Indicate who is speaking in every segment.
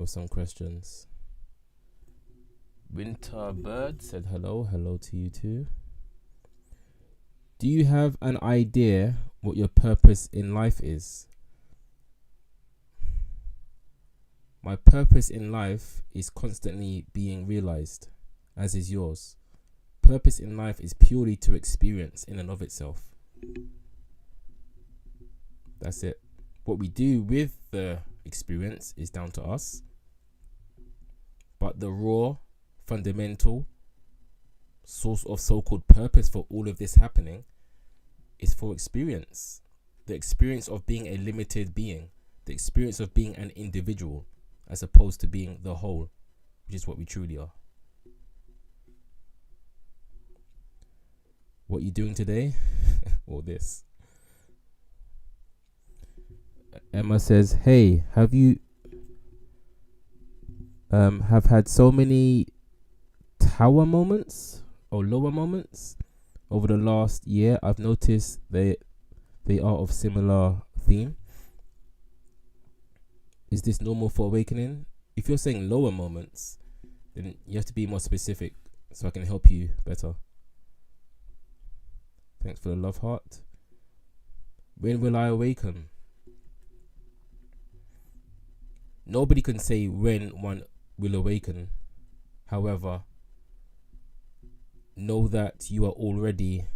Speaker 1: with some questions. Winter Bird said hello. Hello to you too. Do you have an idea what your purpose in life is? My purpose in life is constantly being realized, as is yours. Purpose in life is purely to experience in and of itself. That's it. What we do with the experience is down to us. But the raw, fundamental source of so-called purpose for all of this happening is for experience. The experience of being a limited being. The experience of being an individual, as opposed to being the whole, which is what we truly are. What are you doing today? Or this? Emma says, hey, have you have had so many tower moments or lower moments over the last year? I've noticed they are of similar theme. Is this normal for awakening? If you're saying lower moments, then you have to be more specific so I can help you better. Thanks for the love heart. When will I awaken? Nobody can say when one will awaken. However, know that you are already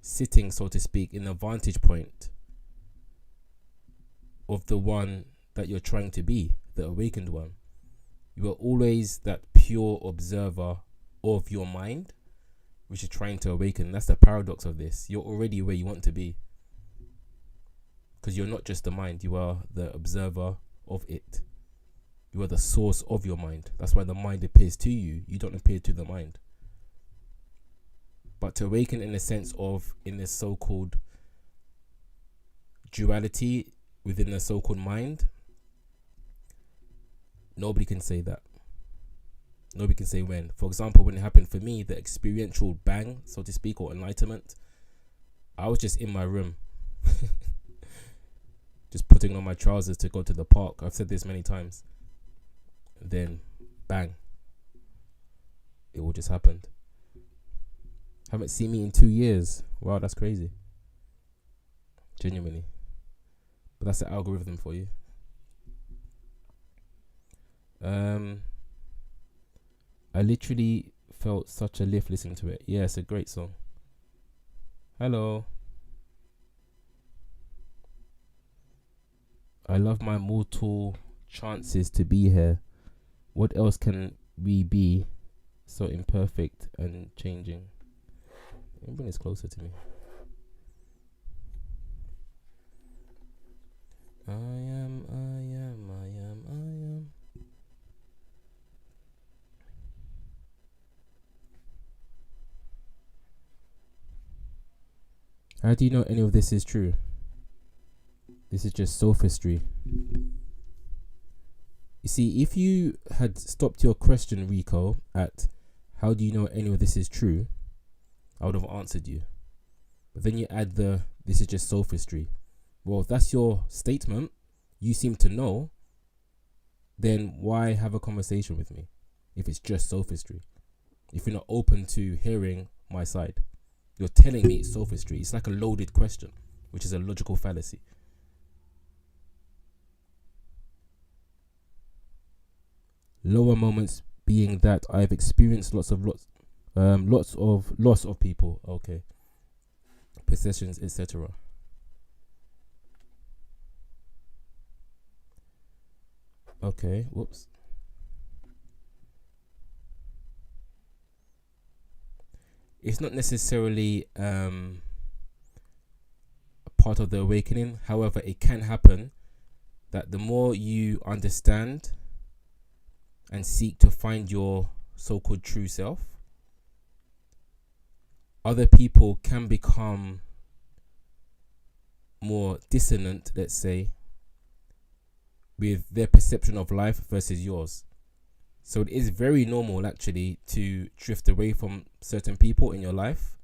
Speaker 1: sitting, so to speak, in a vantage point of the one that you're trying to be, the awakened one. You are always that pure observer of your mind, which is trying to awaken. That's the paradox of this. You're already where you want to be, because you're not just the mind, you are the observer of it. You are the source of your mind. That's why the mind appears to you. You don't appear to the mind. But to awaken in the sense of, in this so-called duality within the so-called mind, nobody can say that. Nobody can say when. For example, when it happened for me, the experiential bang, so to speak, or enlightenment, I was just in my room, just putting on my trousers to go to the park. I've said this many times. And then, bang, it all just happened. Haven't seen me in 2 years. Wow, that's crazy. Genuinely. But that's the algorithm for you. I literally felt such a lift listening to it. Yeah, it's a great song. Hello. I love my mortal chances to be here. What else can we be so imperfect and changing? Let me bring this closer to me. I am. How do you know any of this is true? This is just sophistry. You see, if you had stopped your question, Rico, at how do you know any of this is true, I would have answered you. But then you add this is just sophistry. Well, if that's your statement, you seem to know, then why have a conversation with me if it's just sophistry? If you're not open to hearing my side, you're telling me it's sophistry. It's like a loaded question, which is a logical fallacy. Lower moments being that I've experienced lots of loss of people, okay, possessions, etc. Okay, whoops. It's not necessarily a part of the awakening. However, it can happen that the more you understand and seek to find your so-called true self, other people can become more dissonant, let's say, with their perception of life versus yours. So it is very normal actually to drift away from certain people in your life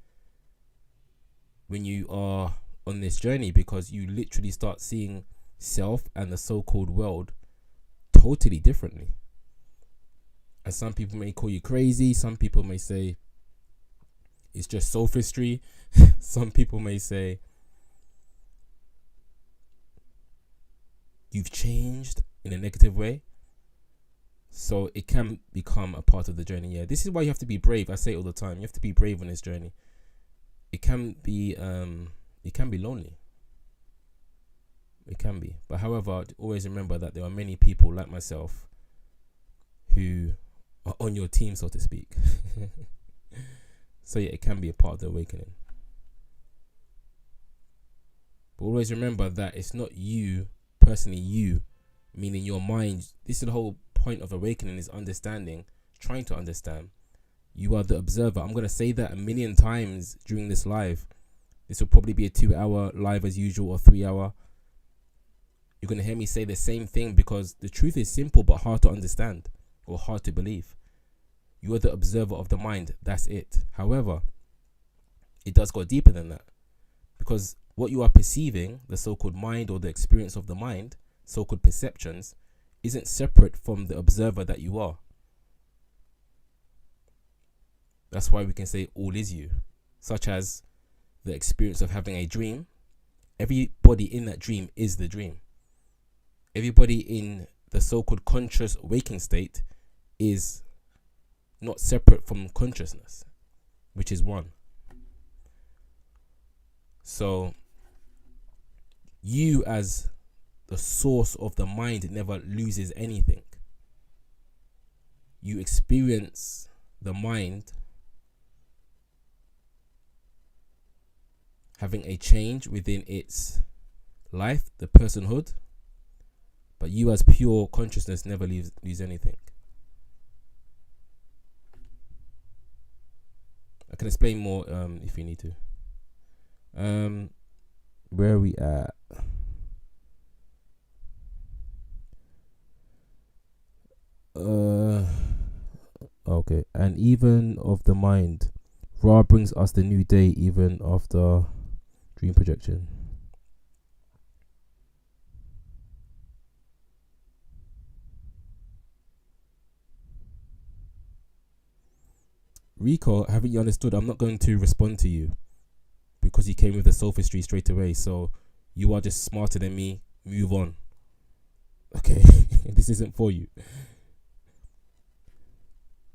Speaker 1: when you are on this journey, because you literally start seeing self and the so-called world totally differently. And some people may call you crazy. Some people may say it's just sophistry. Some people may say you've changed in a negative way. So it can become a part of the journey. Yeah, this is why you have to be brave. I say it all the time. You have to be brave on this journey. It can be lonely. It can be. But however, always remember that there are many people like myself who are on your team, so to speak. So yeah, it can be a part of the awakening. But always remember that it's not you, personally you, meaning your mind. This is the whole point of awakening, is understanding, trying to understand. You are the observer. I'm going to say that a million times during this live. This will probably be a 2-hour live as usual, or 3-hour. You're going to hear me say the same thing because the truth is simple but hard to understand or hard to believe. You are the observer of the mind. That's it. However, it does go deeper than that, because what you are perceiving, the so-called mind or the experience of the mind, so-called perceptions, isn't separate from the observer that you are. That's why we can say all is you, such as the experience of having a dream. Everybody in that dream is the dream. Everybody in the so-called conscious waking state is not separate from consciousness, which is one. So you as the source of the mind never loses anything. You experience the mind having a change within its life, the personhood, but you as pure consciousness never lose anything. I can explain more if you need to. Where are we at? Okay. And even of the mind, Ra brings us the new day even after dream projection. Rico, haven't you understood? I'm not going to respond to you because you came with the sophistry straight away. So you are just smarter than me. Move on. Okay. This isn't for you.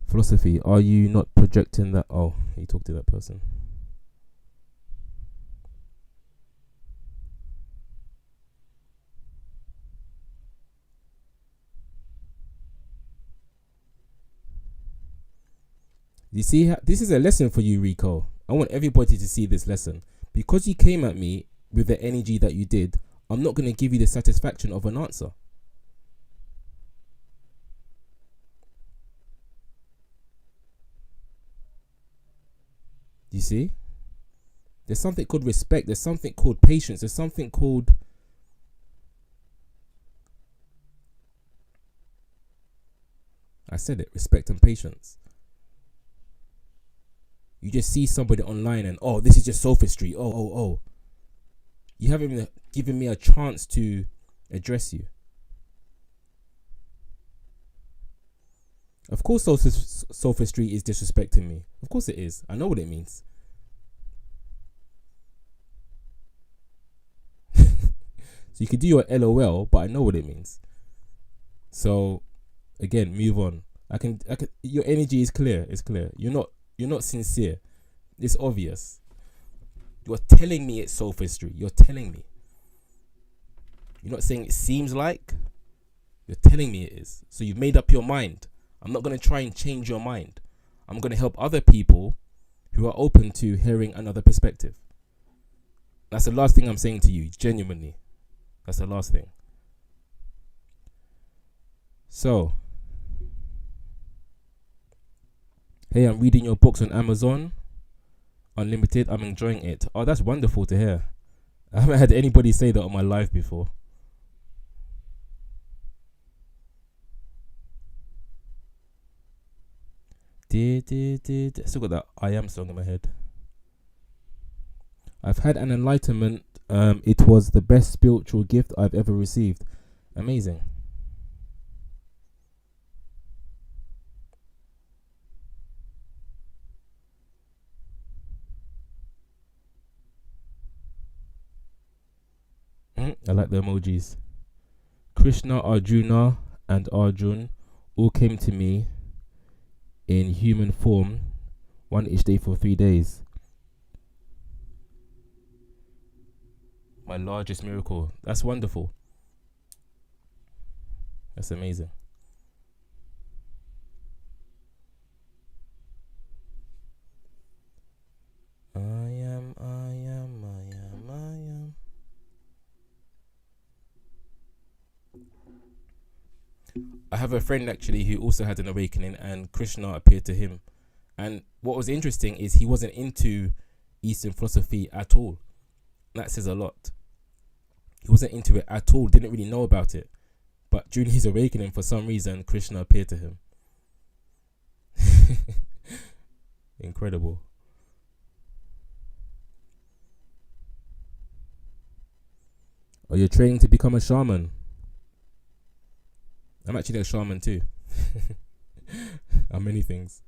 Speaker 1: Philosophy, are you not projecting that? Oh, you talked to that person. You see, this is a lesson for you, Rico. I want everybody to see this lesson. Because you came at me with the energy that you did, I'm not going to give you the satisfaction of an answer. You see? There's something called respect. There's something called patience. There's something called... I said it, respect and patience. You just see somebody online and, oh, this is just sophistry. Oh. You haven't even given me a chance to address you. Of course, sophistry is disrespecting me. Of course it is. I know what it means. So you could do your LOL, but I know what it means. So, again, move on. I can. Your energy is clear. It's clear. You're not sincere. It's obvious. You're telling me it's sophistry. You're telling me. You're not saying it seems like. You're telling me it is. So you've made up your mind. I'm not going to try and change your mind. I'm going to help other people who are open to hearing another perspective. That's the last thing I'm saying to you, genuinely. That's the last thing. So, hey, I'm reading your books on Amazon Unlimited. I'm enjoying it. Oh, that's wonderful to hear. I haven't had anybody say that on my live before. I still got that I Am song in my head. I've had an enlightenment It was the best spiritual gift I've ever received. Amazing. I like the emojis. Krishna, Arjuna, and Arjun all came to me in human form, one each day for 3 days. My largest miracle. That's wonderful. That's amazing. I am. I have a friend actually who also had an awakening, and Krishna appeared to him. And what was interesting is he wasn't into Eastern philosophy at all. That says a lot. He wasn't into it at all, didn't really know about it. But during his awakening, for some reason, Krishna appeared to him. Incredible. Oh, you're training to become a shaman? I'm actually a shaman too. I'm many things.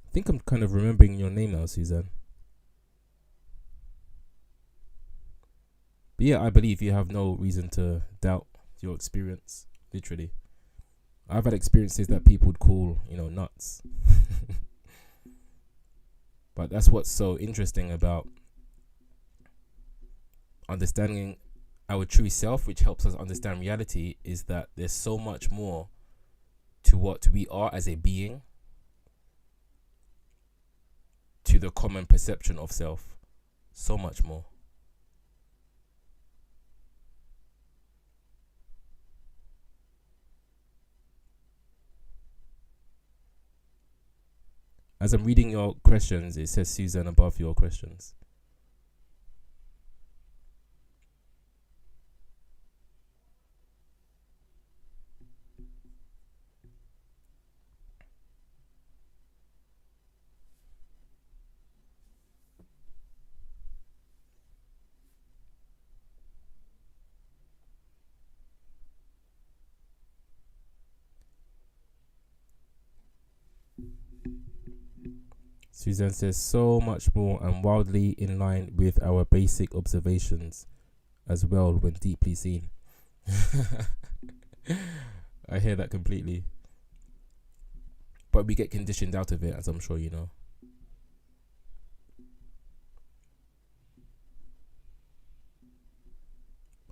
Speaker 1: I think I'm kind of remembering your name now, Suzanne. But yeah, I believe you have no reason to doubt your experience, literally. I've had experiences that people would call, nuts. But that's what's so interesting about understanding our true self, which helps us understand reality, is that there's so much more to what we are as a being, to the common perception of self. So much more. As I'm reading your questions, it says Susan above your questions. Suzanne says so much more and wildly in line with our basic observations as well when deeply seen. I hear that completely. But we get conditioned out of it, as I'm sure you know.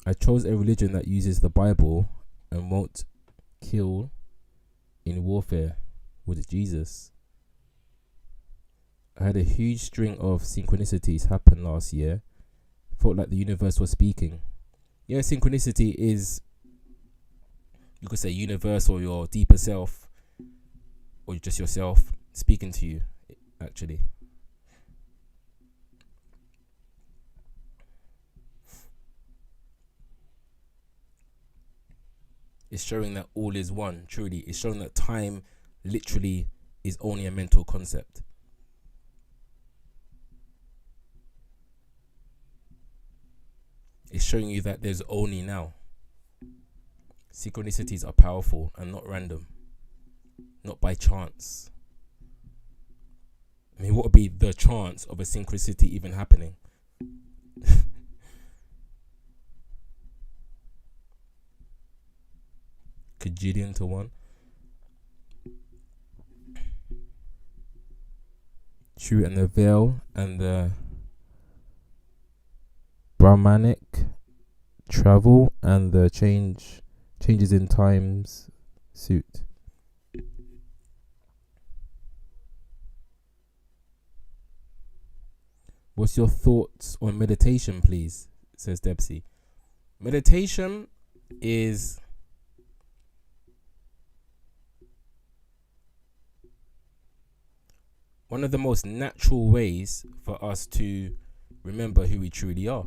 Speaker 1: I chose a religion that uses the Bible and won't kill in warfare with Jesus. I had a huge string of synchronicities happen last year. Felt like the universe was speaking. Yeah, synchronicity is, you could say, universe or your deeper self, or just yourself speaking to you, actually. It's showing that all is one, truly. It's showing that time literally is only a mental concept. It's showing you that there's only now. Synchronicities are powerful and not random, not by chance. I mean, what would be the chance of a synchronicity even happening? Kajillion to one. True, and the veil and the Brahmanic travel and the changes in times suit. What's your thoughts on meditation, please? Says Debsy. Meditation is one of the most natural ways for us to remember who we truly are.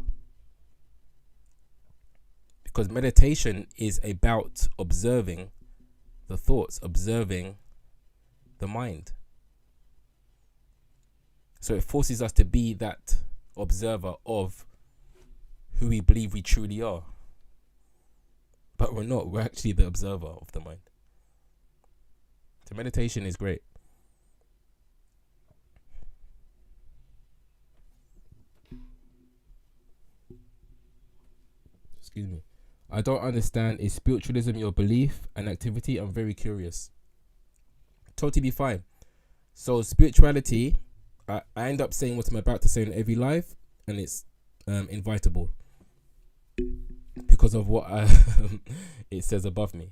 Speaker 1: Because meditation is about observing the thoughts, observing the mind. So it forces us to be that observer of who we believe we truly are. But we're not. We're actually the observer of the mind. So meditation is great. Excuse me. I don't understand. Is spiritualism your belief and activity? I'm very curious. Totally fine. So spirituality, I end up saying what I'm about to say in every live, and it's invitable because of what it says above me.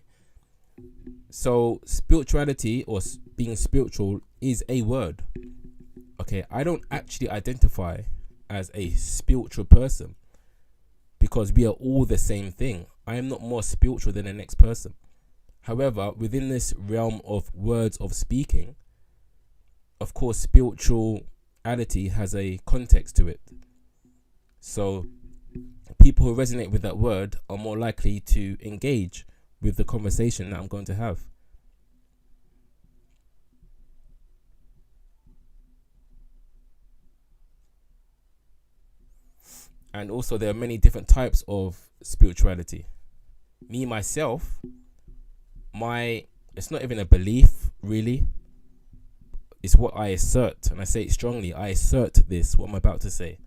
Speaker 1: So spirituality, or being spiritual, is a word. Okay, I don't actually identify as a spiritual person because we are all the same thing. I am not more spiritual than the next person. However, within this realm of words of speaking, of course, spirituality has a context to it. So people who resonate with that word are more likely to engage with the conversation that I'm going to have. And also there are many different types of spirituality. Me, myself, it's not even a belief, really. It's what I assert, and I say it strongly. I assert this, what I'm about to say.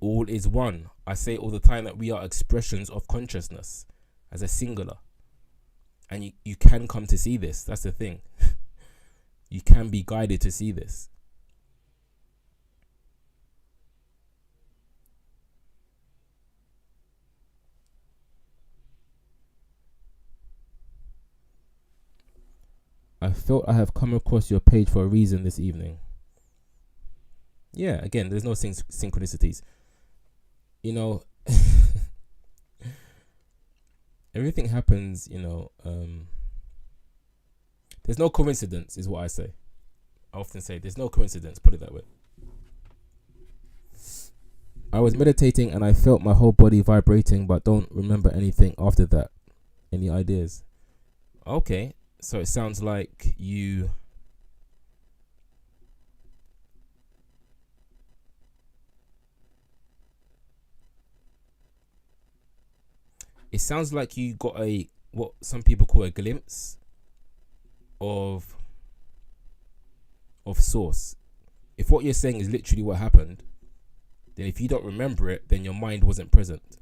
Speaker 1: All is one. I say all the time that we are expressions of consciousness as a singular. And you can come to see this. That's the thing. You can be guided to see this. I felt I have come across your page for a reason this evening. Yeah, again, there's no synchronicities. You know, everything happens, there's no coincidence, is what I say. I often say there's no coincidence, put it that way. I was meditating and I felt my whole body vibrating, but don't remember anything after that. Any ideas? Okay. So it sounds like you got what some people call a glimpse of source. If what you're saying is literally what happened, then if you don't remember it, then your mind wasn't present.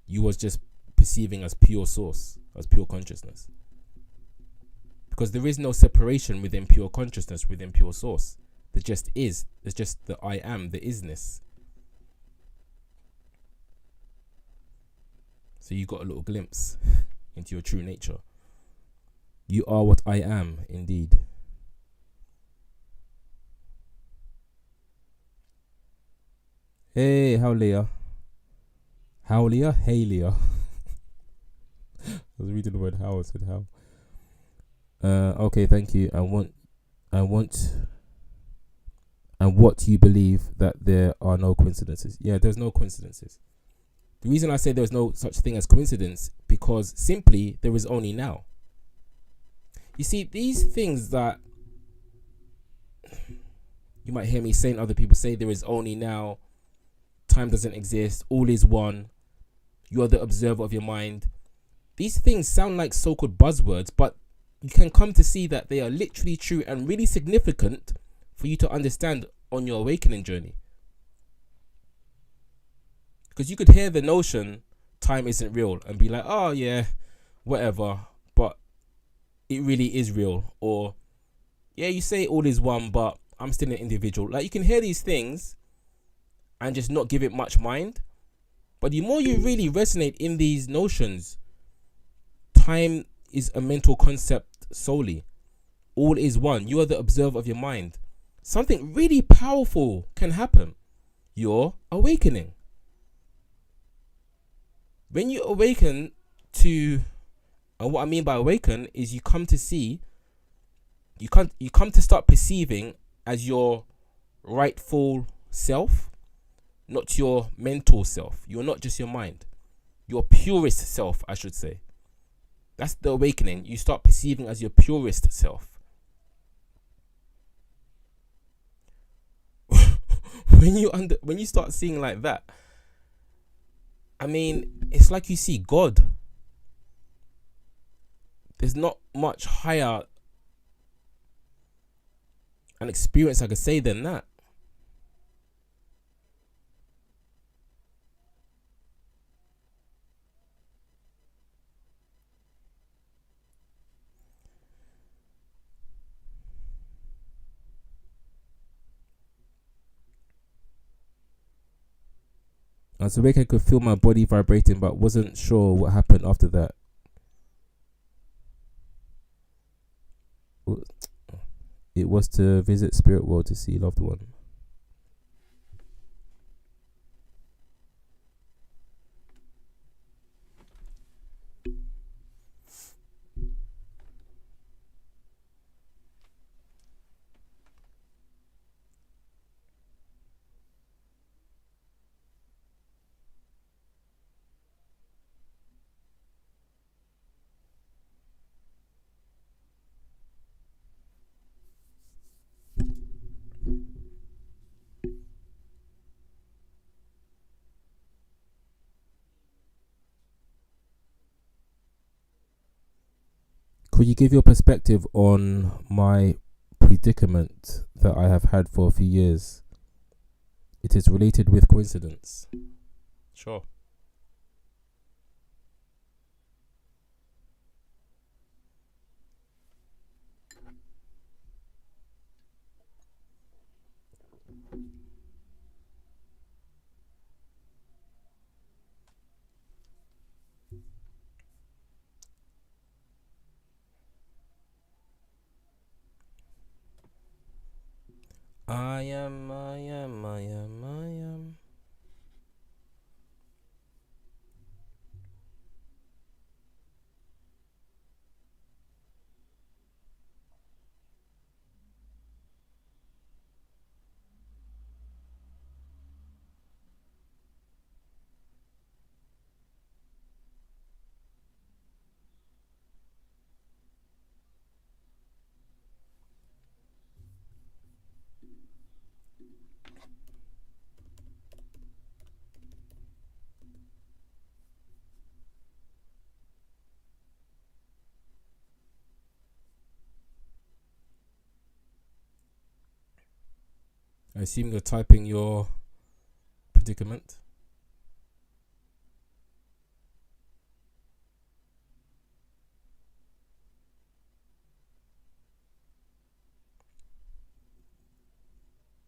Speaker 1: You was just perceiving as pure source, as pure consciousness. Because there is no separation within pure consciousness, within pure source. There just is. There's just the I am, the isness. So you got a little glimpse into your true nature. You are what I am, indeed. Hey, how Leah? How Leah? Hey Leah. I was reading the word how, I said how. Okay, thank you. And what you believe that there are no coincidences. Yeah, there's no coincidences. The reason I say there's no such thing as coincidence, because simply there is only now. You see, these things that you might hear me saying, other people say, there is only now, time doesn't exist, all is one, you are the observer of your mind. These things sound like so-called buzzwords, but you can come to see that they are literally true and really significant for you to understand on your awakening journey. Because you could hear the notion time isn't real and be like, oh yeah, whatever, but it really is real. Or yeah, you say all is one, but I'm still an individual. Like, you can hear these things and just not give it much mind. But the more you really resonate in these notions, time is a mental concept solely. All is one. You are the observer of your mind. something really powerful can happen. You're awakening. When you awaken to, and what I mean by awaken is you come to see, you come to start perceiving as your rightful self, not your mental self. You're not just your mind. Your purest self, I should say. That's the awakening. You start perceiving as your purest self. when you start seeing like that, I mean, it's like you see God. There's not much higher an experience I could say than that. I was awake, I could feel my body vibrating, but wasn't sure what happened after that. It was to visit spirit world to see loved one. Could you give your perspective on my predicament that I have had for a few years? It is related with coincidence. Sure. I am. I assume you're typing your predicament.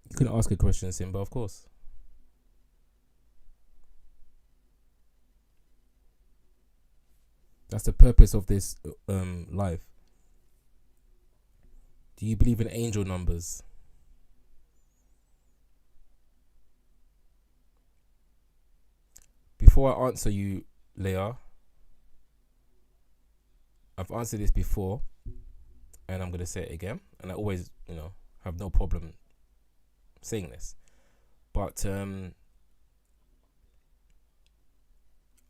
Speaker 1: You can ask a question, Simba, of course. That's the purpose of this live. Do you believe in angel numbers? Before I answer you, Leah, I've answered this before, and I'm going to say it again. And I always, have no problem saying this. But I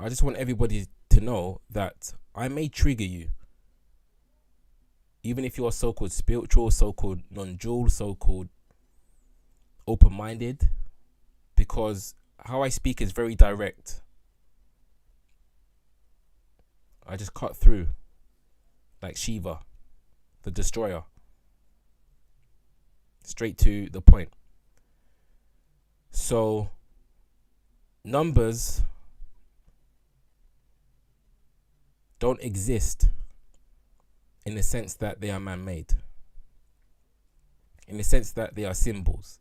Speaker 1: just want everybody to know that I may trigger you. Even if you are so-called spiritual, so-called non-dual, so-called open-minded, because how I speak is very direct. I just cut through like Shiva, the destroyer. Straight to the point. So, numbers don't exist in the sense that they are man-made. In the sense that they are symbols.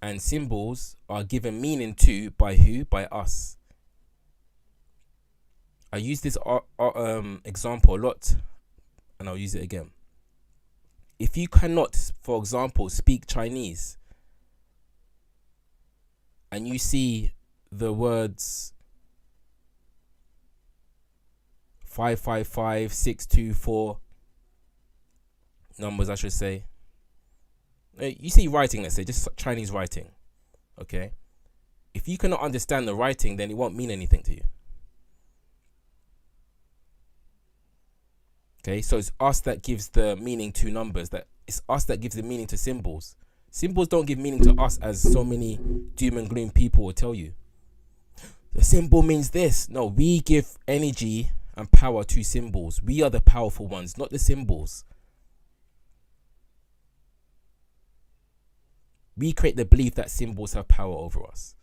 Speaker 1: And symbols are given meaning to by who? By us. I use this example a lot, and I'll use it again. If you cannot, for example, speak Chinese, and you see the words 555 624 numbers, I should say. You see writing, let's say, just Chinese writing. Okay. If you cannot understand the writing, then it won't mean anything to you. Okay, so it's us that gives the meaning to numbers. That it's us that gives the meaning to symbols. Symbols don't give meaning to us, as so many doom and gloom people will tell you. The symbol means this. No, we give energy and power to symbols. We are the powerful ones, not the symbols. We create the belief that symbols have power over us.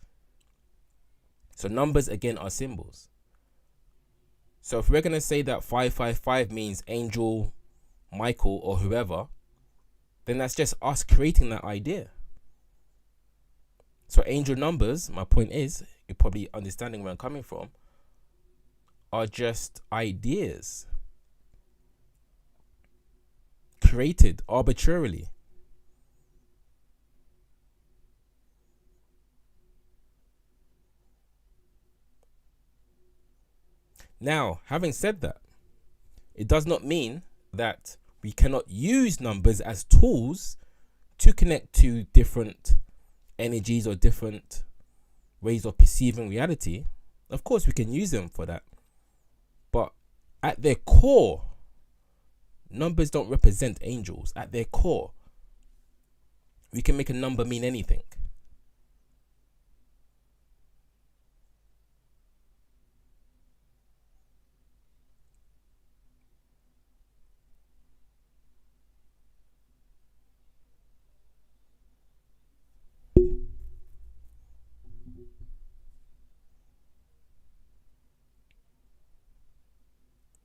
Speaker 1: So numbers, again, are symbols. So if we're going to say that 555 means Angel Michael or whoever, then that's just us creating that idea. So angel numbers, my point is, you're probably understanding where I'm coming from, are just ideas created arbitrarily. Now, having said that, it does not mean that we cannot use numbers as tools to connect to different energies or different ways of perceiving reality. Of course, we can use them for that. But at their core, numbers don't represent angels. At their core, we can make a number mean anything.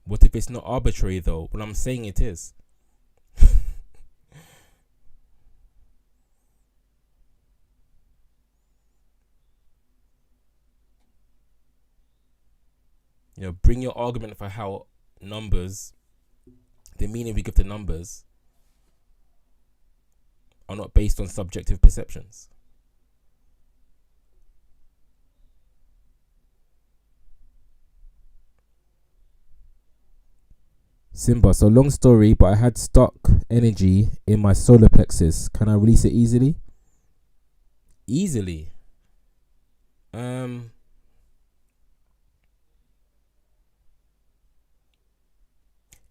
Speaker 1: What if it's not arbitrary though? Well, I'm saying it is. Bring your argument for how numbers, the meaning we give to numbers, are not based on subjective perceptions. Simba, so long story, but I had stuck energy in my solar plexus. Can I release it easily? Easily?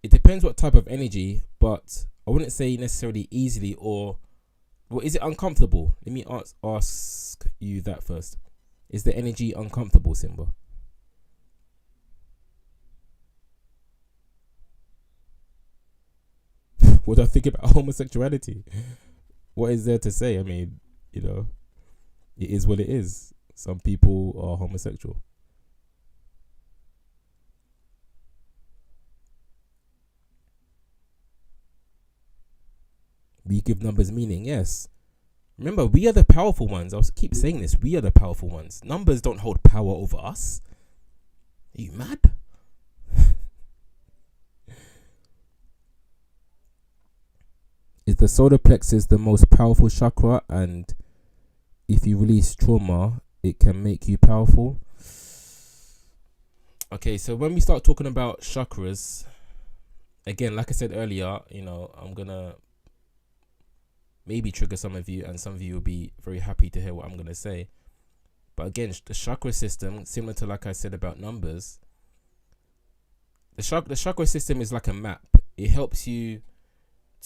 Speaker 1: It depends what type of energy, but I wouldn't say necessarily easily, or well, is it uncomfortable? Let me ask you that first. Is the energy uncomfortable, Simba? What do I think about homosexuality? What is there to say? I mean, it is what it is. Some people are homosexual. We give numbers meaning, yes. Remember, we are the powerful ones. I'll keep saying this. We are the powerful ones. Numbers don't hold power over us. Are you mad? Is the solar plexus the most powerful chakra? And if you release trauma, it can make you powerful? Okay, so when we start talking about chakras, again, like I said earlier, I'm going to maybe trigger some of you, and some of you will be very happy to hear what I'm going to say. But again, the chakra system, similar to like I said about numbers, the chakra system is like a map. It helps you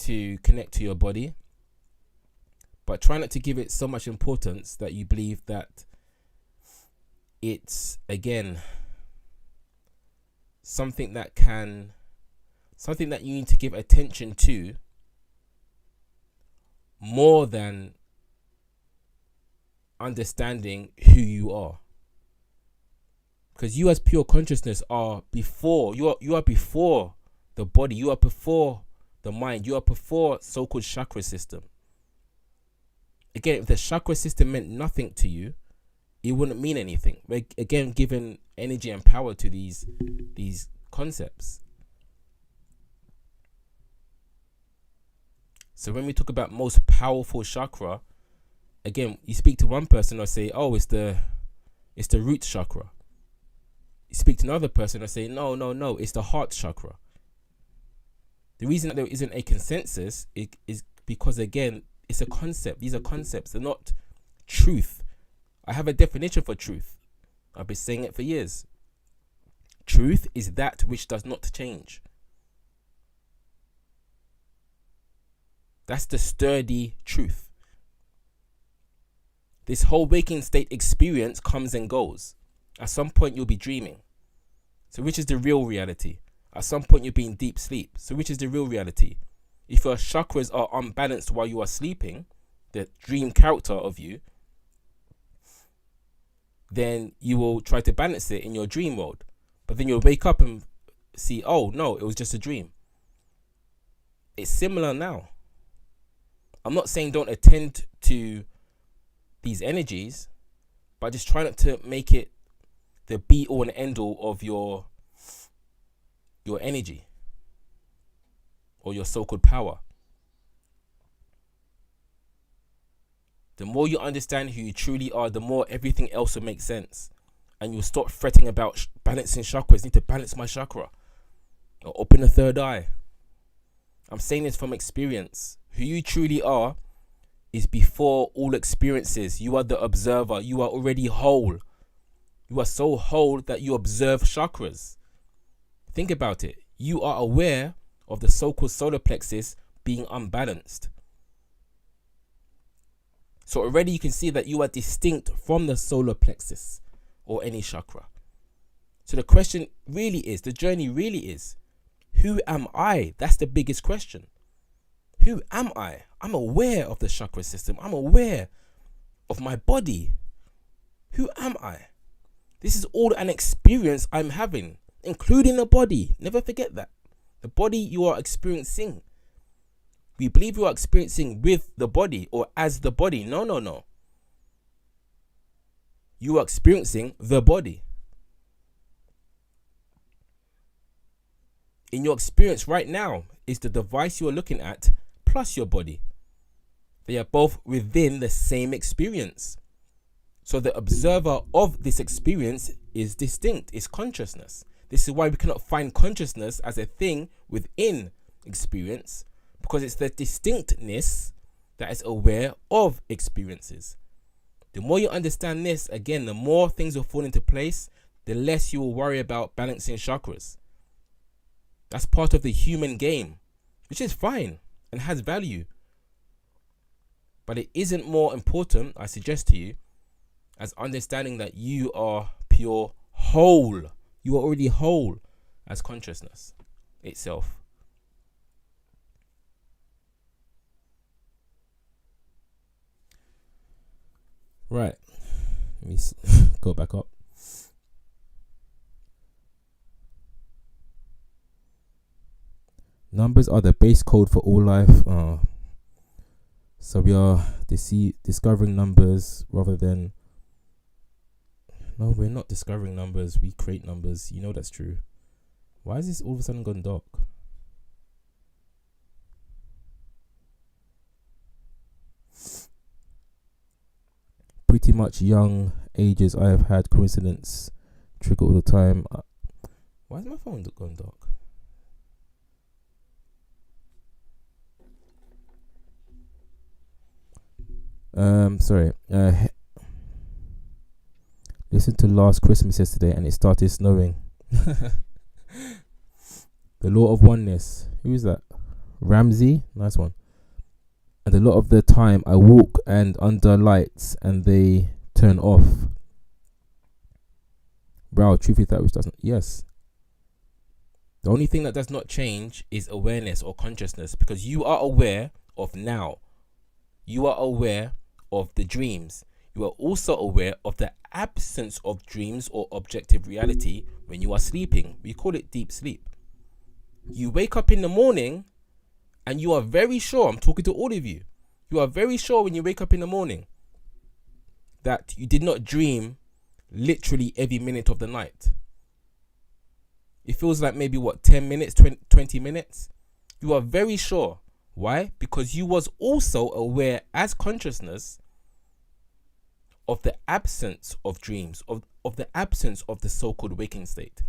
Speaker 1: to connect to your body, but try not to give it so much importance that you believe that it's, again, something that you need to give attention to more than understanding who you are. Because you as pure consciousness are before, you are before the body, you are before the mind, you are before so-called chakra system. Again, if the chakra system meant nothing to you, it wouldn't mean anything. We're again giving energy and power to these concepts. So when we talk about most powerful chakra, again, you speak to one person, they'll say, oh, it's the root chakra. You speak to another person, they'll say, no, it's the heart chakra. The reason that there isn't a consensus is because, again, it's a concept. These are concepts. They're not truth. I have a definition for truth. I've been saying it for years. Truth is that which does not change. That's the sturdy truth. This whole waking state experience comes and goes. At some point you'll be dreaming. So which is the real reality? At some point you'll be in deep sleep. So which is the real reality? If your chakras are unbalanced while you are sleeping, the dream character of you, then you will try to balance it in your dream world. But then you'll wake up and see, oh no, it was just a dream. It's similar now. I'm not saying don't attend to these energies, but just try not to make it the be all and end all of your energy or your so-called power. The more you understand who you truly are, the more everything else will make sense. And you'll stop fretting about balancing chakras. Need to balance my chakra. Or open the third eye. I'm saying this from experience. Who you truly are is before all experiences. You are the observer. You are already whole. You are so whole that you observe chakras. Think about it. You are aware of the so-called solar plexus being unbalanced. So already you can see that you are distinct from the solar plexus or any chakra. So the question really is, the journey really is, who am I? That's the biggest question. Who am I? I'm aware of the chakra system. I'm aware of my body. Who am I? This is all an experience I'm having, including the body. Never forget that. The body you are experiencing. We believe you are experiencing with the body or as the body. No. You are experiencing the body. In your experience right now is the device you are looking at plus your body. They are both within the same experience. So the observer of this experience is distinct, is consciousness. This is why we cannot find consciousness as a thing within experience, because it's the distinctness that is aware of experiences. The more you understand this, again, the more things will fall into place, the less you will worry about balancing chakras. That's part of the human game, which is fine and has value. But it isn't more important, I suggest to you, as understanding that you are pure whole. You are already whole as consciousness itself. Right. Let me go back up. Numbers are the base code for all life. So we are discovering numbers rather than... No, we're not discovering numbers. We create numbers. You know that's true. Why is this all of a sudden gone dark? Pretty much young ages I have had coincidence trigger all the time. Why is my phone gone dark? Sorry. Listened to Last Christmas yesterday and it started snowing. The Law of Oneness. Who is that? Ramsey? Nice one. And a lot of the time I walk and under lights and they turn off. Bro, truth is that which doesn't. Yes. The only thing that does not change is awareness or consciousness, because you are aware of now. You are aware of the dreams. You are also aware of the absence of dreams or objective reality when you are sleeping. We call it deep sleep. You wake up in the morning and you are very sure, I'm talking to all of you, you are very sure when you wake up in the morning that you did not dream literally every minute of the night. It feels like maybe 10 minutes, 20 minutes. You are very sure. Why? Because you was also aware as consciousness of the absence of dreams, of the absence of the so-called waking state.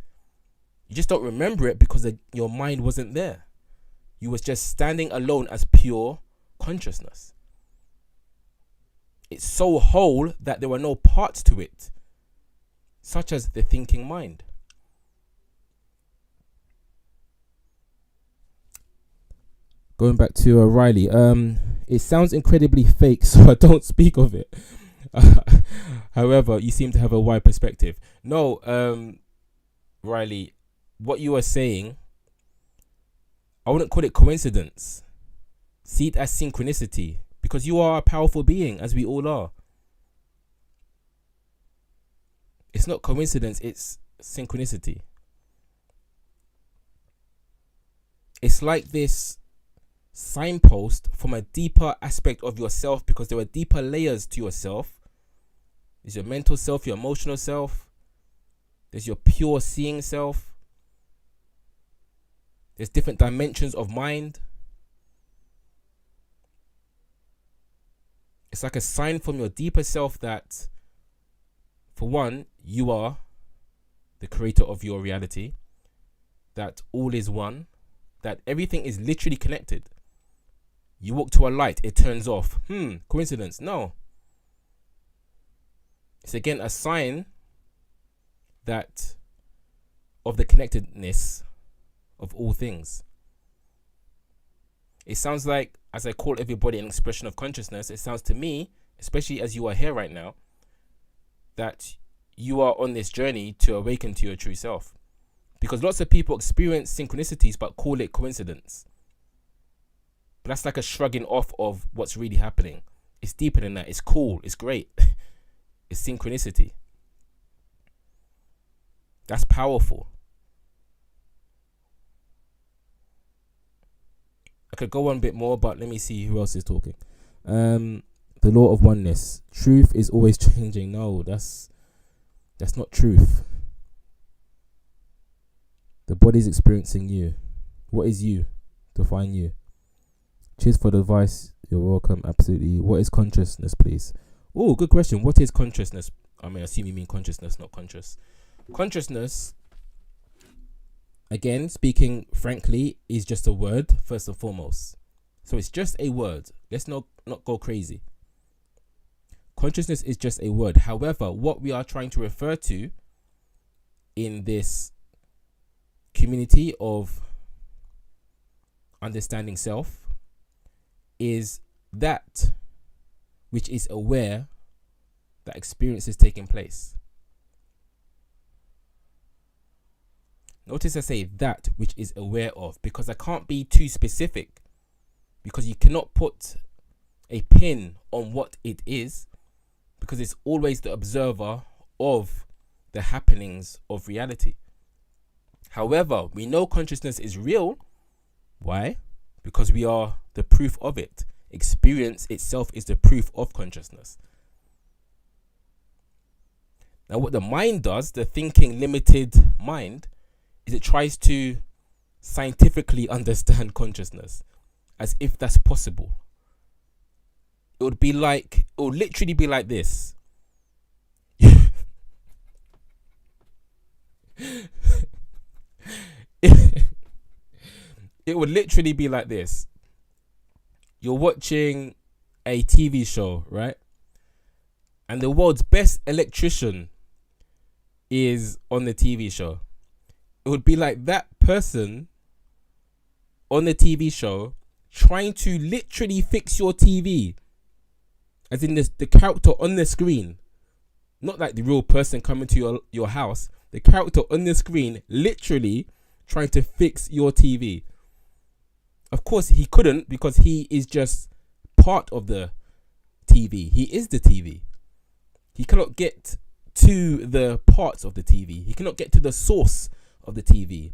Speaker 1: You just don't remember it because your mind wasn't there. You was just standing alone as pure consciousness. It's so whole that there were no parts to it, such as the thinking mind. Going back to Riley, it sounds incredibly fake, so I don't speak of it. However, you seem to have a wide perspective. No, Riley, what you are saying, I wouldn't call it coincidence. See it as synchronicity, because you are a powerful being, as we all are. It's not coincidence, it's synchronicity. It's like this signpost from a deeper aspect of yourself, because there are deeper layers to yourself. There's your mental self, your emotional self. There's your pure seeing self. There's different dimensions of mind. It's like a sign from your deeper self that, for one, you are the creator of your reality, that all is one, that everything is literally connected. You walk to a light, it turns off. Coincidence? No. It's again a sign that of the connectedness of all things. It sounds like, as I call everybody an expression of consciousness, it sounds to me, especially as you are here right now, that you are on this journey to awaken to your true self. Because lots of people experience synchronicities but call it coincidence. But that's like a shrugging off of what's really happening. It's deeper than that. It's cool. It's great. It's synchronicity. That's powerful. I could go on a bit more, but let me see who else is talking. The law of oneness. Truth is always changing. No, that's not truth. The body's experiencing you. What is you? Define you. Cheers for the advice. You're welcome. Absolutely. What is consciousness, please? Oh, good question. What is consciousness? I mean, I assume you mean consciousness, not conscious. Consciousness, again, speaking frankly, is just a word, first and foremost. So it's just a word. Let's not go crazy. Consciousness is just a word. However, what we are trying to refer to in this community of understanding self is that which is aware that experience is taking place. Notice I say that which is aware of, because I can't be too specific, because you cannot put a pin on what it is, because it's always the observer of the happenings of reality. However, we know consciousness is real. Why? Because we are the proof of it. Experience itself is the proof of consciousness. Now, what the mind does, the thinking limited mind, is it tries to scientifically understand consciousness as if that's possible. It would literally be like this. It would literally be like this. You're watching a TV show, right? And the world's best electrician is on the TV show. It would be like that person on the TV show trying to literally fix your TV. As in the character on the screen. Not like the real person coming to your house. The character on the screen literally trying to fix your TV. Of course, he couldn't, because he is just part of the TV. He is the TV. He cannot get to the parts of the TV. He cannot get to the source of the TV,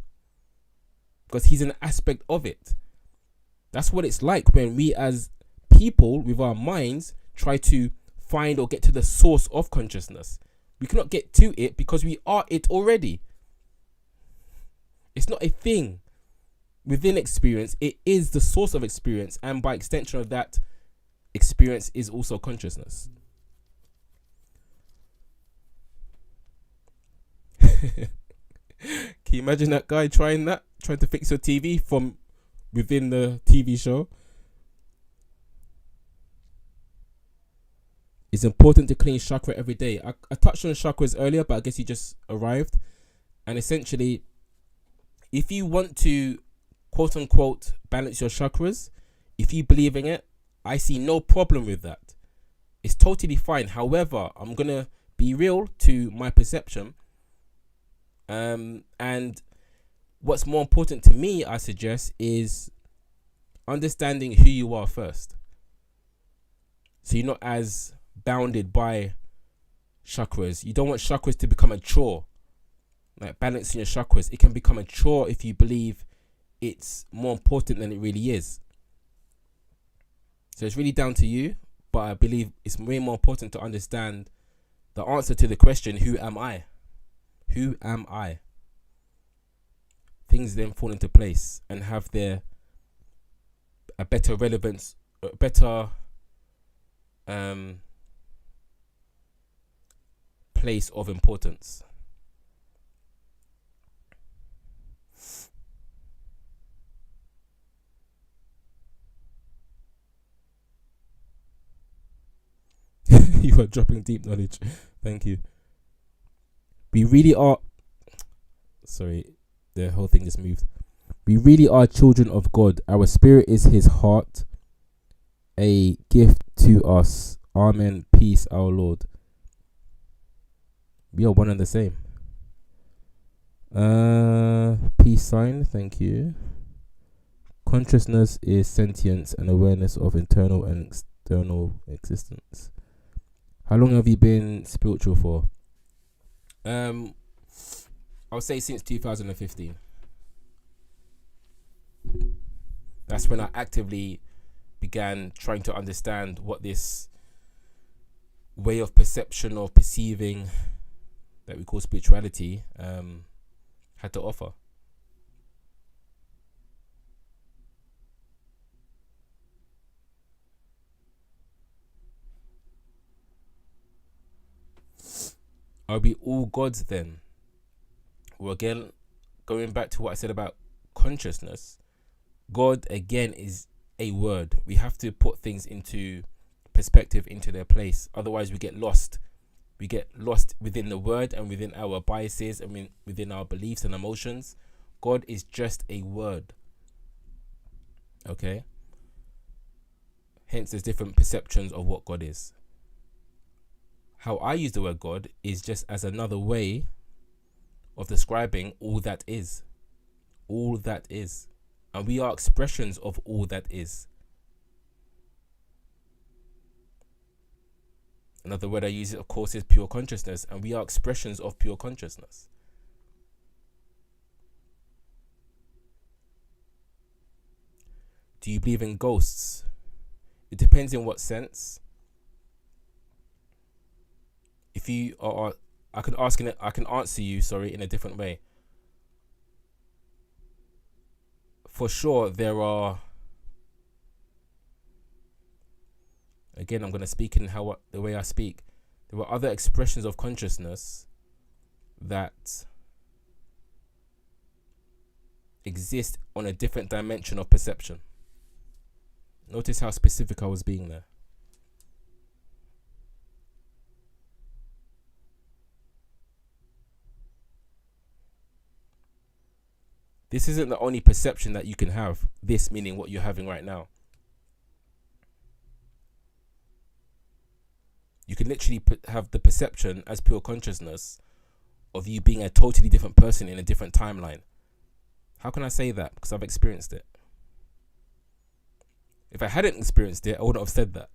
Speaker 1: because he's an aspect of it. That's what it's like when we as people with our minds try to find or get to the source of consciousness. We cannot get to it because we are it already. It's not a thing. within experience, it is the source of experience, and by extension of that, experience is also consciousness. Can you imagine that guy trying to fix your TV from within the TV show? It's important to clean chakra every day. I touched on chakras earlier, but I guess you just arrived. And essentially, if you want to, quote unquote, balance your chakras, if you believe in it, I see no problem with that. It's totally fine. However, I'm going to be real to my perception. And what's more important to me, I suggest, is understanding who you are first. So you're not as bounded by chakras. You don't want chakras to become a chore. Like balancing your chakras, it can become a chore if you believe it's more important than it really is. So it's really down to you, but I believe it's way more important to understand the answer to the question, who am I? Who am I? Things then fall into place and have a better relevance, a better place of importance. You are dropping deep knowledge. Thank you. We really are. Sorry, the whole thing just moved. We really are children of God. Our spirit is His heart, a gift to us. Amen. Peace, our Lord. We are one and the same. Peace sign. Thank you. Consciousness is sentience and awareness of internal and external existence. How long have you been spiritual for? I would say since 2015. That's when I actively began trying to understand what this way of perception or perceiving that we call spirituality had to offer. Are we all gods then? Well, again, going back to what I said about consciousness, God again is a word. We have to put things into perspective, into their place. Otherwise, we get lost. We get lost within the word and within our biases and within our beliefs and emotions. God is just a word. Okay? Hence, there's different perceptions of what God is. How I use the word God is just as another way of describing all that is. All that is. And we are expressions of all that is. Another word I use, of course, is pure consciousness. And we are expressions of pure consciousness. Do you believe in ghosts? It depends in what sense. If you are, I can answer you, in a different way. For sure, there are. Again, I'm going to speak in the way I speak. There are other expressions of consciousness that exist on a different dimension of perception. Notice how specific I was being there. This isn't the only perception that you can have. This meaning what you're having right now. You can literally have the perception as pure consciousness of you being a totally different person in a different timeline. How can I say that? Because I've experienced it. If I hadn't experienced it, I wouldn't have said that.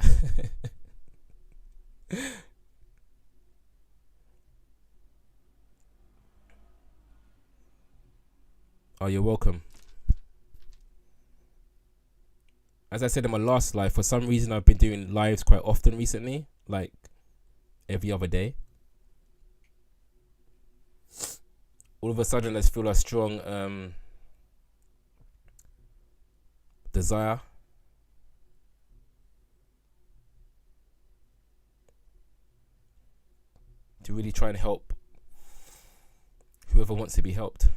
Speaker 1: Oh, you're welcome. As I said in my last live, for some reason I've been doing lives quite often recently, like every other day. All of a sudden I feel a strong desire, to really try and help whoever wants to be helped.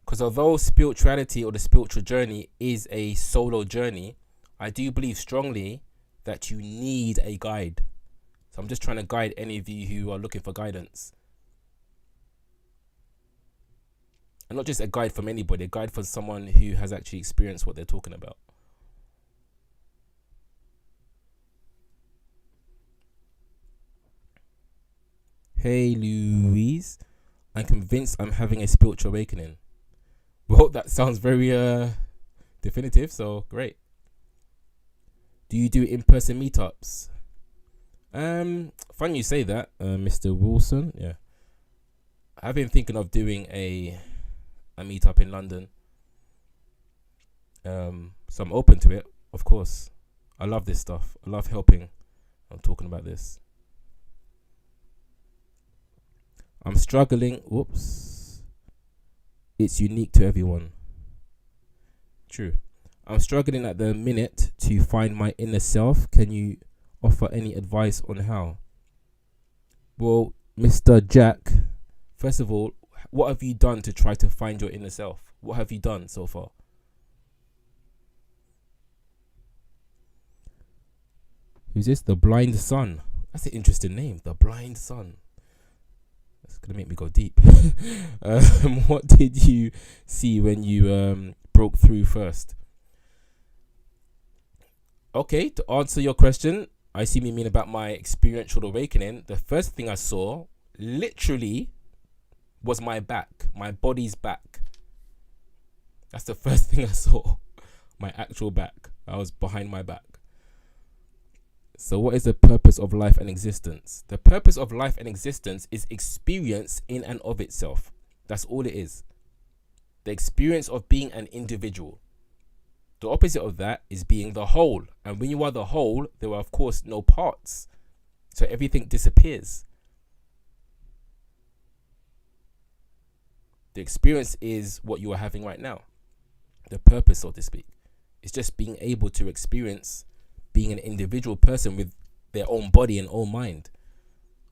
Speaker 1: Because although spirituality or the spiritual journey is a solo journey, I do believe strongly that you need a guide. So I'm just trying to guide any of you who are looking for guidance. And not just a guide from anybody, a guide from someone who has actually experienced what they're talking about. Hey Louise, I'm convinced I'm having a spiritual awakening. Well, that sounds very definitive, so great. Do you do in-person meetups? Fun you say that, Mr. Wilson. Yeah, I've been thinking of doing a meetup in London. So I'm open to it, of course. I love this stuff. I love helping. I'm talking about this. I'm struggling. Whoops. It's unique to everyone. True. I'm struggling at the minute to find my inner self. Can you offer any advice on how? Well, Mr. Jack, first of all, what have you done to try to find your inner self? What have you done so far? Who's this? The Blind Sun. That's an interesting name. The Blind Sun. That's going to make me go deep. What did you see when you broke through first? Okay, to answer your question, I assume you mean about my experiential awakening. The first thing I saw, literally, was my back, my body's back. That's the first thing I saw, my actual back. I was behind my back. So what is the purpose of life and existence? The purpose of life and existence is experience in and of itself. That's all it is. The experience of being an individual. The opposite of that is being the whole. And when you are the whole, there are of course no parts. So everything disappears. The experience is what you are having right now. The purpose, so to speak. It's just being able to experience being an individual person with their own body and own mind.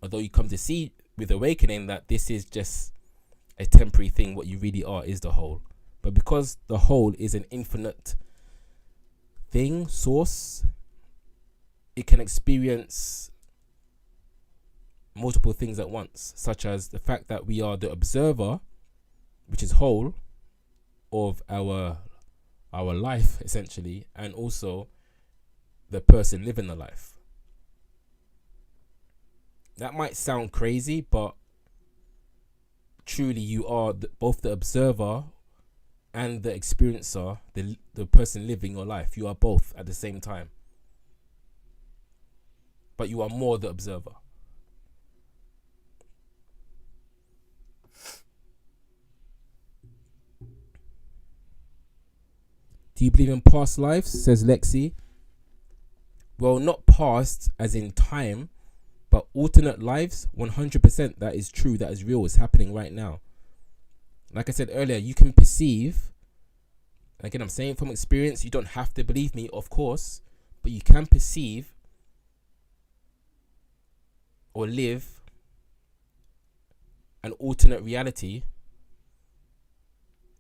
Speaker 1: Although you come to see with awakening that this is just a temporary thing, what you really are is the whole. But because the whole is an infinite thing, source, it can experience multiple things at once, such as the fact that we are the observer, which is whole, of our life essentially, and also the person living the life. That might sound crazy, but truly you are both the observer and the experiencer, the person living your life. You are both at the same time. But you are more the observer. Do you believe in past lives? Says Lexi. Well, not past as in time, but alternate lives, 100%. That is true. That is real. It's happening right now. Like I said earlier, you can perceive, again, I'm saying from experience, you don't have to believe me, of course, but you can perceive or live an alternate reality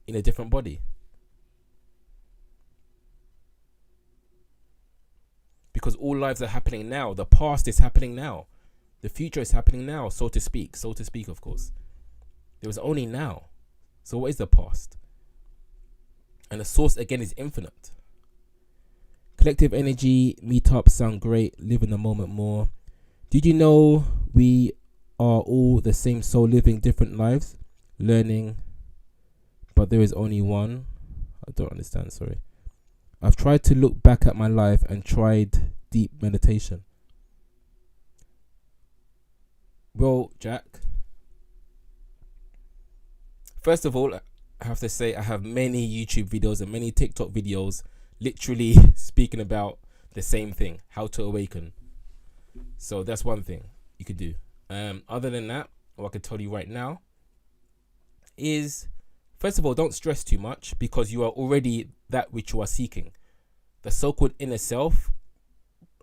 Speaker 1: in a different body. Because all lives are happening now. The past is happening now. The future is happening now, so to speak. So to speak, of course. There was only now. So what is the past? And the source, again, is infinite. Collective energy, meetups sound great. Live in the moment more. Did you know we are all the same soul living different lives? Learning, but there is only one. I don't understand, sorry. I've tried to look back at my life and tried deep meditation. Well, Jack, first of all, I have to say I have many YouTube videos and many TikTok videos literally speaking about the same thing, how to awaken. So that's one thing you could do. Other than that, what I can tell you right now is, first of all, don't stress too much, because you are already that which you are seeking. The so-called inner self,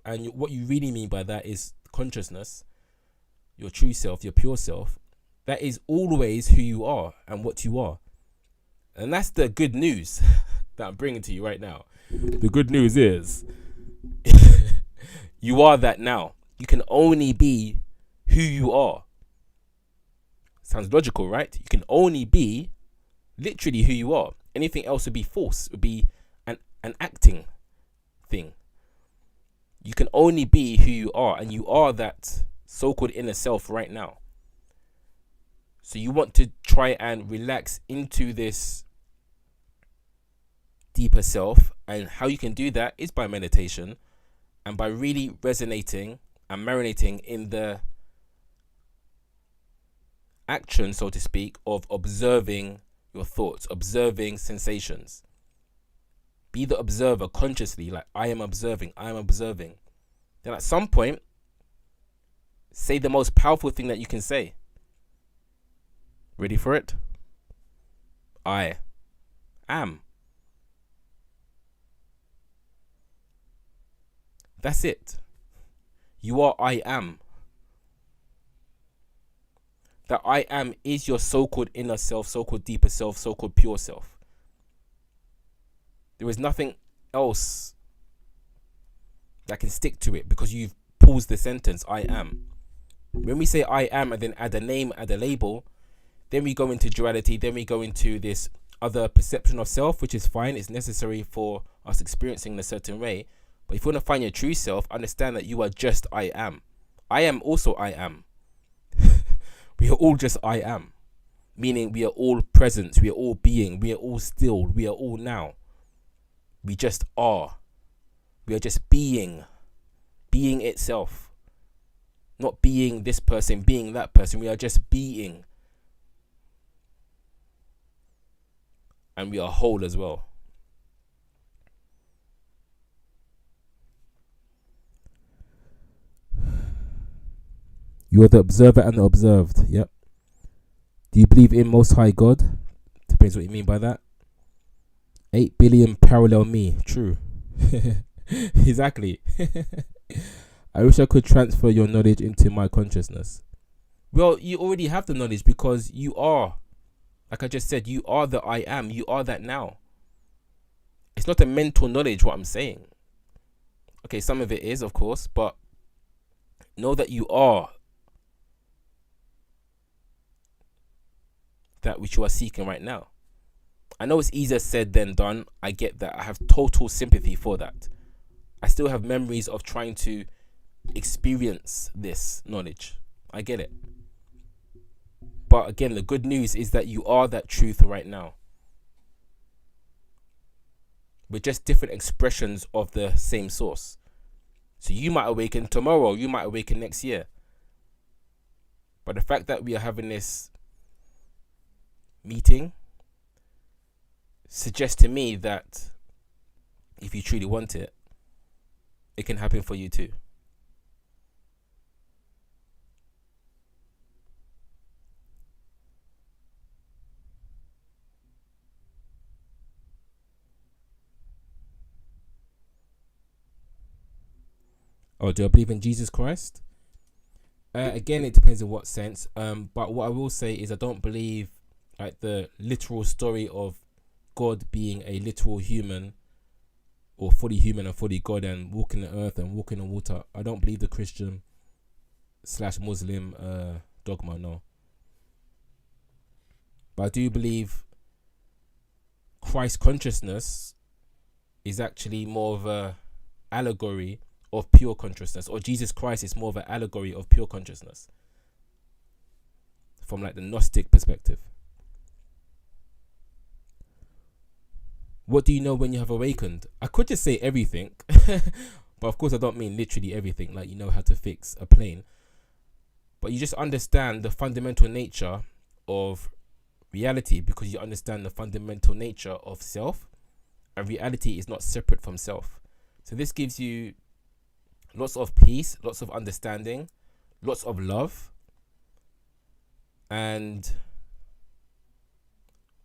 Speaker 1: and what you really mean by that is consciousness, your true self, your pure self. That is always who you are and what you are. And that's the good news that I'm bringing to you right now. The good news is you are that now. You can only be who you are. Sounds logical, right? You can only be literally who you are. Anything else would be false, would be an acting thing. You can only be who you are, and you are that so-called inner self right now. So you want to try and relax into this deeper self, and how you can do that is by meditation and by really resonating and marinating in the action, so to speak, of observing your thoughts, observing sensations. Be the observer consciously, like I am observing. Then at some point, say the most powerful thing that you can say. Ready for it? I am. That's it. You are I am. That I am is your so-called inner self, so-called deeper self, so-called pure self. There is nothing else that can stick to it, because you've paused the sentence, I am. When we say I am and then add a name, add a label, then we go into duality, then we go into this other perception of self, which is fine. It's necessary for us experiencing in a certain way. But if you want to find your true self, understand that you are just I am. I am also I am. We are all just I am. Meaning we are all present, we are all being, we are all still, we are all now. We just are. We are just being itself. Not being this person, being that person. We are just being. And we are whole as well. You are the observer and the observed. Yep. Do you believe in Most High God? Depends what you mean by that. 8 billion parallel me. True. Exactly. I wish I could transfer your knowledge into my consciousness. Well, you already have the knowledge, because you are, like I just said, you are the I am. You are that now. It's not a mental knowledge, what I'm saying. Okay, some of it is, of course, but know that you are that which you are seeking right now. I know it's easier said than done. I get that. I have total sympathy for that. I still have memories of trying to experience this knowledge. I get it. But again, the good news is that you are that truth right now. We're just different expressions of the same source. So you might awaken tomorrow, you might awaken next year. But the fact that we are having this meeting suggests to me that if you truly want it, it can happen for you too. Oh, do I believe in Jesus Christ? Again, it depends in what sense. But what I will say is I don't believe like the literal story of God being a literal human, or fully human and fully God, and walking the earth and walking on water. I don't believe the Christian / Muslim dogma, no. But I do believe Christ consciousness is actually more of a allegory of pure consciousness, or Jesus Christ is more of an allegory of pure consciousness from like the Gnostic perspective. What do you know when you have awakened? I could just say everything, but of course I don't mean literally everything, like you know how to fix a plane. But you just understand the fundamental nature of reality, because you understand the fundamental nature of self, and reality is not separate from self. So this gives you lots of peace, lots of understanding, lots of love, and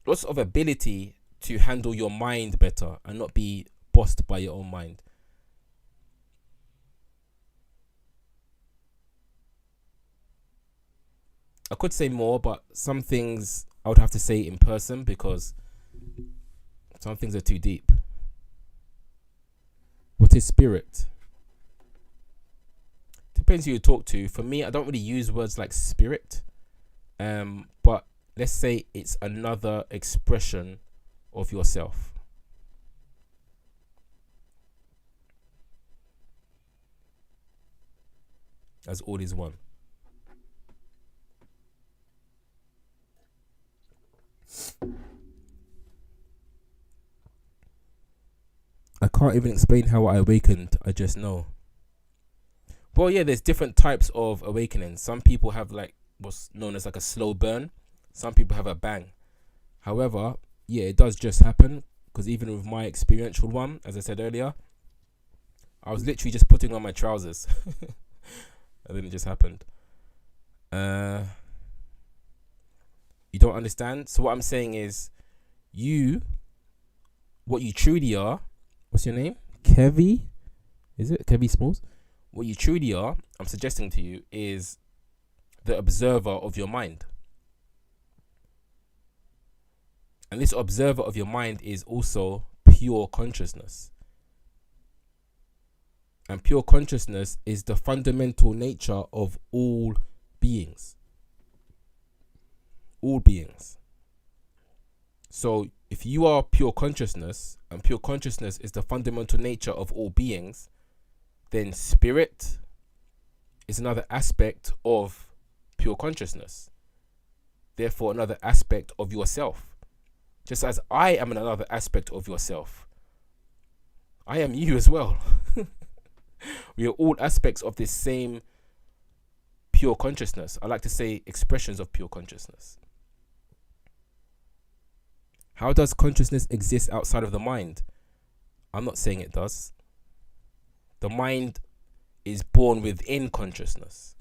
Speaker 1: lots of ability to handle your mind better and not be bossed by your own mind. I could say more, but some things I would have to say in person because some things are too deep. What is spirit? Depends who you talk to. For me, I don't really use words like spirit, but let's say it's another expression of yourself. As all is one. I can't even explain how I awakened, I just know. Well, yeah, there's different types of awakening. Some people have like what's known as like a slow burn. Some people have a bang. However, yeah, it does just happen, because even with my experiential one, as I said earlier, I was literally just putting on my trousers and then it just happened. You don't understand? So what I'm saying is, what you truly are, what's your name? Kevy? Is it? Kevy Smalls? What you truly are, I'm suggesting to you, is the observer of your mind. And this observer of your mind is also pure consciousness. And pure consciousness is the fundamental nature of all beings. All beings. So if you are pure consciousness, and pure consciousness is the fundamental nature of all beings, then spirit is another aspect of pure consciousness. Therefore, another aspect of yourself. Just as I am another aspect of yourself, I am you as well. We are all aspects of this same pure consciousness. I like to say expressions of pure consciousness. How does consciousness exist outside of the mind? I'm not saying it does. The mind is born within consciousness.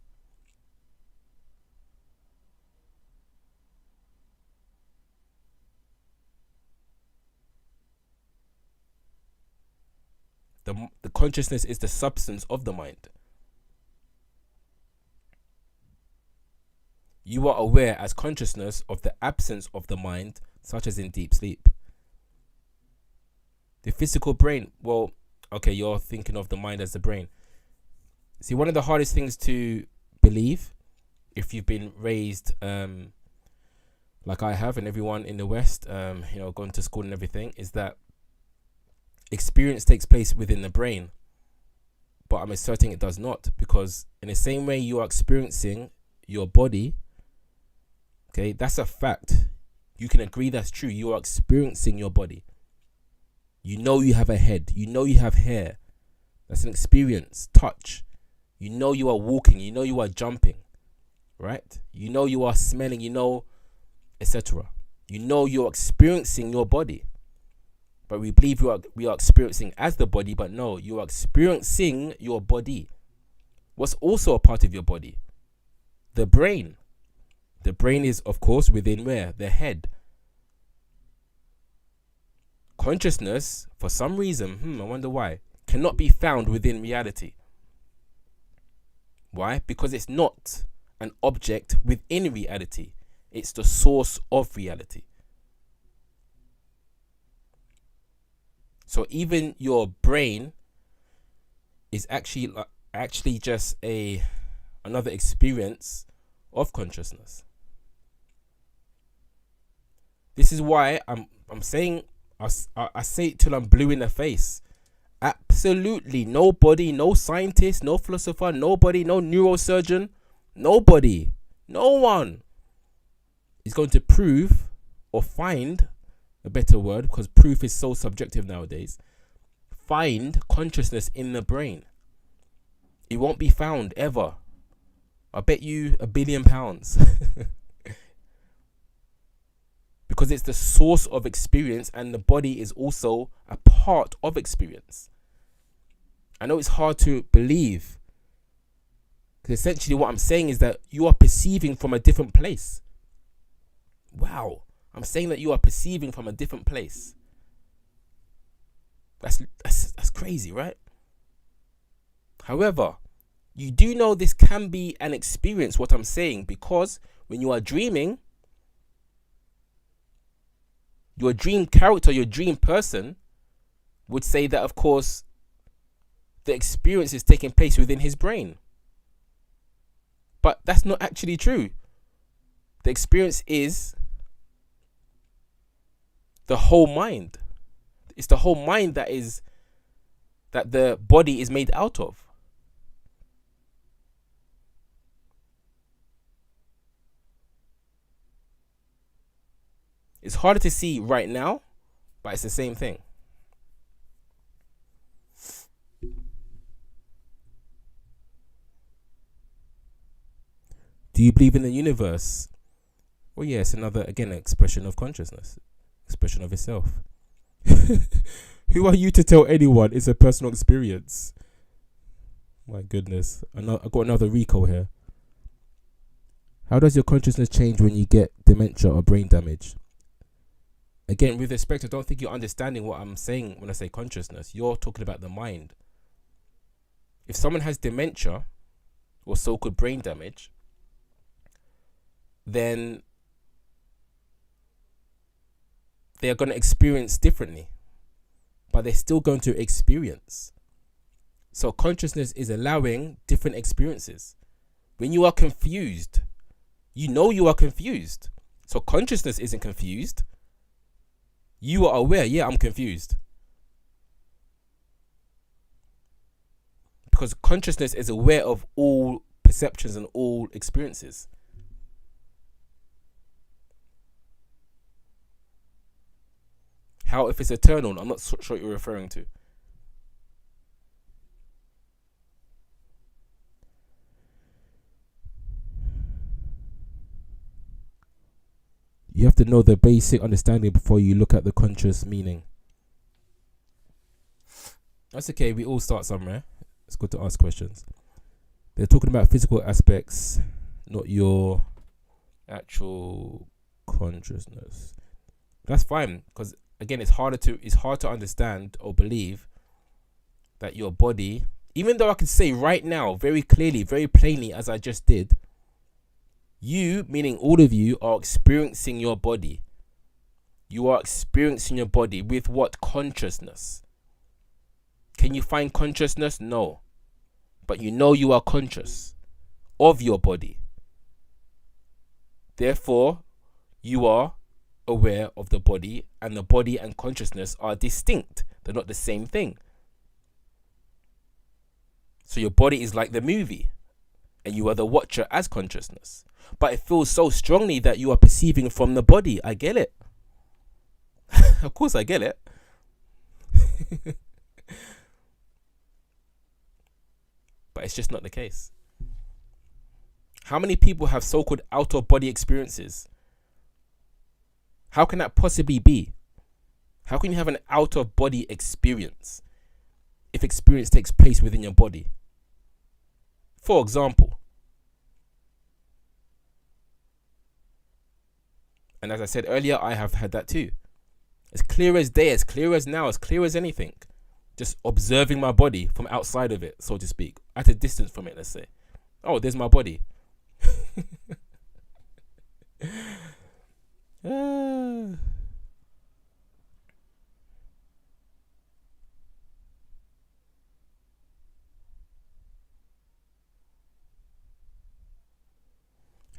Speaker 1: The consciousness is the substance of the mind. You are aware as consciousness of the absence of the mind, such as in deep sleep. The physical brain, well, okay, you're thinking of the mind as the brain. See, one of the hardest things to believe, if you've been raised like I have, and everyone in the West, gone to school and everything, is that experience takes place within the brain. But I'm asserting it does not, because in the same way you are experiencing your body, okay, that's a fact. You can agree that's true. You are experiencing your body. You know you have a head. You know you have hair. That's an experience. Touch. You know you are walking. You know you are jumping. Right? You know you are smelling. You know, etc. You know you're experiencing your body. But we believe we are experiencing as the body, but no, you are experiencing your body. What's also a part of your body? The brain. The brain is, of course, within where? The head. Consciousness, for some reason, I wonder why, cannot be found within reality. Why? Because it's not an object within reality. It's the source of reality. So even your brain is actually just another experience of consciousness. This is why I'm saying, I say it till I'm blue in the face. Absolutely nobody, no scientist, no philosopher, nobody, no neurosurgeon, nobody, no one is going to prove or find a better word, because proof is so subjective nowadays, find consciousness in the brain. It won't be found ever. I bet you £1 billion. Because it's the source of experience, and the body is also a part of experience. I know it's hard to believe, because essentially what I'm saying is that you are perceiving from a different place. Wow. I'm saying that you are perceiving from a different place. That's crazy, right? However, you do know this can be an experience, what I'm saying, because when you are dreaming, your dream character, your dream person would say that, of course, the experience is taking place within his brain. But that's not actually true. The experience is the whole mind. It's the whole mind that the body is made out of. It's harder to see right now, but it's the same thing. Do you believe in the universe? Well, yeah, it's another, again, expression of consciousness, expression of itself. Who are you to tell anyone it's a personal experience? My goodness. I got another Rico here. How does your consciousness change when you get dementia or brain damage? Again, with respect, I don't think you're understanding what I'm saying when I say consciousness. You're talking about the mind. If someone has dementia or so-called brain damage, then they're going to experience differently, but they're still going to experience. So consciousness is allowing different experiences. When you are confused, you know you are confused. So consciousness isn't confused. You are aware, yeah, I'm confused. Because consciousness is aware of all perceptions and all experiences. How if it's eternal? I'm not sure what you're referring to. You have to know the basic understanding before you look at the conscious meaning. That's okay. We all start somewhere. It's good to ask questions. They're talking about physical aspects, not your actual consciousness. That's fine, because again, it's hard to understand or believe that your body, even though I can say right now very clearly, very plainly, as I just did, you, meaning all of you, are experiencing your body. You are experiencing your body with what? Consciousness. Can you find consciousness? No. But you know you are conscious of your body. Therefore, you are aware of the body, and the body and consciousness are distinct. They're not the same thing. So your body is like the movie, and you are the watcher as consciousness. But it feels so strongly that you are perceiving from the body. I get it. Of course I get it. But it's just not the case. How many people have so-called out-of-body experiences? How can that possibly be? How can you have an out-of-body experience if experience takes place within your body? For example, and as I said earlier, I have had that too. As clear as day, as clear as now, as clear as anything. Just observing my body from outside of it, so to speak. At a distance from it, let's say. Oh, there's my body.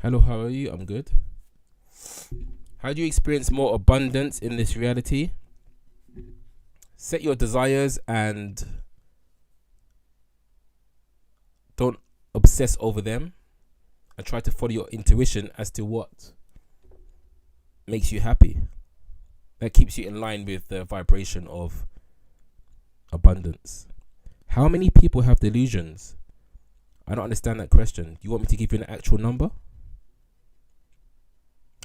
Speaker 1: Hello, how are you? I'm good. How do you experience more abundance in this reality? Set your desires and don't obsess over them, and try to follow your intuition as to what makes you happy. That keeps you in line with the vibration of abundance. How many people have delusions? I don't understand that question. You want me to give you an actual number?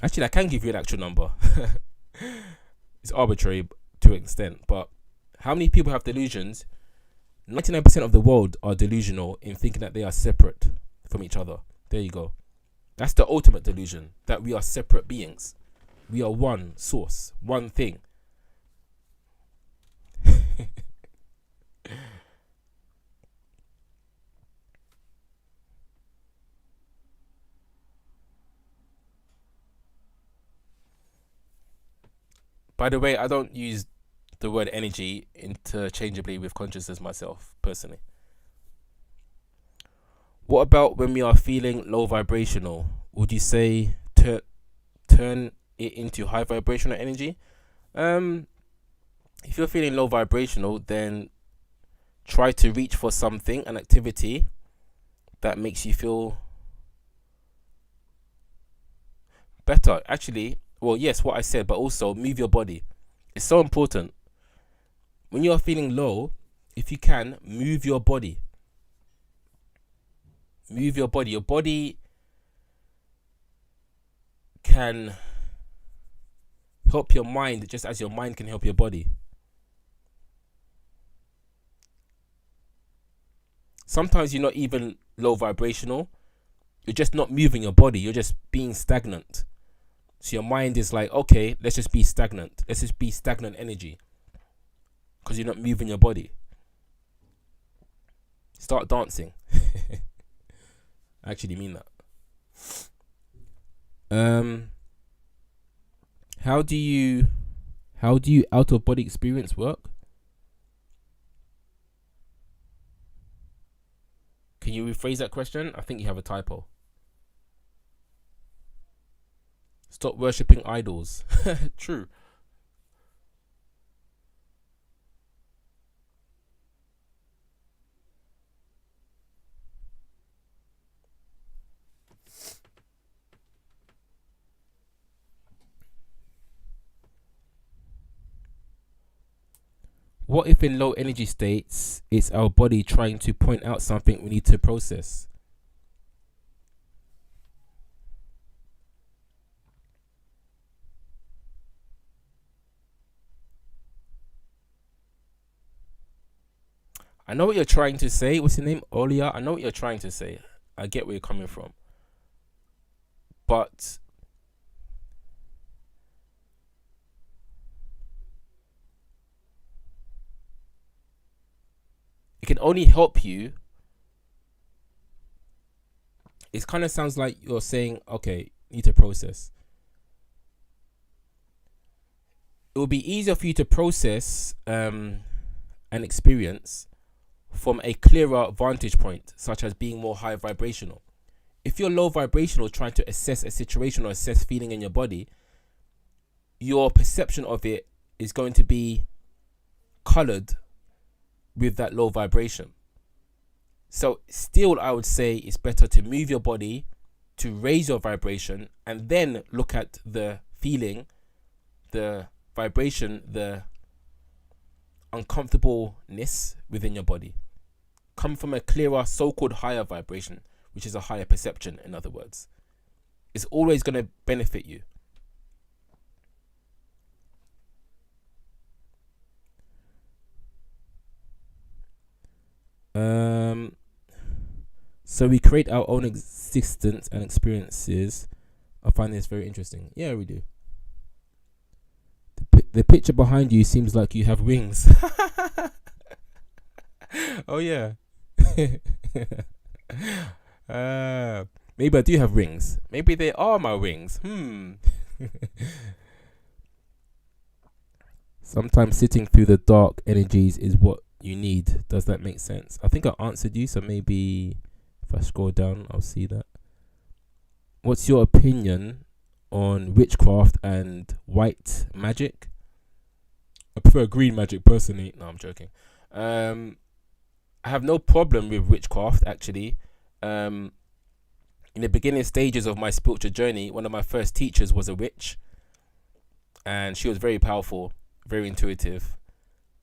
Speaker 1: Actually, I can give you an actual number. It's arbitrary to an extent, but how many people have delusions? 99% of the world are delusional in thinking that they are separate from each other. There you go. That's the ultimate delusion, that we are separate beings. We are one source, one thing. By the way, I don't use the word energy interchangeably with consciousness myself, personally. What about when we are feeling low vibrational? Would you say turn it into high vibrational energy? If you're feeling low vibrational, then try to reach for something, an activity that makes you feel better. Actually, well, yes, what I said, but also move your body. It's so important. When you are feeling low, if you can, move your body. Move your body. Your body can help your mind just as your mind can help your body. Sometimes you're not even low vibrational. You're just not moving your body. You're just being stagnant. So your mind is like, okay, let's just be stagnant. Let's just be stagnant energy. Because you're not moving your body. Start dancing. I actually mean that. How do you out of body experience work? Can you rephrase that question? I think you have a typo. Stop worshipping idols. True. What if in low energy states, it's our body trying to point out something we need to process? I know what you're trying to say. What's your name? Olia? I know what you're trying to say. I get where you're coming from. But it can only help you. It kind of sounds like you're saying, okay, you need to process. It will be easier for you to process an experience from a clearer vantage point, such as being more high vibrational. If you're low vibrational, trying to assess a situation or assess feeling in your body, your perception of it is going to be colored with that low vibration. So still, I would say it's better to move your body to raise your vibration and then look at the feeling, the vibration, the uncomfortableness within your body. Come from a clearer, so-called higher vibration, which is a higher perception, in other words. It's always going to benefit you. So we create our own existence and experiences. I find this very interesting. Yeah, we do. The picture behind you seems like you have wings. Oh yeah. Maybe I do have rings. Maybe they are my wings. Sometimes sitting through the dark energies is what you need. Does that make sense? I think I answered you, so maybe if I scroll down, I'll see that. What's your opinion on witchcraft and white magic? I prefer green magic personally. No, I'm joking. I have no problem with witchcraft, actually. In the beginning stages of my spiritual journey, one of my first teachers was a witch, and she was very powerful, very intuitive.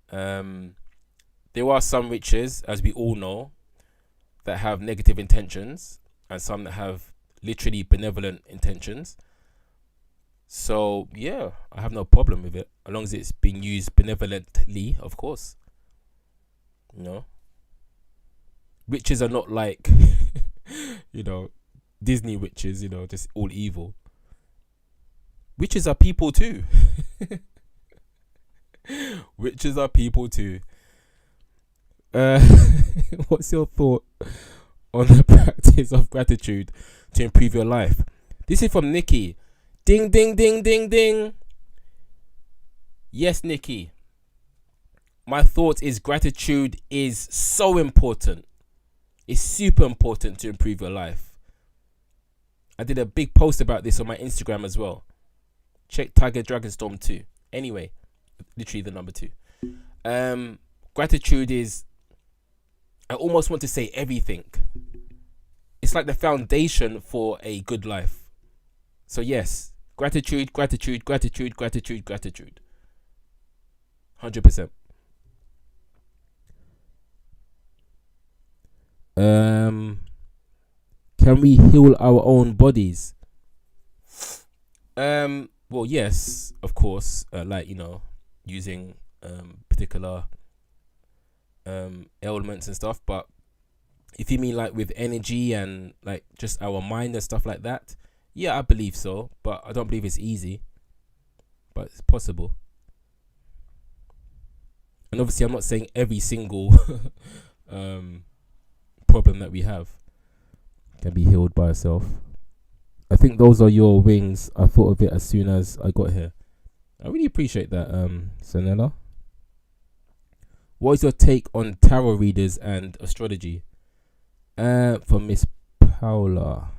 Speaker 1: There are some witches, as we all know, that have negative intentions, and some that have literally benevolent intentions. So yeah, I have no problem with it, as long as it's being used benevolently, of course. You know, witches are not like Disney witches, just all evil. witches are people too. Witches are people too. What's your thought on the practice of gratitude to improve your life? This is from Nikki. Ding, ding, ding, ding, ding. Yes, Nikki. My thought is gratitude is so important. It's super important to improve your life. I did a big post about this on my Instagram as well. Check Tiger Dragonstorm 2. Anyway, literally the number 2. Gratitude is, I almost want to say everything. It's like the foundation for a good life. So yes, gratitude, gratitude, gratitude, gratitude, gratitude. 100%. Can we heal our own bodies? Well, yes, of course. Like, using particular ailments and stuff. But if you mean like with energy and like just our mind and stuff like that, yeah, I believe so. But I don't believe it's easy. But it's possible. And obviously, I'm not saying every single problem that we have can be healed by itself. I think those are your wings. I thought of it as soon as I got here. I really appreciate that, Sanella. What is your take on tarot readers and astrology? For Miss Paula.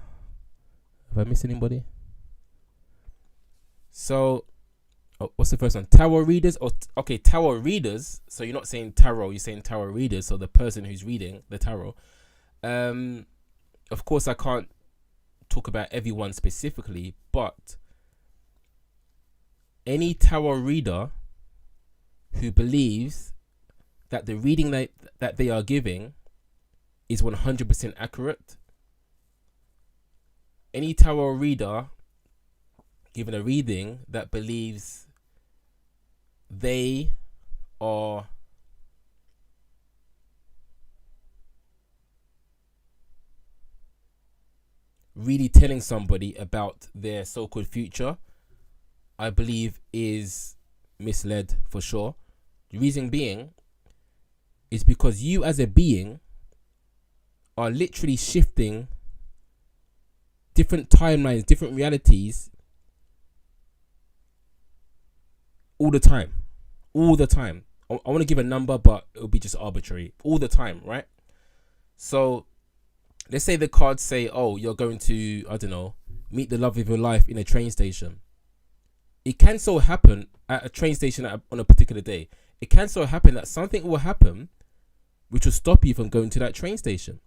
Speaker 1: Have I missed anybody? So, what's the first one? Tarot readers? Okay, tarot readers. So you're not saying tarot, you're saying tarot readers. So the person who's reading the tarot. Of course, I can't talk about everyone specifically, but any tarot reader who believes that the reading that they are giving is 100% accurate, any tarot reader given a reading that believes they are really telling somebody about their so-called future, I believe is misled for sure. The reason being is because you as a being are literally shifting different timelines, different realities all the time. All the time. I want to give a number, but it'll be just arbitrary. All the time, right? So let's say the cards say, oh, you're going to, I don't know, meet the love of your life in a train station. It can so happen at a train station on a particular day. It can so happen that something will happen which will stop you from going to that train station.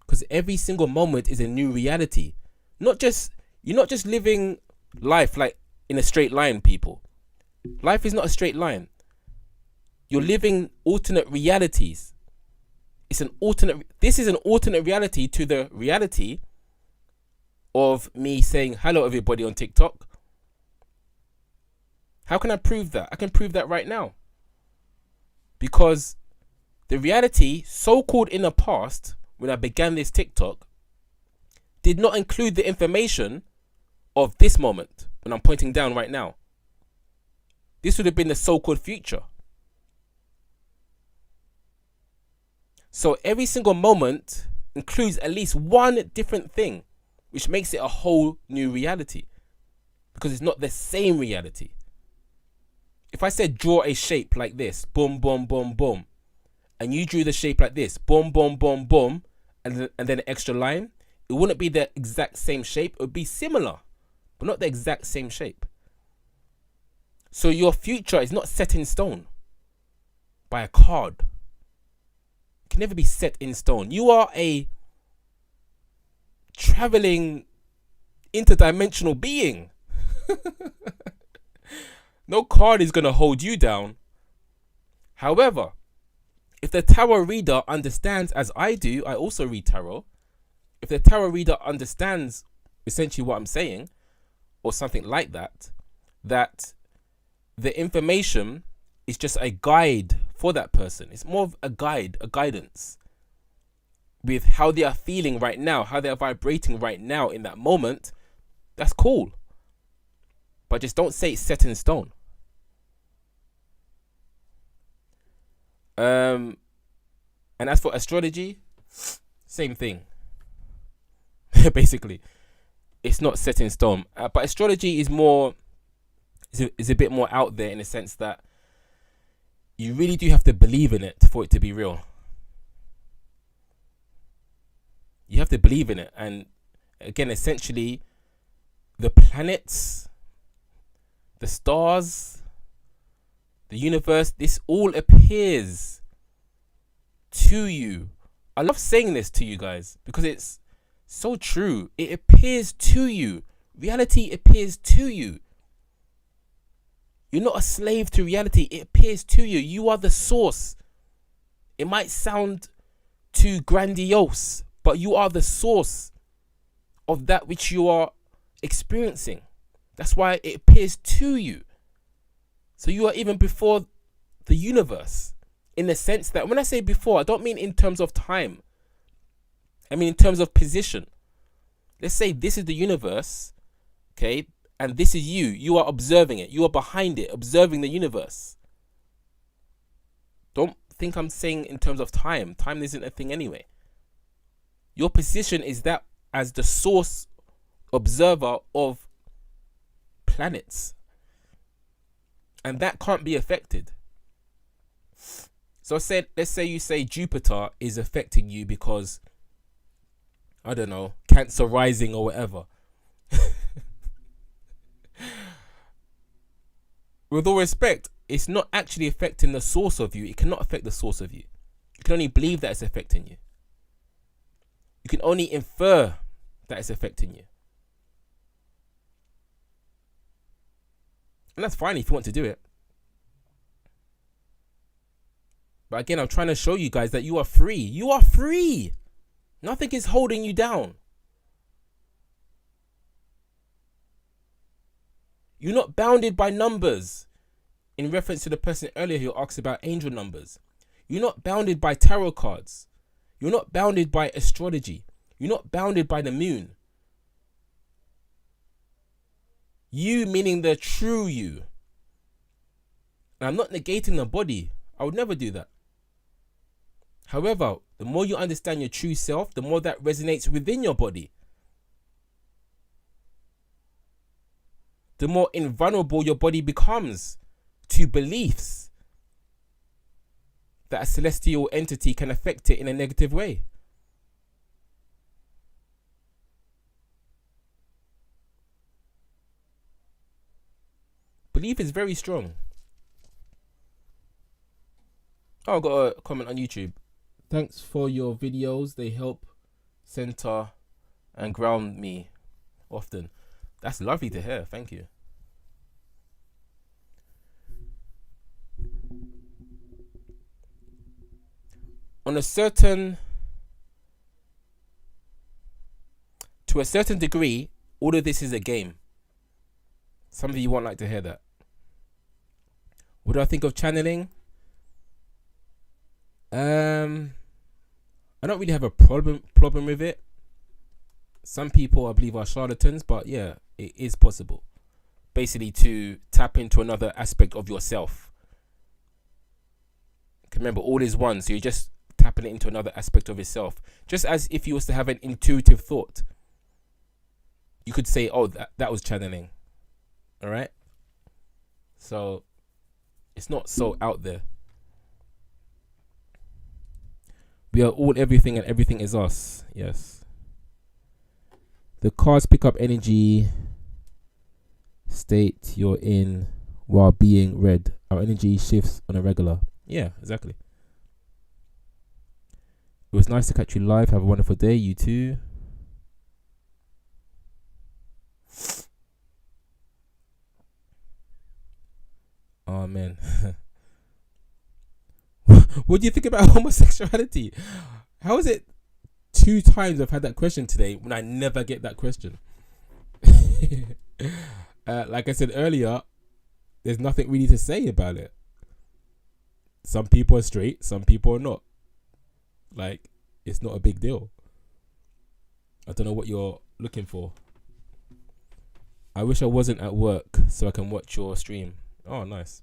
Speaker 1: Because every single moment is a new reality. You're not just living life like in a straight line, people. Life is not a straight line. You're living alternate realities. This is an alternate reality to the reality of me saying hello everybody on TikTok. How can I prove that? I can prove that right now. Because the reality so-called in the past, when I began this TikTok, did not include the information of this moment when I'm pointing down right now. This would have been the so-called future. So every single moment includes at least one different thing, which makes it a whole new reality. Because it's not the same reality. If I said draw a shape like this, boom, boom, boom, boom, and you drew the shape like this, boom, boom, boom, boom, and then an extra line, it wouldn't be the exact same shape. It would be similar, but not the exact same shape. So your future is not set in stone by a card. It can never be set in stone. You are a traveling interdimensional being. No card is going to hold you down. However, if the tarot reader understands, as I do, I also read tarot. If the tarot reader understands essentially what I'm saying, or something like that, that the information is just a guide for that person. It's more of a guide, a guidance with how they are feeling right now, how they are vibrating right now in that moment. That's cool. but just don't say it's set in stone. And as for astrology, same thing. Basically, it's not set in stone. But astrology is a bit more out there in the sense that you really do have to believe in it for it to be real. You have to believe in it. And again, essentially, the planets, the stars, the universe, this all appears to you. I love saying this to you guys because it's so true. It appears to you. Reality appears to you. You're not a slave to reality. It appears to you. You are the source. It might sound too grandiose, but you are the source of that which you are experiencing. That's why it appears to you. So you are even before the universe, in the sense that when I say before, I don't mean in terms of time. I mean in terms of position. Let's say this is the universe, okay, and this is you. You are observing it. You are behind it, observing the universe. Don't think I'm saying in terms of time. Time isn't a thing anyway. Your position is that as the source observer of planets. And that can't be affected. So let's say you say Jupiter is affecting you because, I don't know, Cancer rising or whatever. With all respect, it's not actually affecting the source of you. It cannot affect the source of you. You can only believe that it's affecting you. You can only infer that it's affecting you. And that's fine if you want to do it. But again, I'm trying to show you guys that you are free. You are free. Nothing is holding you down. You're not bounded by numbers. In reference to the person earlier who asked about angel numbers. You're not bounded by tarot cards. You're not bounded by astrology. You're not bounded by the moon. You meaning the true you. And I'm not negating the body. I would never do that. However, the more you understand your true self, the more that resonates within your body. The more invulnerable your body becomes to beliefs that a celestial entity can affect it in a negative way. Belief is very strong. Oh, I got a comment on YouTube. Thanks for your videos. They help center and ground me often. That's lovely to hear. Thank you. To a certain degree, all of this is a game. Some of you won't like to hear that. What do I think of channeling? I don't really have a problem with it. Some people I believe are charlatans, but yeah, it is possible. Basically to tap into another aspect of yourself. Remember, all is one, so you're just tapping it into another aspect of yourself. Just as if you was to have an intuitive thought. You could say, oh, that was channeling. All right? So, it's not so out there. We are all everything and everything is us. Yes. The cards pick up energy state you're in while being read. Our energy shifts on a regular. Yeah, exactly. It was nice to catch you live. Have a wonderful day. You too. Oh, man. What do you think about homosexuality? How is it 2 times I've had that question today when I never get that question? Like I said earlier, there's nothing really to say about it. Some people are straight, some people are not. Like, it's not a big deal. I don't know what you're looking for. I wish I wasn't at work so I can watch your stream. Oh, nice.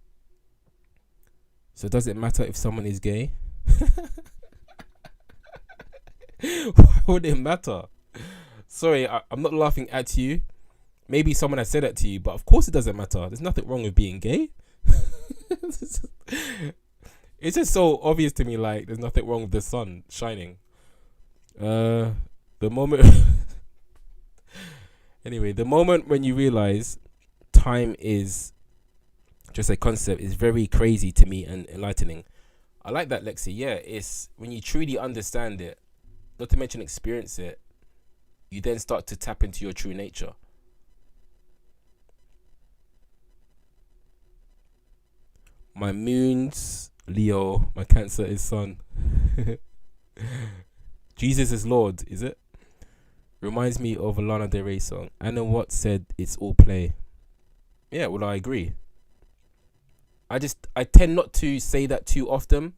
Speaker 1: So does it matter if someone is gay? Why would it matter? Sorry, I'm not laughing at you. Maybe someone has said that to you, but of course it doesn't matter. There's nothing wrong with being gay. It's just so obvious to me, like there's nothing wrong with the sun shining. The moment anyway, the moment when you realize time is just a concept is very crazy to me and enlightening. I like that, Lexi. Yeah, it's when you truly understand it, not to mention experience it, you then start to tap into your true nature. My moon's Leo, my Cancer is Sun. Jesus is Lord, is it? Reminds me of a Lana Del Rey song. Anna Watt said it's all play. Yeah, well, I agree. I tend not to say that too often.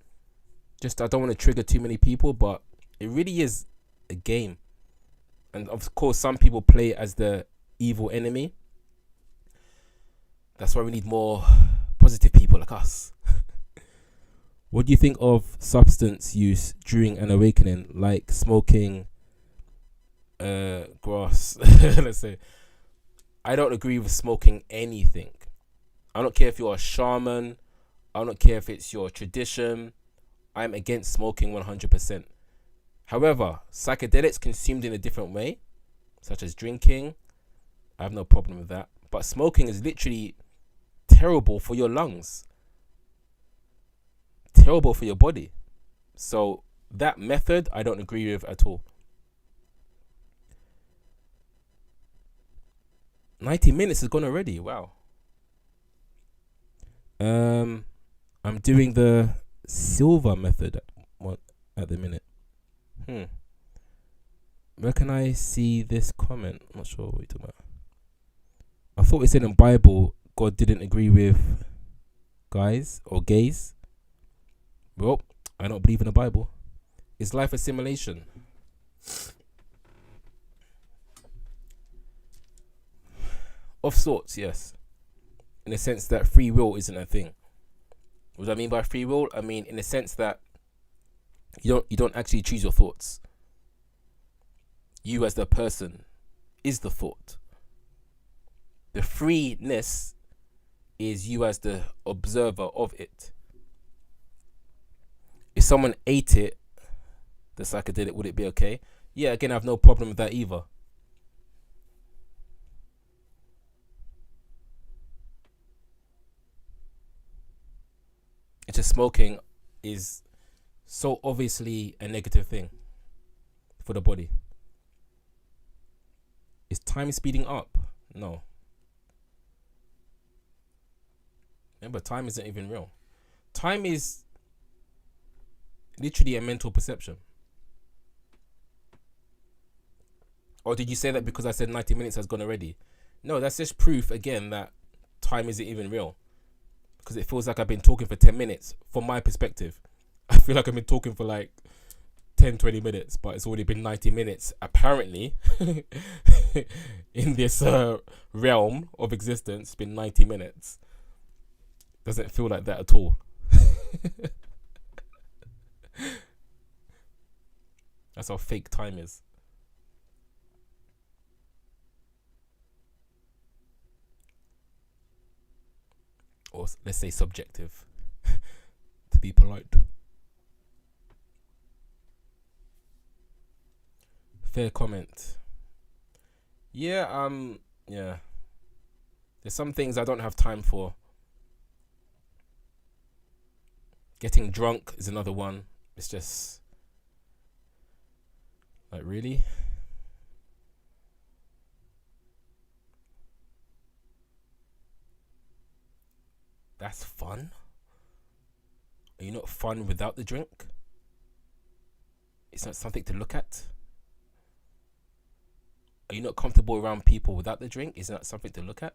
Speaker 1: Just I don't want to trigger too many people, but it really is a game. And of course, some people play it as the evil enemy. That's why we need more positive people like us. What do you think of substance use during an awakening, like smoking grass? Let's say. I don't agree with smoking anything. I don't care if you're a shaman. I don't care if it's your tradition. I'm against smoking 100%. However, psychedelics consumed in a different way, such as drinking, I have no problem with that. But smoking is literally terrible for your lungs, terrible for your body. So that method, I don't agree with at all. 90 minutes has gone already. Wow. I'm doing the silver method at the minute. Where can I see this comment? I'm not sure what you're talking about. I thought it said in the Bible God didn't agree with guys or gays. Well, I don't believe in the Bible. Is life a simulation? Of sorts, yes. In the sense that free will isn't a thing. What do I mean by free will? I mean in the sense that you don't actually choose your thoughts. You as the person is the thought. The freeness is you as the observer of it. If someone ate it, the psychedelic, would it be okay? Yeah, again, I have no problem with that either. It's just smoking is so obviously a negative thing for the body. Is time speeding up? No. Remember, time isn't even real. Time is literally a mental perception. Or did you say that because I said 90 minutes has gone already? No, that's just proof again that time isn't even real. Because it feels like I've been talking for 10 minutes from my perspective. I feel like I've been talking for like 10, 20 minutes, but it's already been 90 minutes, apparently. In this realm of existence, it's been 90 minutes. Doesn't feel like that at all. That's how fake time is. Or let's say subjective, to be polite. Fair comment. Yeah, yeah. There's some things I don't have time for. Getting drunk is another one. It's just like, really? That's fun? Are you not fun without the drink? It's not something to look at? Are you not comfortable around people without the drink? Is that something to look at?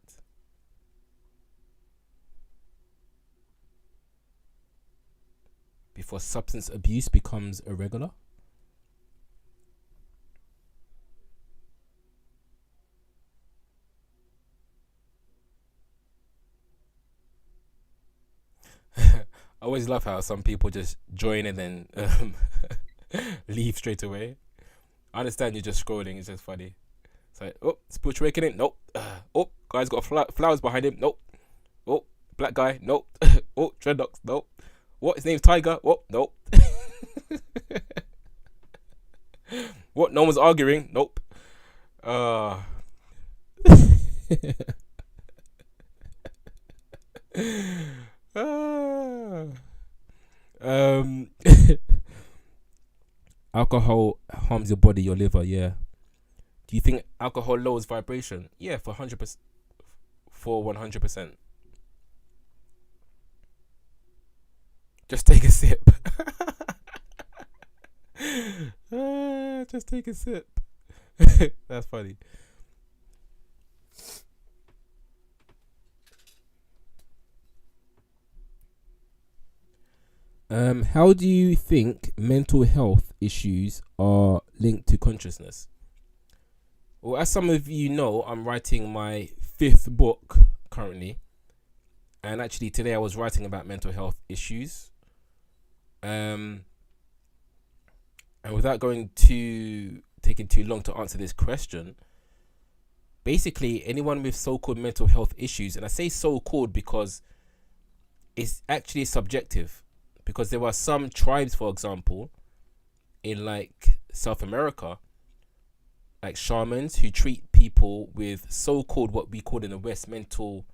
Speaker 1: Before substance abuse becomes irregular? always love how some people just join and then leave straight away. I understand you're just scrolling. It's just funny. It's like, oh, spiritual awakening. Nope. Oh, guy's got flowers behind him. Nope. Oh, black guy. Nope. Oh, dreadlocks. Nope. What? His name's Tiger. What? Nope. What? No one's arguing. Nope. Alcohol harms your body, your liver. Yeah. Do you think alcohol lowers vibration? Yeah, for 100%. For 100%. Just take a sip. Just take a sip. That's funny. How do you think mental health issues are linked to consciousness? Well, as some of you know, I'm writing my 5th book currently. And actually today I was writing about mental health issues. And without taking too long to answer this question, basically anyone with so-called mental health issues, and I say so-called because it's actually subjective, because there are some tribes, for example, in like South America, like shamans who treat people with so-called what we call in the West mental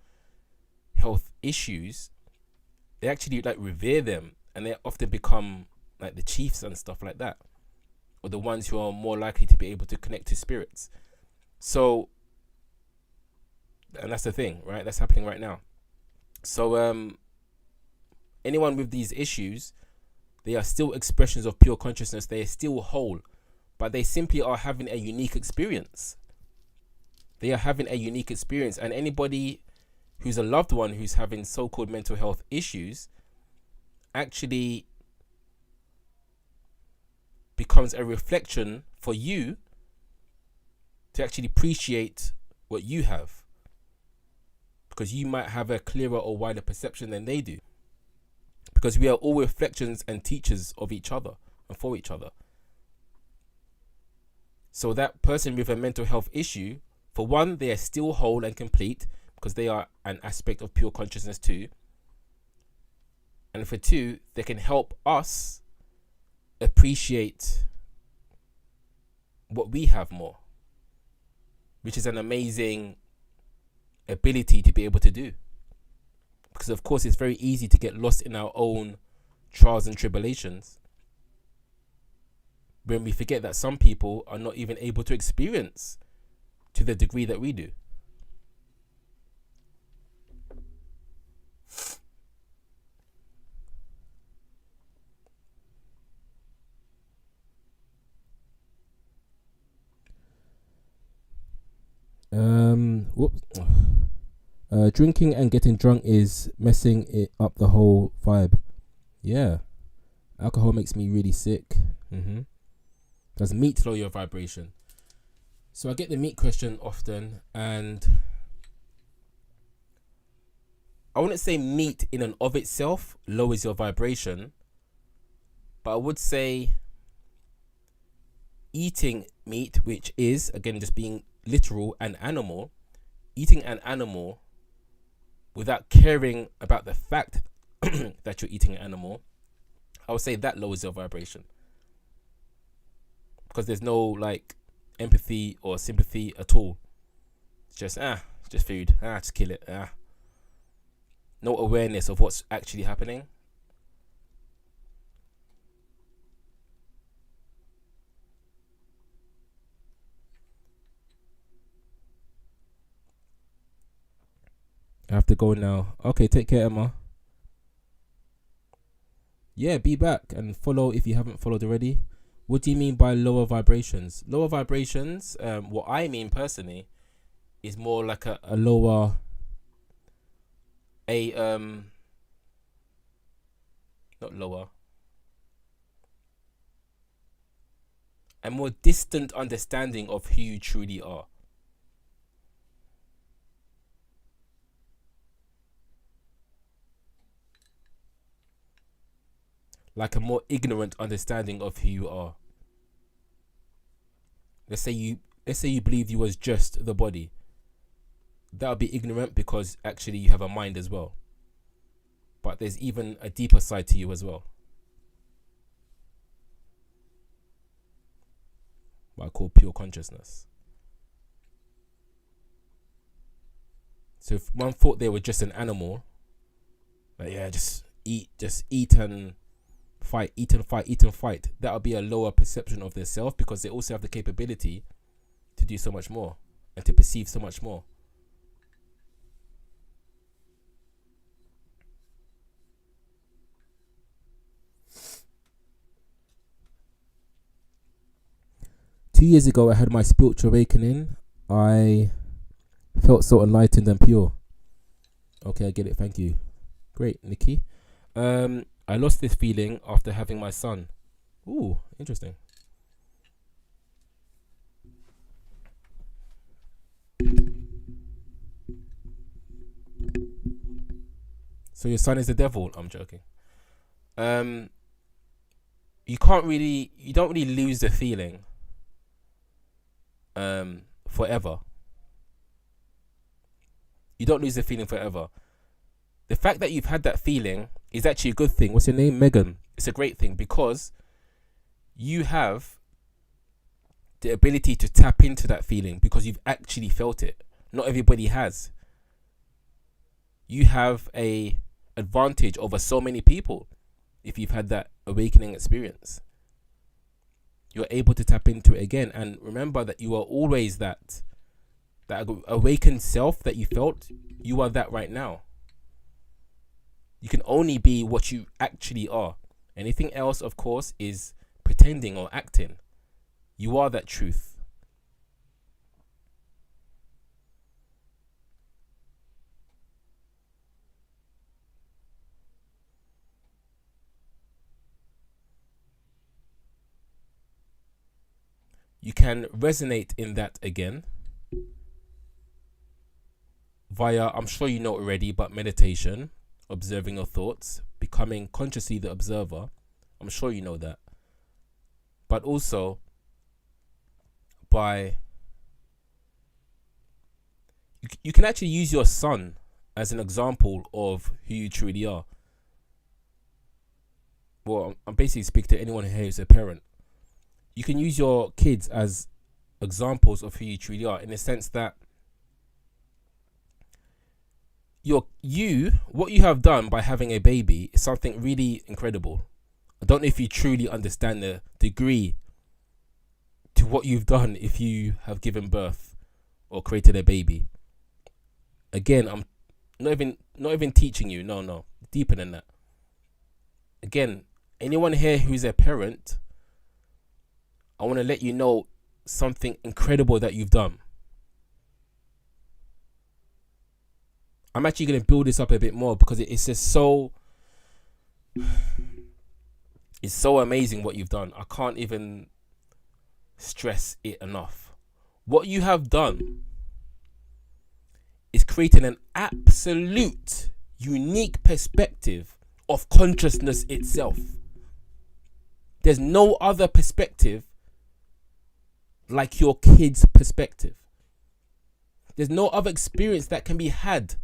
Speaker 1: health issues. They actually like revere them, and they often become like the chiefs and stuff like that, or the ones who are more likely to be able to connect to spirits. So, and that's the thing, right? That's happening right now. So anyone with these issues, they are still expressions of pure consciousness. They are still whole, but they simply are having a unique experience. They are having a unique experience, and anybody who's a loved one who's having so-called mental health issues actually becomes a reflection for you to actually appreciate what you have, because you might have a clearer or wider perception than they do, because we are all reflections and teachers of each other and for each other. So that person with a mental health issue, for one, they are still whole and complete because they are an aspect of pure consciousness too. And for two, they can help us appreciate what we have more, which is an amazing ability to be able to do. Because of course it's very easy to get lost in our own trials and tribulations when we forget that some people are not even able to experience to the degree that we do. Whoops. Drinking and getting drunk is messing it up the whole vibe. Yeah. Alcohol makes me really sick. Does meat lower your vibration? So I get the meat question often, and I wouldn't say meat in and of itself lowers your vibration, but I would say eating meat, which is, again, just being literal, an animal, eating an animal without caring about the fact that you're eating an animal, I would say that lowers your vibration, because there's no like empathy or sympathy at all. It's just just food, just kill it, no awareness of what's actually happening. I have to go now. Okay, take care, Emma. Yeah, be back and follow if you haven't followed already. What do you mean by lower vibrations? Lower vibrations, what I mean personally, is more like a lower, not lower, a more distant understanding of who you truly are. like a more ignorant understanding of who you are. Let's say you believe you was just the body. That would be ignorant because actually you have a mind as well. But there's even a deeper side to you as well. What I call pure consciousness. So if one thought they were just an animal, like just eat and fight, eat and fight, that would be a lower perception of their self, because they also have the capability to do so much more and to perceive so much more. Two years ago, I had my spiritual awakening. I felt so enlightened and pure. Okay, I get it. Thank you. Great, Nikki. I lost this feeling after having my son. Ooh, interesting. So your son is the devil? I'm joking. You don't really lose the feeling forever. You don't lose the feeling forever. The fact that you've had that feeling is actually a good thing. What's your name? Megan. It's a great thing because you have the ability to tap into that feeling because you've actually felt it. Not everybody has. You have a advantage over so many people if you've had that awakening experience. You're able to tap into it again, and remember that you are always that awakened self that you felt. You are that right now. You can only be what you actually are. Anything else, of course, is pretending or acting. You are that truth. You can resonate in that again via, I'm sure you know already, but meditation, observing your thoughts, becoming consciously the observer. I'm sure you know that. But also by, you can actually use your son as an example of who you truly are. Well, I'm basically speaking to anyone here who's a parent. You can use your kids as examples of who you truly are, in the sense that what you have done by having a baby is something really incredible. I don't know if you truly understand the degree to what you've done if you have given birth or created a baby. Again, I'm not even teaching you. No, deeper than that. Again, anyone here who's a parent, I want to let you know something incredible that you've done. I'm actually going to build this up a bit more because it's just it's so amazing what you've done. I can't even stress it enough. What you have done is creating an absolute unique perspective of consciousness itself. There's no other perspective like your kid's perspective. There's no other experience that can be had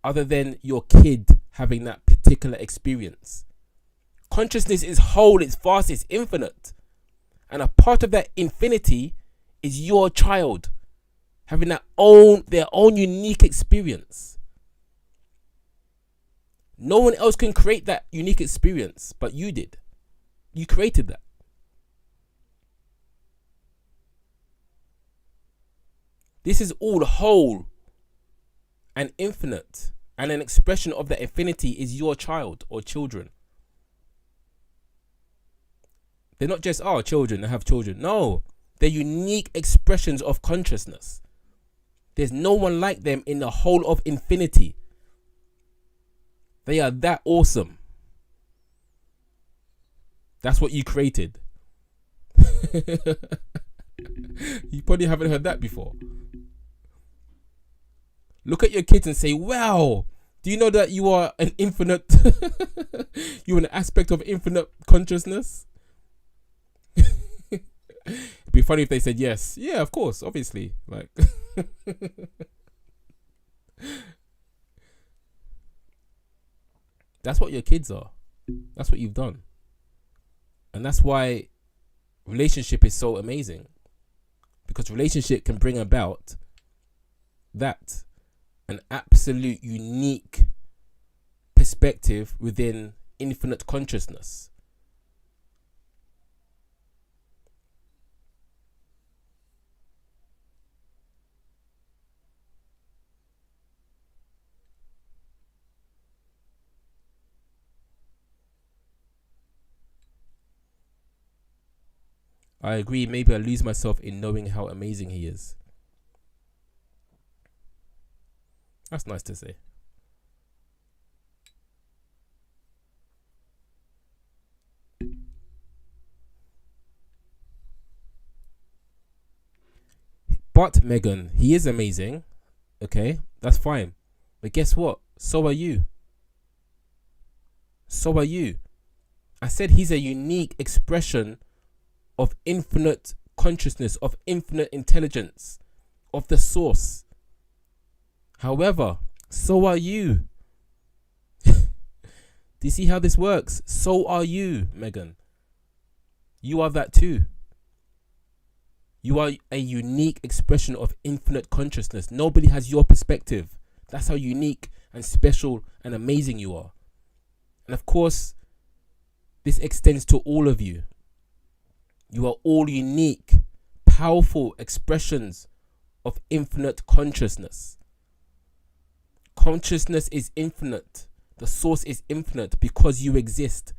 Speaker 1: other than your kid having that particular experience. Consciousness is whole, it's vast, it's infinite. And a part of that infinity is your child having their own unique experience. No one else can create that unique experience, but you did. You created that. This is all whole and infinite, and an expression of that infinity is your child or children. They're not just children that have children. No, they're unique expressions of consciousness. There's no one like them in the whole of infinity. They are that awesome. That's what you created. You probably haven't heard that before. Look at your kids and say, wow, Do you know that you are an infinite, you're an aspect of infinite consciousness? It'd be funny if they said yes. Yeah, of course, obviously. Like, that's what your kids are. That's what you've done. And that's why relationship is so amazing. Because relationship can bring about that, an absolute unique perspective within infinite consciousness. I agree, maybe I lose myself in knowing how amazing he is. That's nice to say. But Megan, he is amazing. Okay, that's fine. But guess what? So are you. So are you. I said he's a unique expression of infinite consciousness, of infinite intelligence, of the source. However, so are you. Do you see how this works? So are you, Megan. You are that too. You are a unique expression of infinite consciousness. Nobody has your perspective. That's how unique and special and amazing you are. And of course, this extends to all of you. You are all unique, powerful expressions of infinite consciousness. Consciousness is infinite. The source is infinite because you exist.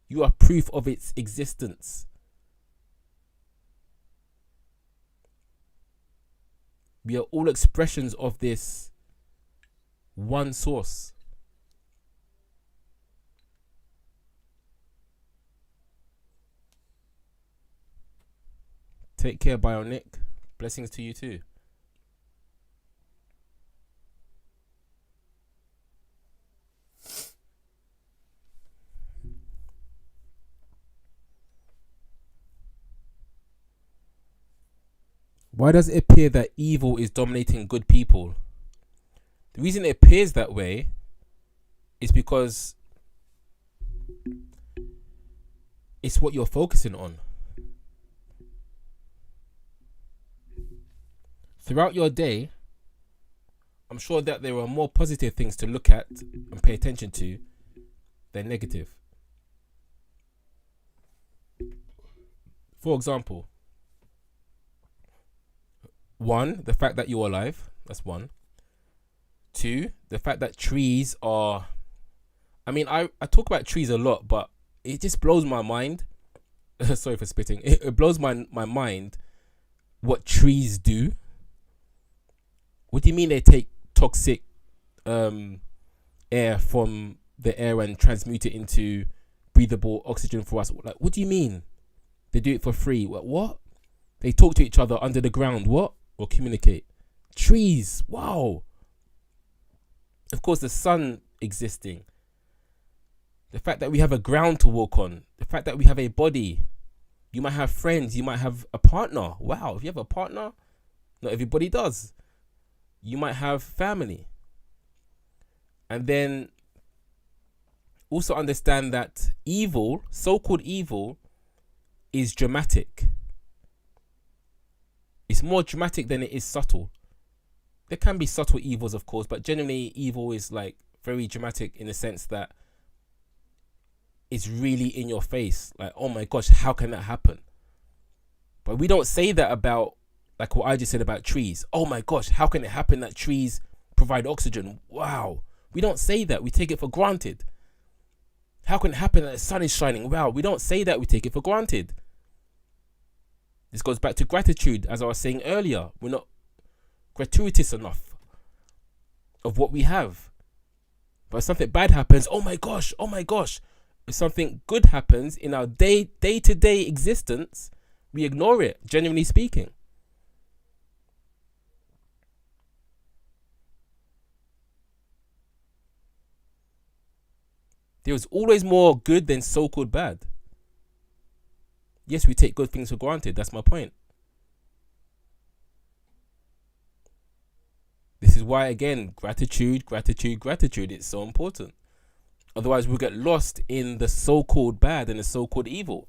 Speaker 1: You are proof of its existence. We are all expressions of this one source. Take care, Bionic. Blessings to you too. Why does it appear that evil is dominating good people? The reason it appears that way is because it's what you're focusing on. Throughout your day, I'm sure that there are more positive things to look at and pay attention to than negative. For example, 1, the fact that you're alive. That's 1. 2, the fact that trees are... I mean, I talk about trees a lot, but it just blows my mind. Sorry for spitting. It blows my mind what trees do. What do you mean they take toxic air from the air and transmute it into breathable oxygen for us? Like, what do you mean? They do it for free. What? They talk to each other under the ground. What? Or communicate. Trees. Wow. Of course, the sun existing. The fact that we have a ground to walk on. The fact that we have a body. You might have friends. You might have a partner. Wow. If you have a partner, not everybody does. You might have family. And then also understand that evil, so-called evil, is dramatic. It's more dramatic than it is subtle. There can be subtle evils, of course, but generally evil is like very dramatic in the sense that it's really in your face. Like, oh my gosh, how can that happen? But we don't say that about, like what I just said about trees. Oh my gosh, how can it happen that trees provide oxygen? Wow. We don't say that. We take it for granted. How can it happen that the sun is shining? Wow. We don't say that. We take it for granted. This goes back to gratitude, as I was saying earlier. We're not gratuitous enough of what we have. But if something bad happens, oh my gosh. If something good happens in our day-to-day existence, we ignore it, genuinely speaking. There is always more good than so-called bad. Yes, we take good things for granted. That's my point. This is why, again, gratitude, gratitude, gratitude. It's so important. Otherwise, we'll get lost in the so-called bad and the so-called evil.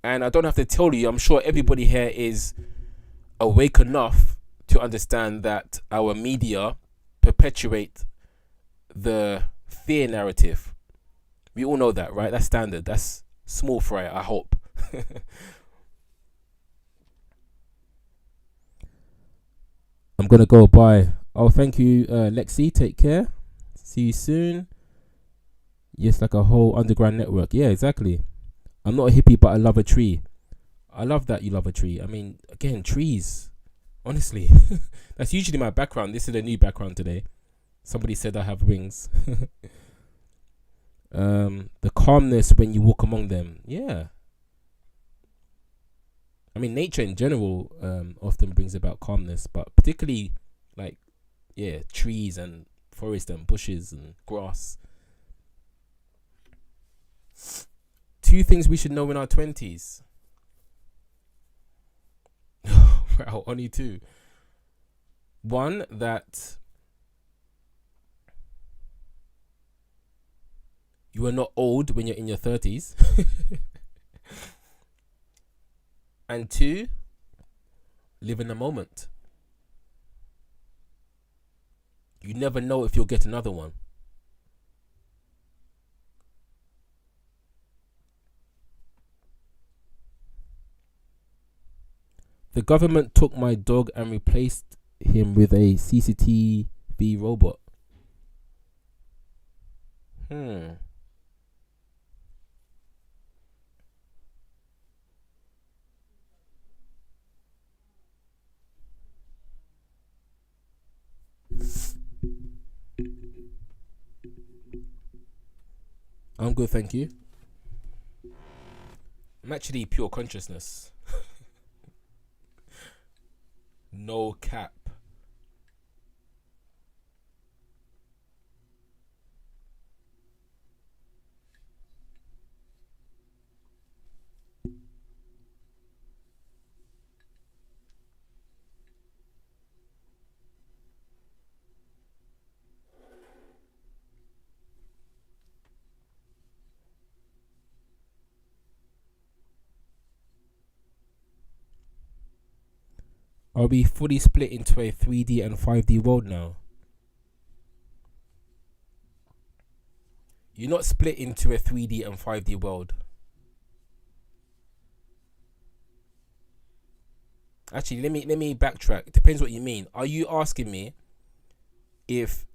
Speaker 1: And I don't have to tell you, I'm sure everybody here is awake enough to understand that our media perpetuate the fear narrative. We all know that, right? That's standard. That's small fry, I hope. I'm going to go bye. Oh, thank you, Lexi. Take care. See you soon. Yes, like a whole underground network. Yeah, exactly. I'm not a hippie, but I love a tree. I love that you love a tree. I mean, again, trees. Honestly, that's usually my background. This is a new background today. Somebody said I have wings. The calmness when you walk among them. Yeah. I mean, nature in general often brings about calmness, but particularly like, yeah, trees and forest and bushes and grass. 2 things we should know in our 20s. Wow, only 2. One, that you are not old when you're in your 30s. And 2, live in the moment. You never know if you'll get another one. The government took my dog and replaced him with a CCTV robot. I'm good, thank you. I'm actually pure consciousness. No cap. Are we fully split into a 3D and 5D world now? You're not split into a 3D and 5D world. Actually, let me backtrack. It depends what you mean. Are you asking me if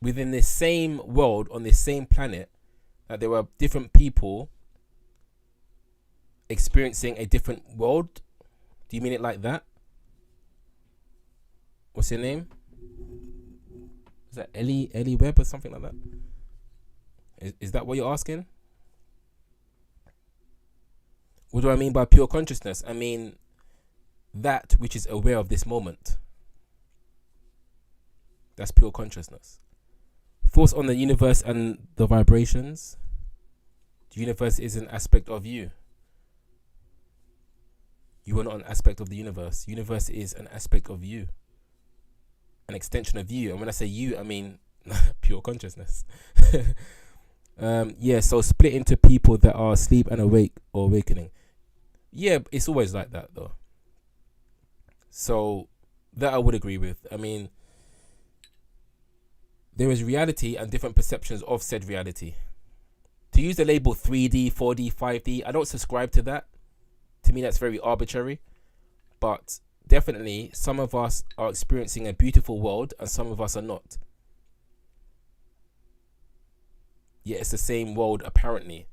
Speaker 1: within the same world on this same planet that there were different people experiencing a different world? Do you mean it like that? What's your name? Is that Ellie Webb or something like that? Is that what you're asking? What do I mean by pure consciousness? I mean that which is aware of this moment. That's pure consciousness. Thoughts on the universe and the vibrations. The universe is an aspect of you. You are not an aspect of the universe. Universe is an aspect of you. An extension of you. And when I say you, I mean pure consciousness. Yeah, so split into people that are asleep and awake or awakening. Yeah, it's always like that though. So that I would agree with. I mean, there is reality and different perceptions of said reality. To use the label 3D, 4D, 5D, I don't subscribe to that. To me, that's very arbitrary. But definitely, some of us are experiencing a beautiful world and some of us are not. Yet it's the same world, apparently.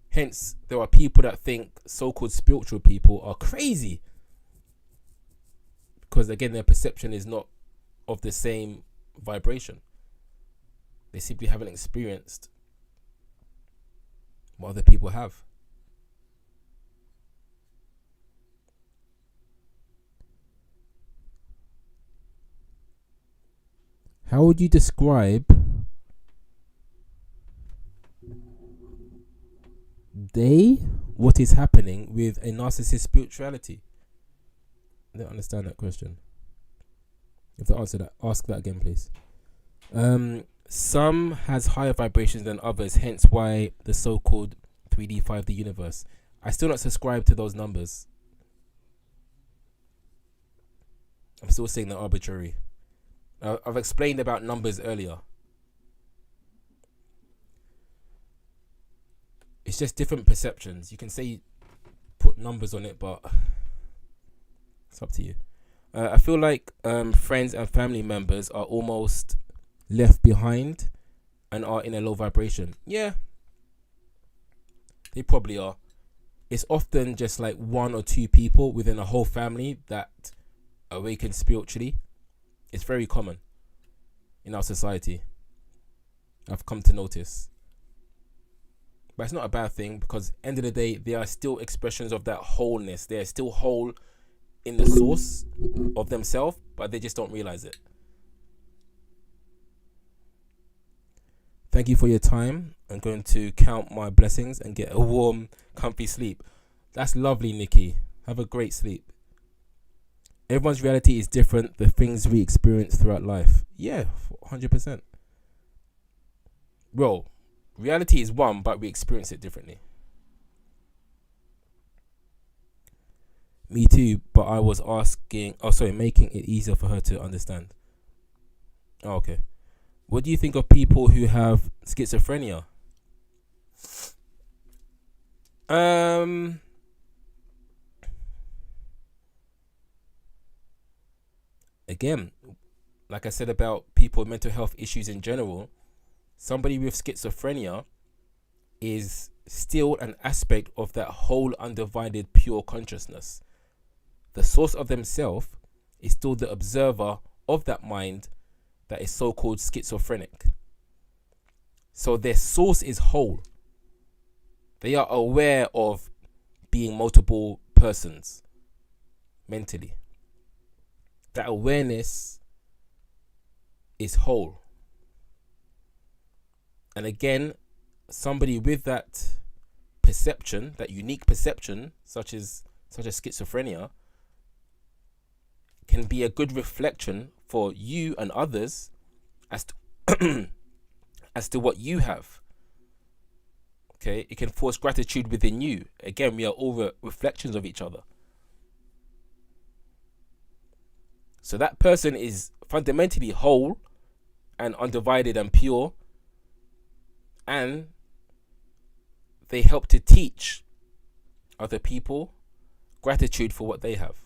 Speaker 1: Hence, there are people that think so-called spiritual people are crazy. Because, again, their perception is not of the same vibration. They simply haven't experienced what other people have. How would you describe what is happening with a narcissist spirituality? I don't understand that question. You have to answer that. Ask that again, please. Some has higher vibrations than others, hence why the so-called 3D, 5D universe. I still not subscribe to those numbers. I'm still saying they're arbitrary. I've explained about numbers earlier. It's just different perceptions. You can say put numbers on it, but it's up to you. I feel like friends and family members are almost left behind and are in a low vibration. Yeah, they probably are. It's often just like one or two people within a whole family that awaken spiritually. It's very common in our society. I've come to notice. But it's not a bad thing, because end of the day, they are still expressions of that wholeness. They are still whole in the source of themselves, but they just don't realize it. Thank you for your time. I'm going to count my blessings and get a warm, comfy sleep. That's lovely, Nikki. Have a great sleep. Everyone's reality is different. The things we experience throughout life. Yeah, 100%. Well, reality is one, but we experience it differently. Me too, but I was making it easier for her to understand. Oh, okay. What do you think of people who have schizophrenia? Again, like I said about people with mental health issues in general, somebody with schizophrenia is still an aspect of that whole undivided pure consciousness. The source of themselves is still the observer of that mind that is so-called schizophrenic. So their source is whole. They are aware of being multiple persons mentally. That awareness is whole. And again, somebody with that perception, that unique perception, such as schizophrenia, can be a good reflection for you and others as to as to what you have. Okay, it can force gratitude within you. Again, we are all reflections of each other. So that person is fundamentally whole and undivided and pure, and they help to teach other people gratitude for what they have.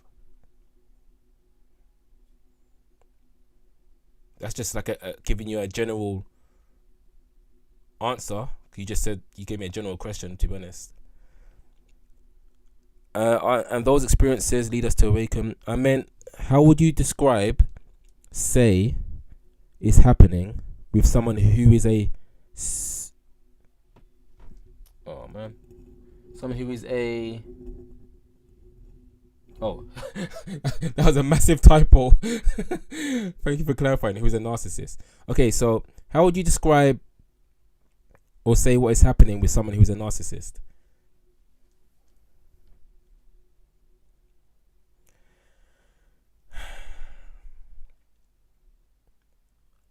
Speaker 1: That's just like giving you a general answer. You just said, you gave me a general question, to be honest. And those experiences lead us to awaken. I meant, how would you describe, say, is happening with someone who is someone who is a that was a massive typo. Thank you for clarifying. Who's a narcissist? Okay, so how would you describe or say what is happening with someone who's a narcissist?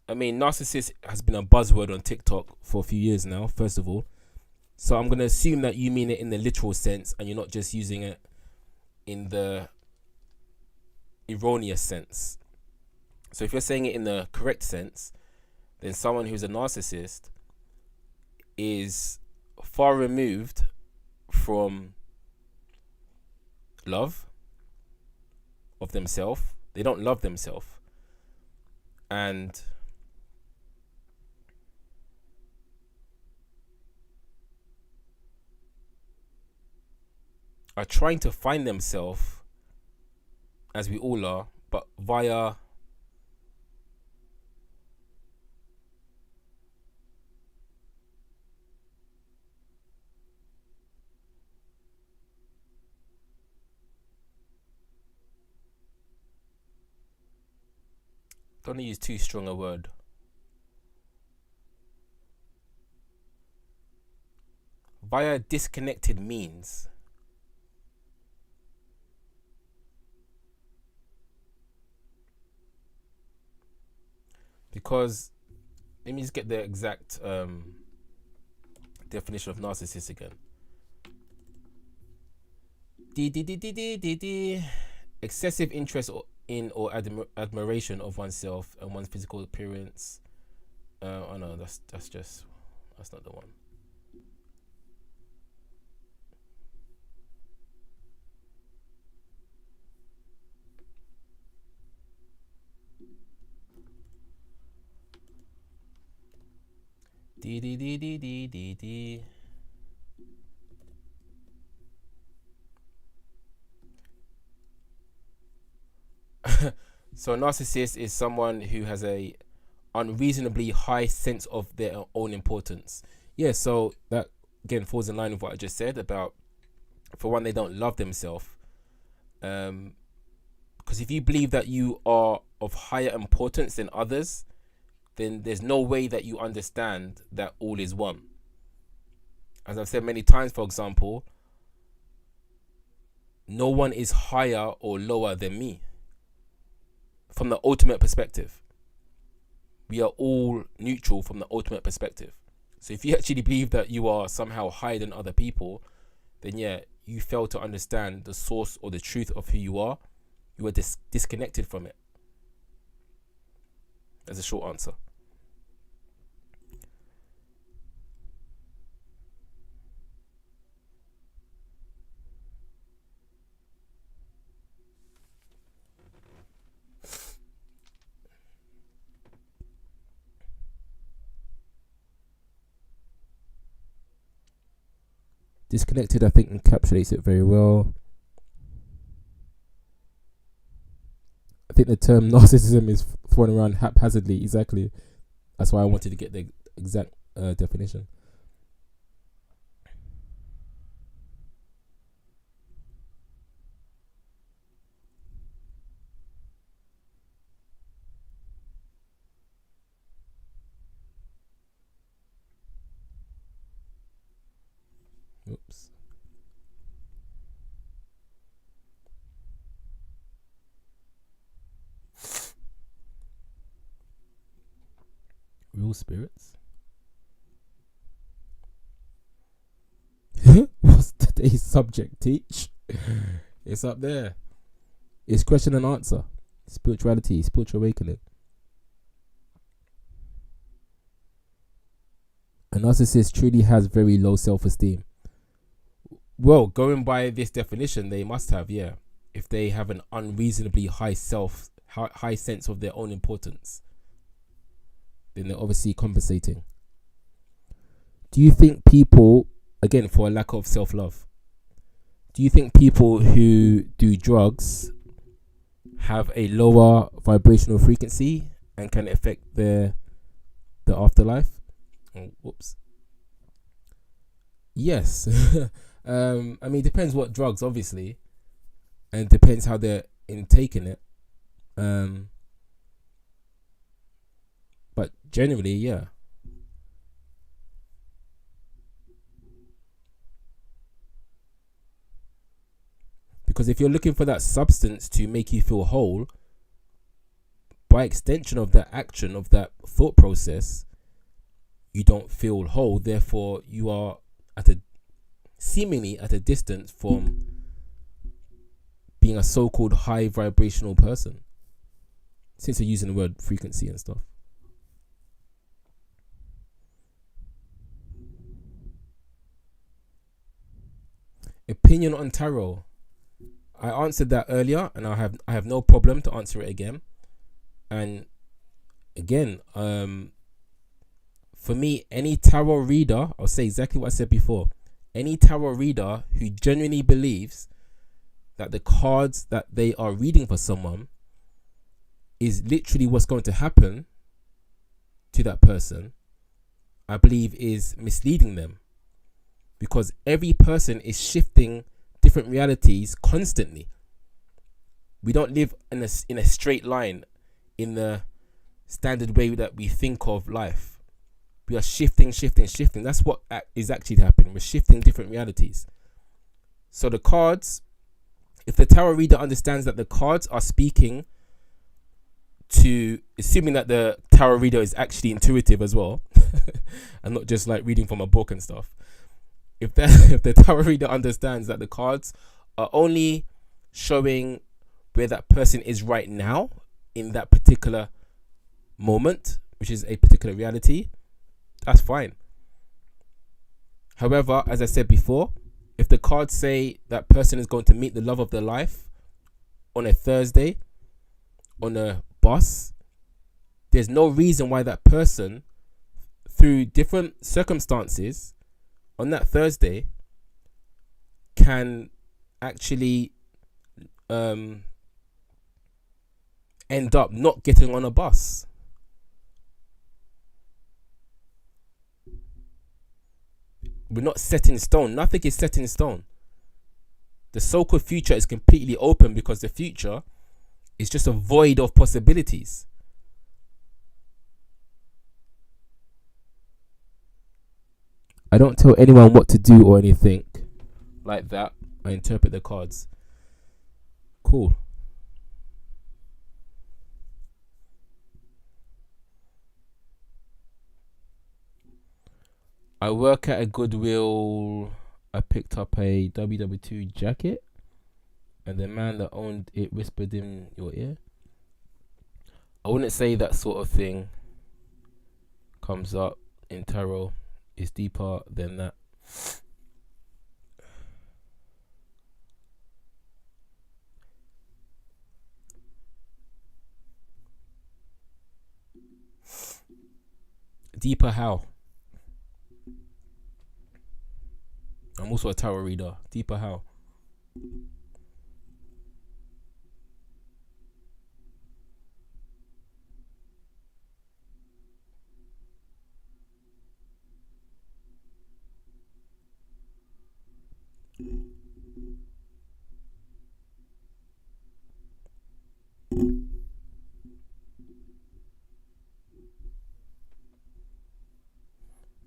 Speaker 1: I mean, narcissist has been a buzzword on TikTok for a few years now, first of all. So I'm going to assume that you mean it in the literal sense and you're not just using it in the erroneous sense. So if you're saying it in the correct sense, then someone who's a narcissist is far removed from love of themselves. They don't love themselves. And are trying to find themselves, as we all are, but via don't use too strong a word. via disconnected means. Because let me just get the exact definition of narcissist again. Excessive interest in or admiration of oneself and one's physical appearance. Oh no, that's not the one. So a narcissist is someone who has a unreasonably high sense of their own importance. Yeah, so that again falls in line with what I just said about, for one, they don't love themselves. Because if you believe that you are of higher importance than others, then there's no way that you understand that all is one. As I've said many times, for example, no one is higher or lower than me. From the ultimate perspective, we are all neutral from the ultimate perspective. So if you actually believe that you are somehow higher than other people, then yeah, you fail to understand the source or the truth of who you are. You are disconnected from it. That's a short answer. Disconnected, I think, encapsulates it very well. I think the term narcissism is thrown around haphazardly. Exactly. That's why I wanted to get the exact definition. Oops. Real spirits? What's today's subject, teach? It's up there. It's question and answer. Spirituality, spiritual awakening. A narcissist truly has very low self-esteem. Well, going by this definition, they must have, yeah. If they have an unreasonably high sense of their own importance, then they're obviously compensating. Do you think people, again, for a lack of self-love, do you think people who do drugs have a lower vibrational frequency and can affect the afterlife? Oh, whoops. Yes. I mean, it depends what drugs, obviously, and it depends how they're intaking it. But generally, yeah. Because if you're looking for that substance to make you feel whole, by extension of that action, of that thought process, you don't feel whole. Therefore, you are seemingly at a distance from being a so-called high vibrational person, since you're using the word frequency and stuff. Opinion on tarot. I answered that earlier, and I have no problem to answer it again. And again, for me, any tarot reader, I'll say exactly what I said before. Any tarot reader who genuinely believes that the cards that they are reading for someone is literally what's going to happen to that person, I believe is misleading them. Because every person is shifting different realities constantly. We don't live in a straight line in the standard way that we think of life. We are shifting. That's what is actually happening. We're shifting different realities. So the cards, if the tarot reader understands that the cards are speaking to, assuming that the tarot reader is actually intuitive as well, and not just like reading from a book and stuff. If the tarot reader understands that the cards are only showing where that person is right now in that particular moment, which is a particular reality, that's fine. However, as I said before, if the cards say that person is going to meet the love of their life on a Thursday on a bus, there's no reason why that person, through different circumstances on that Thursday, can actually end up not getting on a bus. We're not set in stone. Nothing is set in stone. The so-called future is completely open because the future is just a void of possibilities. I don't tell anyone what to do or anything like that. I interpret the cards. Cool. I work at a Goodwill. I picked up a WW2 jacket, and the man that owned it whispered in your ear. I wouldn't say that sort of thing comes up in tarot. It's deeper than that. Deeper how? I'm also a tarot reader. Deeper how?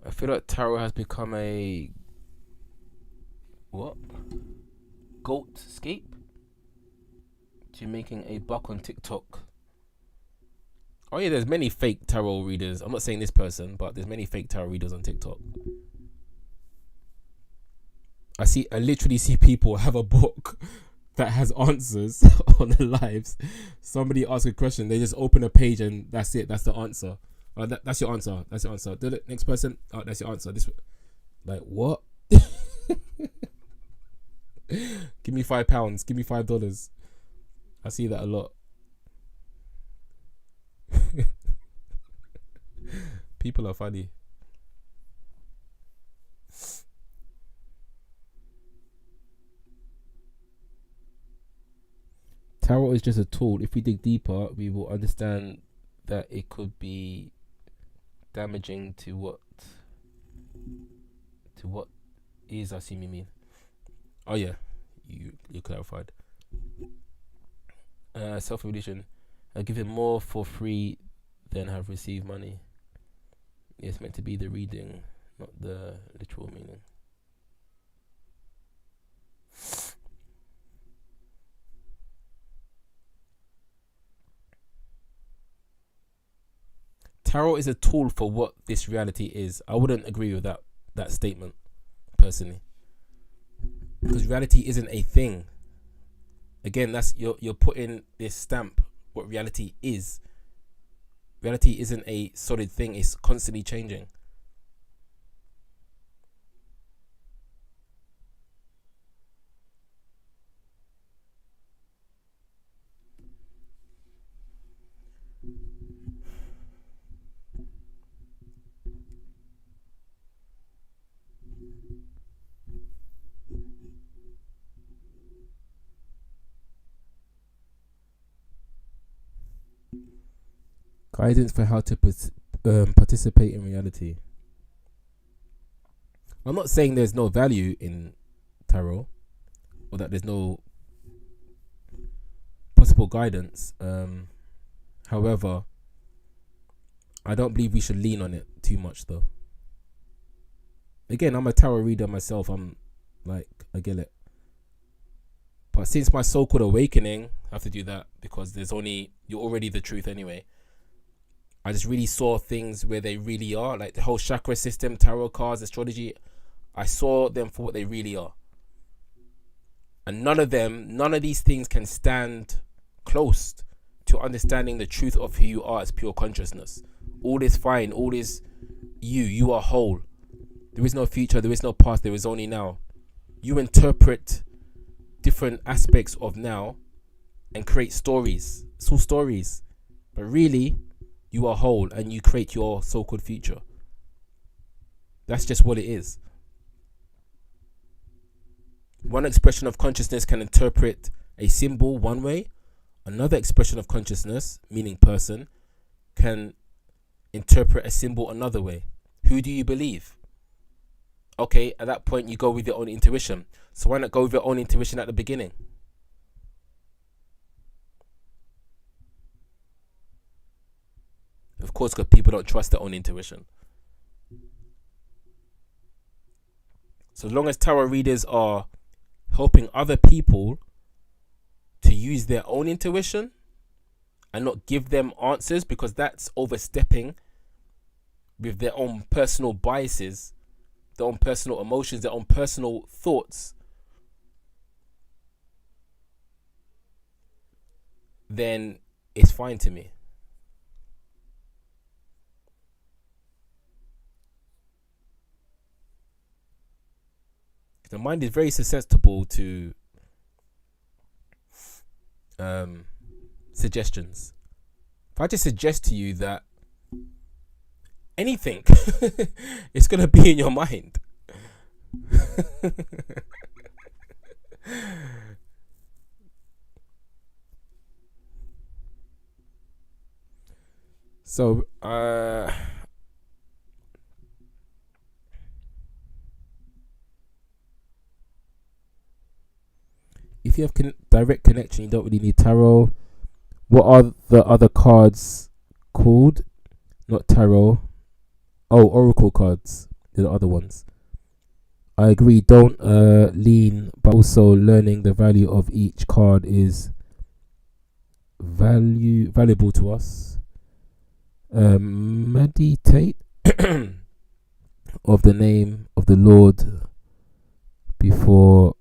Speaker 1: I feel like tarot has become a goat scape to making a buck on TikTok. Oh yeah, there's many fake tarot readers. I'm not saying this person, but there's many fake tarot readers on TikTok. I literally see people have a book that has answers on the lives. Somebody asks a question, they just open a page and that's it. That's the answer. That's your answer. That's your answer. Do the next person. Oh, that's your answer. This, like, what? Give me £5. Give me $5. I see that a lot. People are funny. Tarot is just a tool. If we dig deeper, we will understand that it could be damaging to what is, I see me mean. Oh yeah, you clarified. Self-evolution. I've given more for free than have received money. It's meant to be the reading, not the literal meaning. Tarot is a tool for what this reality is. I wouldn't agree with that statement personally, because reality isn't a thing. Again, that's you're putting this stamp. What reality is. Reality isn't a solid thing. It's constantly changing. Guidance for how to participate in reality. I'm not saying there's no value in tarot or that there's no possible guidance. However, I don't believe we should lean on it too much though. Again, I'm a tarot reader myself. I'm like, I get it. But since my so-called awakening, I have to do that because you're already the truth anyway. I just really saw things where they really are, like the whole chakra system, tarot cards, astrology. I saw them for what they really are. And none of these things can stand close to understanding the truth of who you are as pure consciousness. All is fine. All is you. You are whole. There is no future. There is no past. There is only now. You interpret different aspects of now and create stories. It's all stories. But really, you are whole and you create your so-called future. That's just what it is. One expression of consciousness can interpret a symbol one way. Another expression of consciousness, meaning person, can interpret a symbol another way. Who do you believe? Okay, at that point you go with your own intuition. So why not go with your own intuition at the beginning? Of course, because people don't trust their own intuition. So as long as tarot readers are helping other people to use their own intuition and not give them answers, because that's overstepping with their own personal biases, their own personal emotions, their own personal thoughts, then it's fine to me. The mind is very susceptible to suggestions. If I just suggest to you that anything, it's going to be in your mind. So, if you have direct connection, you don't really need tarot. What are the other cards called? Not tarot. Oh, oracle cards. They're the other ones. I agree. Don't lean, but also learning the value of each card is valuable to us. Meditate of the name of the Lord before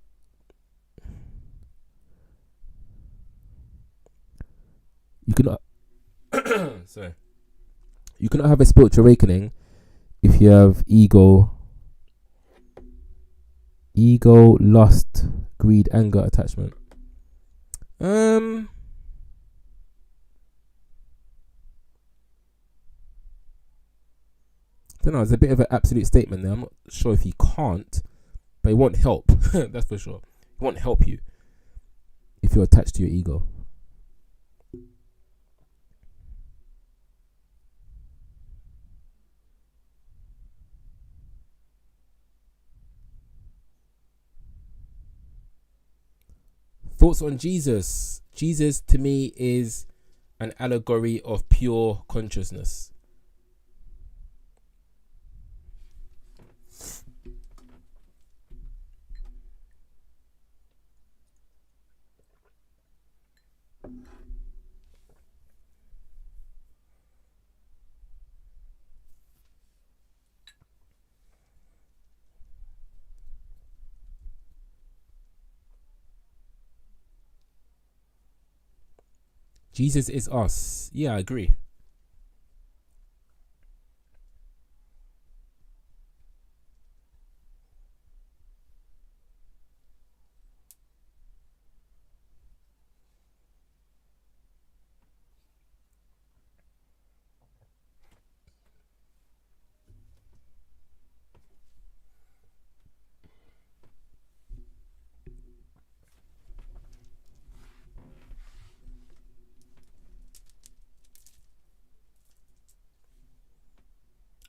Speaker 1: you cannot. Sorry. You cannot have a spiritual awakening if you have ego, lust, greed, anger, attachment. I don't know. It's a bit of an absolute statement there. I'm not sure if he can't, but it won't help. That's for sure. It won't help you if you're attached to your ego. Thoughts on Jesus? Jesus to me is an allegory of pure consciousness. Jesus is us. Yeah, I agree.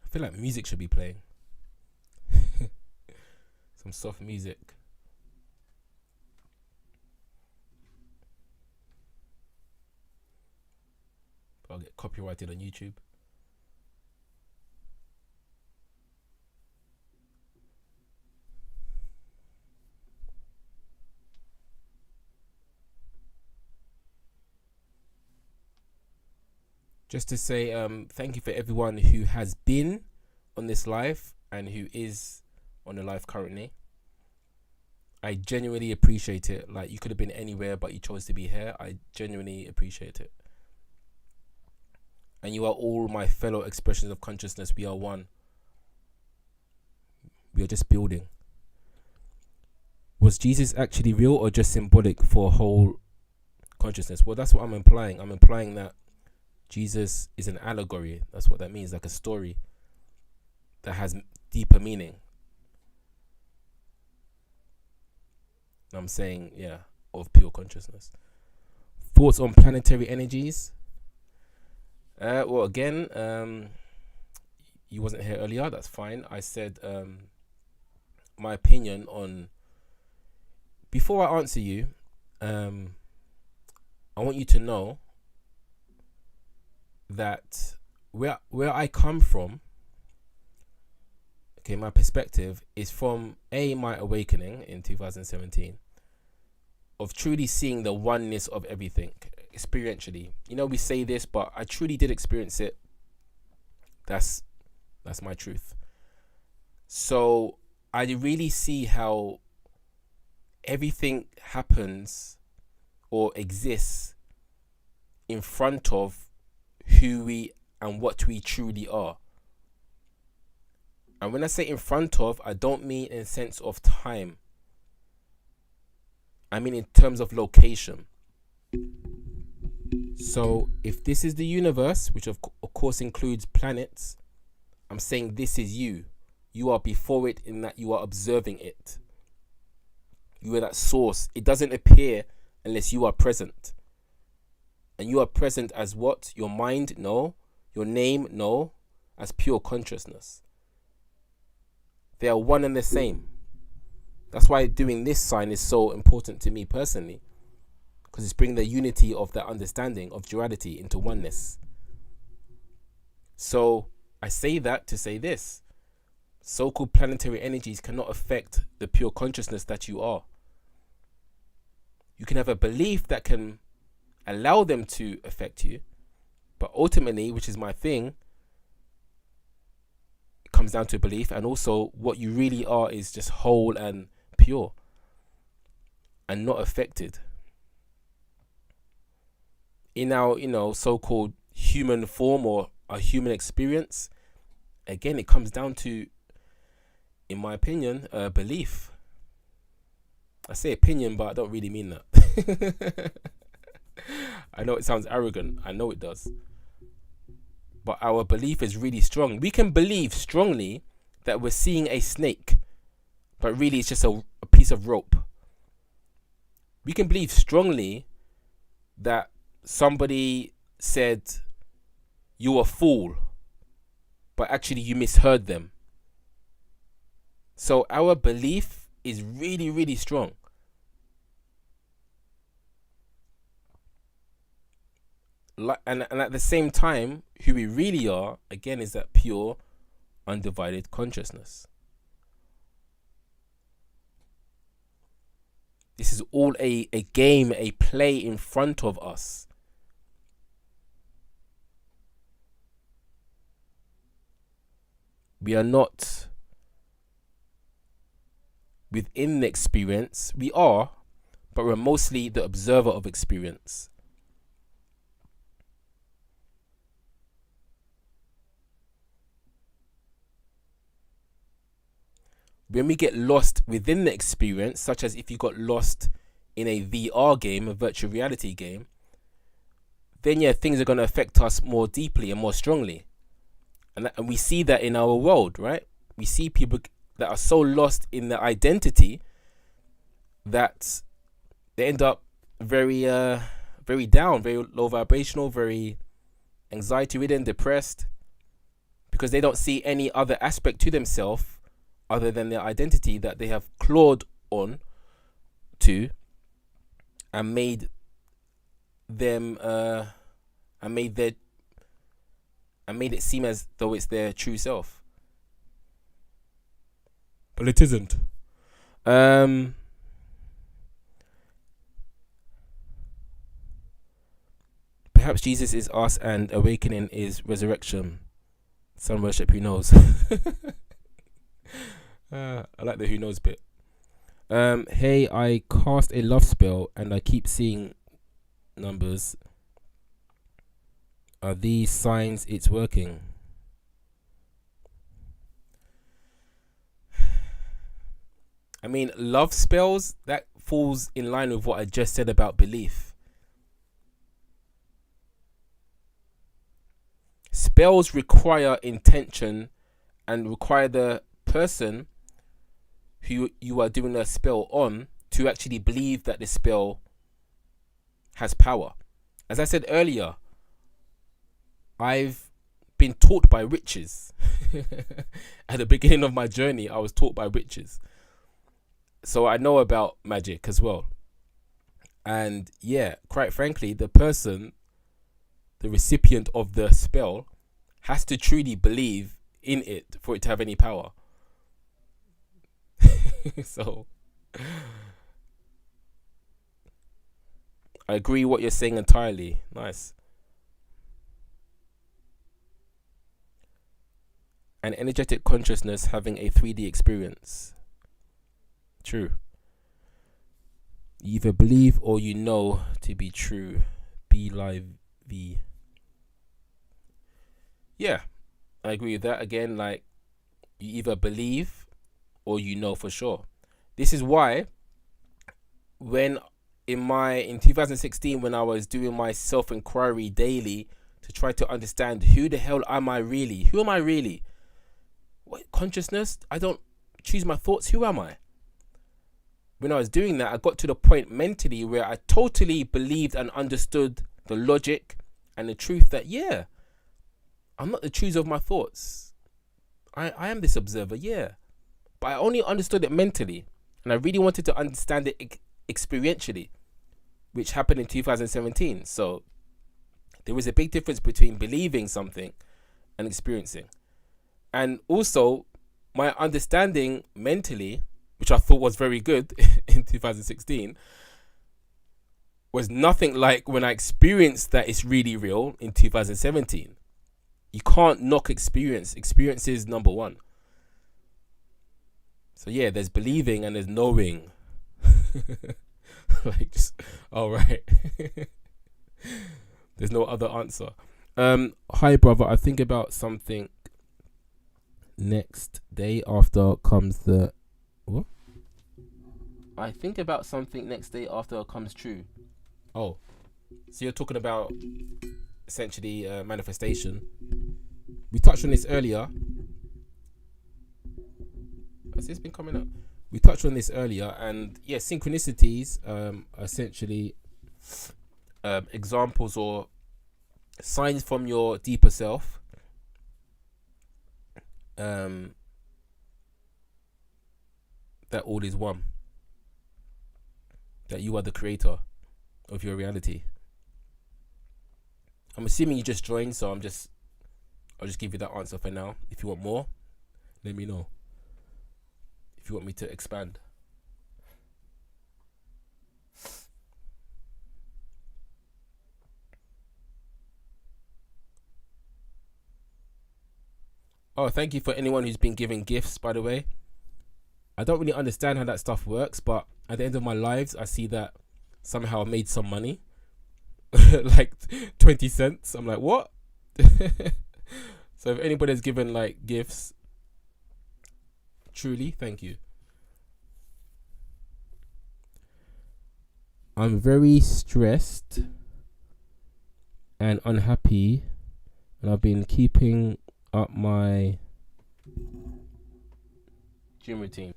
Speaker 1: I feel like music should be playing. Some soft music. I'll get copyrighted on YouTube. just to say thank you for everyone who has been on this live and who is on the live currently. I genuinely appreciate it. Like, you could have been anywhere, but you chose to be here. I genuinely appreciate it. And you are all my fellow expressions of consciousness. We are one. We are just building. Was Jesus actually real or just symbolic for whole consciousness? Well, that's what I'm implying. I'm implying that Jesus is an allegory. That's what that means, like a story that has deeper meaning. I'm saying, yeah, of pure consciousness. Thoughts on planetary energies? Well, again, you wasn't here earlier. That's fine. I said my opinion on. Before I answer you, I want you to know that where I come from, okay, my perspective is from my awakening in 2017 of truly seeing the oneness of everything experientially. You know, we say this, but I truly did experience it. That's my truth. So I really see how everything happens or exists in front of who we and what we truly are. And when I say in front of, I don't mean in sense of time. I mean in terms of location. So if this is the universe, which of course includes planets, I'm saying this is you. You are before it in that you are observing it. You are that source. It doesn't appear unless you are present. And you are present as what? Your mind? No. Your name? No. As pure consciousness. They are one and the same. That's why doing this sign is so important to me personally. Because it's bringing the unity of that understanding of duality into oneness. So I say that to say this. So-called planetary energies cannot affect the pure consciousness that you are. You can have a belief that can allow them to affect you. But ultimately, which is my thing, it comes down to belief. And also what you really are is just whole and pure. And not affected. In our, so-called human form or our human experience, again, it comes down to, in my opinion, belief. I say opinion, but I don't really mean that. I know it sounds arrogant. I know it does. But our belief is really strong. We can believe strongly that we're seeing a snake, but really it's just a piece of rope. We can believe strongly that somebody said you're a fool, but actually you misheard them. So our belief is really, really strong. And at the same time, who we really are, again, is that pure, undivided consciousness. This is all a game, a play in front of us. We are not within the experience. We are, but we're mostly the observer of experience. When we get lost within the experience, such as if you got lost in a VR game, a virtual reality game, then things are going to affect us more deeply and more strongly. And we see that in our world, right? We see people that are so lost in their identity that they end up very down, very low vibrational, very anxiety ridden, depressed, because they don't see any other aspect to themselves other than their identity that they have clawed on to and made them and made it seem as though it's their true self. But it isn't. Perhaps Jesus is us and awakening is resurrection. Sun worship, who knows? I like the who knows bit. Hey, I cast a love spell and I keep seeing numbers. Are these signs it's working? I mean, love spells, that falls in line with what I just said about belief. Spells require intention and require the person who you are doing a spell on to actually believe that the spell has power. As I said earlier, I've been taught by witches. At the beginning of my journey, I was taught by witches. So I know about magic as well. And yeah, quite frankly, the person, the recipient of the spell, has to truly believe in it for it to have any power. So I agree what you're saying entirely. Nice. An energetic consciousness having a 3D experience. True. You either believe or you know to be true. Be live V. Yeah, I agree with that. Again, like, you either believe or you know for sure. This is why when in 2016, when I was doing my self-enquiry daily to try to understand who the hell am I really? Who am I really? What, consciousness? I don't choose my thoughts. Who am I? When I was doing that, I got to the point mentally where I totally believed and understood the logic and the truth that, yeah, I'm not the chooser of my thoughts. I am this observer, yeah. But I only understood it mentally. And I really wanted to understand it experientially, which happened in 2017. So there was a big difference between believing something and experiencing. And also, my understanding mentally, which I thought was very good in 2016, was nothing like when I experienced that it's really real in 2017. You can't knock experience. Experience is number one. So yeah, there's believing and there's knowing. Like, just, all right. There's no other answer. Hi brother, I think about something next day after comes the what? I think about something next day after comes true. Oh, so you're talking about essentially manifestation. We touched on this earlier. Has this been coming up? We touched on this earlier, and yeah, synchronicities are essentially examples or signs from your deeper self. That all is one. That you are the creator of your reality. I'm assuming you just joined, so I'll just give you that answer for now. If you want more, let me know. If you want me to expand. Oh, thank you for anyone who's been giving gifts, by the way. I don't really understand how that stuff works, but at the end of my lives, I see that somehow I made some money. Like 20 cents. I'm like, what? So if anybody's given like gifts, truly, thank you. I'm very stressed and unhappy, and I've been keeping up my gym routine.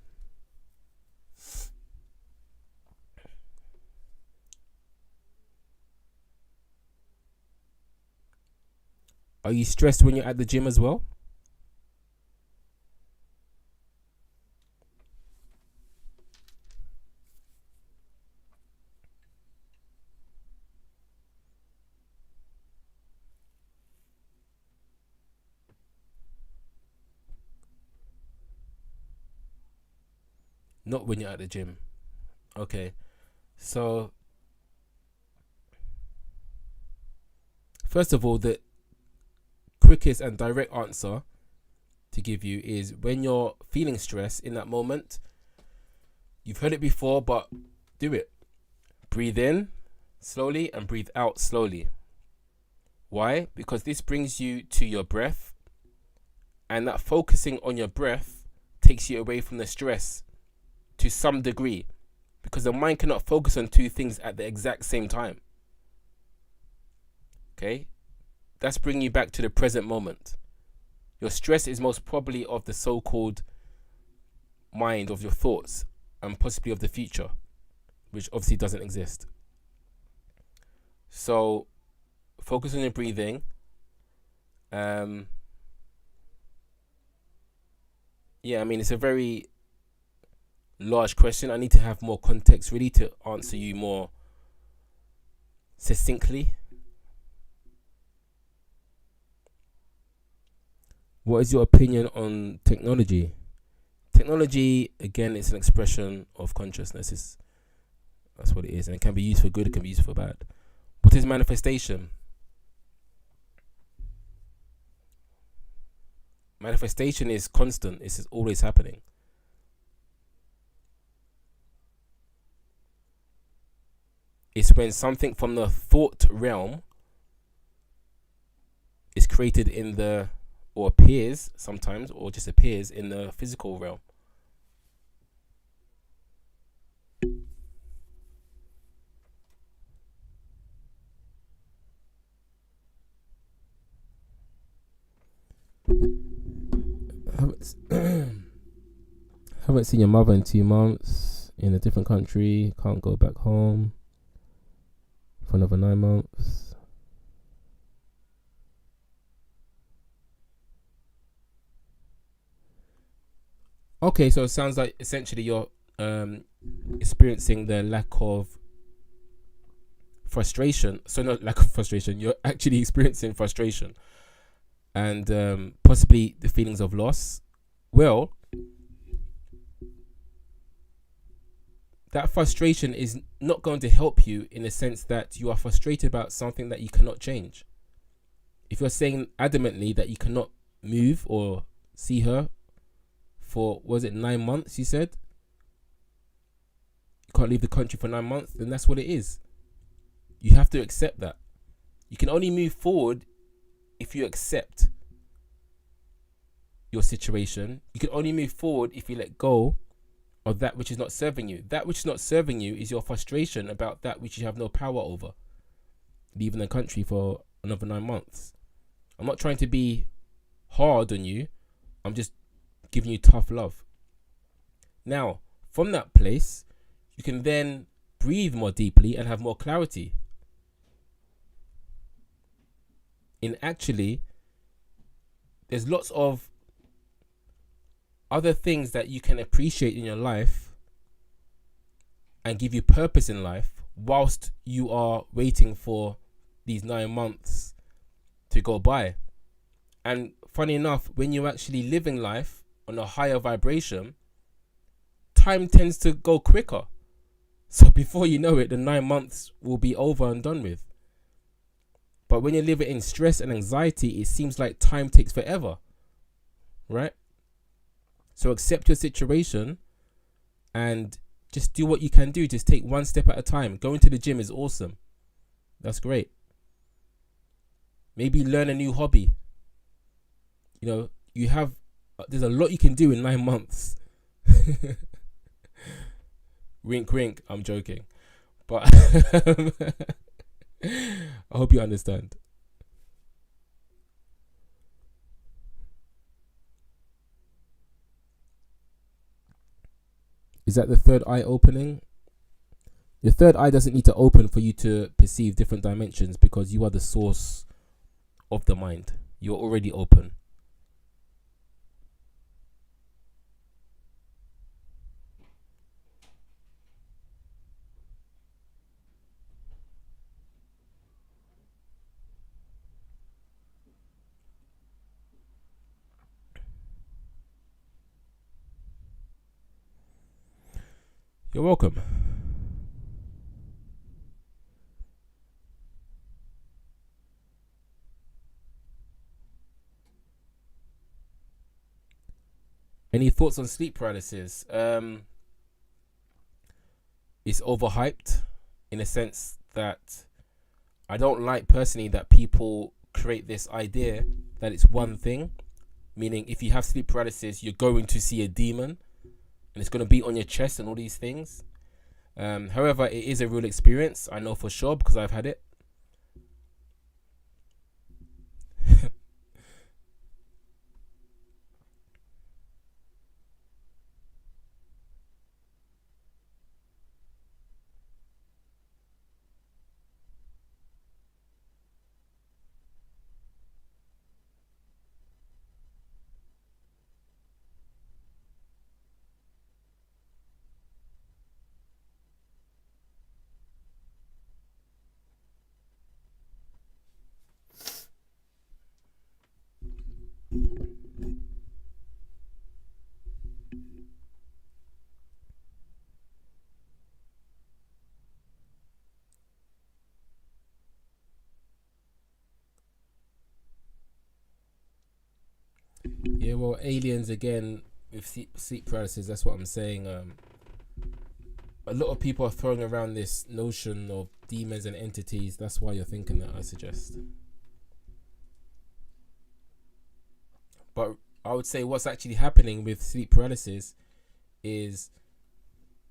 Speaker 1: Are you stressed when you're at the gym as well? Not when you're at the gym. Okay. So First of all, the quickest and direct answer to give you is when you're feeling stress in that moment, you've heard it before, but do it. Breathe in slowly and breathe out slowly. Why? Because this brings you to your breath, and that focusing on your breath takes you away from the stress to some degree, because the mind cannot focus on two things at the exact same time. Okay? That's bringing you back to the present moment. Your stress is most probably of the so-called mind, of your thoughts, and possibly of the future, which obviously doesn't exist. So focus on your breathing. Yeah, I mean, it's a very large question. I need to have more context really to answer you more succinctly. What is your opinion on technology? Technology, again, it's an expression of consciousness. That's what it is, and it can be used for good, it can be used for bad. What is manifestation? Manifestation is constant. It's always happening. It's when something from the thought realm is created in the, or appears sometimes, or just appears in the physical realm. Haven't seen your mother in 2 months, in a different country, can't go back home for another 9 months. Okay, so it sounds like essentially you're experiencing the lack of frustration. So not lack of frustration, you're actually experiencing frustration and possibly the feelings of loss. Well, that frustration is not going to help you in the sense that you are frustrated about something that you cannot change. If you're saying adamantly that you cannot move or see her for, was it 9 months you said? You can't leave the country for 9 months, then that's what it is. You have to accept that. You can only move forward if you accept your situation. You can only move forward if you let go of that which is not serving you. That which is not serving you is your frustration about that which you have no power over. Leaving the country for another 9 months. I'm not trying to be hard on you. I'm just giving you tough love. Now, from that place, you can then breathe more deeply and have more clarity. In actually, there's lots of other things that you can appreciate in your life and give you purpose in life whilst you are waiting for these 9 months to go by. And funny enough, when you're actually living life on a higher vibration, time tends to go quicker. So before you know it, the 9 months will be over and done with. But when you're living in stress and anxiety, it seems like time takes forever, right? So accept your situation and just do what you can do. Just take one step at a time. Going to the gym is awesome. That's great. Maybe learn a new hobby. You know, there's a lot you can do in 9 months. Wink, wink. I'm joking. But I hope you understand. Is that the third eye opening? Your third eye doesn't need to open for you to perceive different dimensions, because you are the source of the mind. You're already open. You're welcome. Any thoughts on sleep paralysis? It's overhyped in a sense that I don't like personally that people create this idea that it's one thing, meaning if you have sleep paralysis, you're going to see a demon and it's going to be on your chest and all these things. However, it is a real experience. I know for sure because I've had it. Yeah, well, aliens again with sleep paralysis. That's what I'm saying. A lot of people are throwing around this notion of demons and entities. That's why you're thinking that, I suggest. But I would say what's actually happening with sleep paralysis is,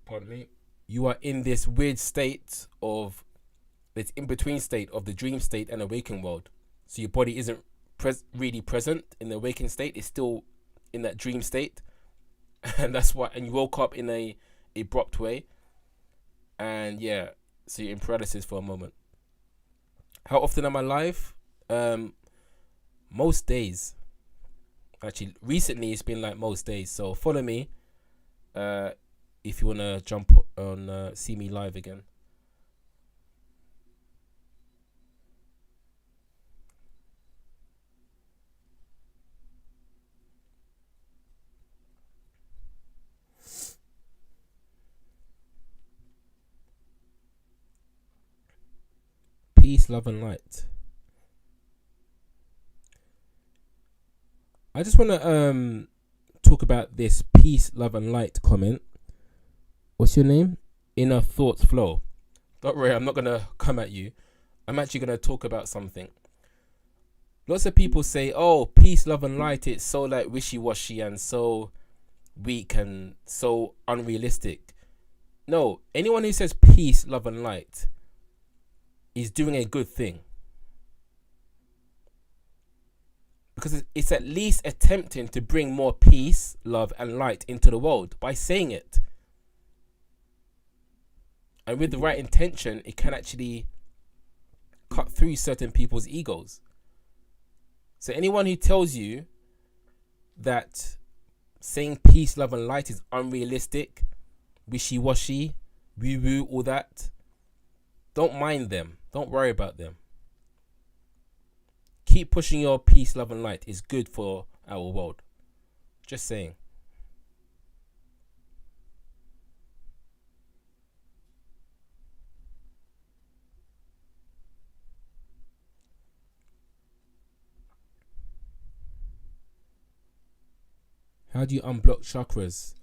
Speaker 1: pardon me, you are in this weird state of, this in-between state of the dream state and awakened world. So your body isn't really present in the awakened state. It's still in that dream state. And that's why, and you woke up in a abrupt way. And yeah, so you're in paralysis for a moment. How often am I live? Most days. Actually, recently it's been like most days. So follow me if you want to jump on, see me live again. Peace, love, and light. I just want to talk about this peace, love, and light comment. What's your name? Inner Thoughts Flow. Don't worry, I'm not going to come at you. I'm actually going to talk about something. Lots of people say, oh, peace, love, and light, it's so like wishy-washy and so weak and so unrealistic. No, anyone who says peace, love, and light is doing a good thing. Because it's at least attempting to bring more peace, love, and light into the world by saying it. And with the right intention, it can actually cut through certain people's egos. So anyone who tells you that saying peace, love, and light is unrealistic, wishy-washy, woo-woo, all that, don't mind them. Don't worry about them. Keep pushing your peace, love, and light. Is good for our world. Just saying. How do you unblock chakras?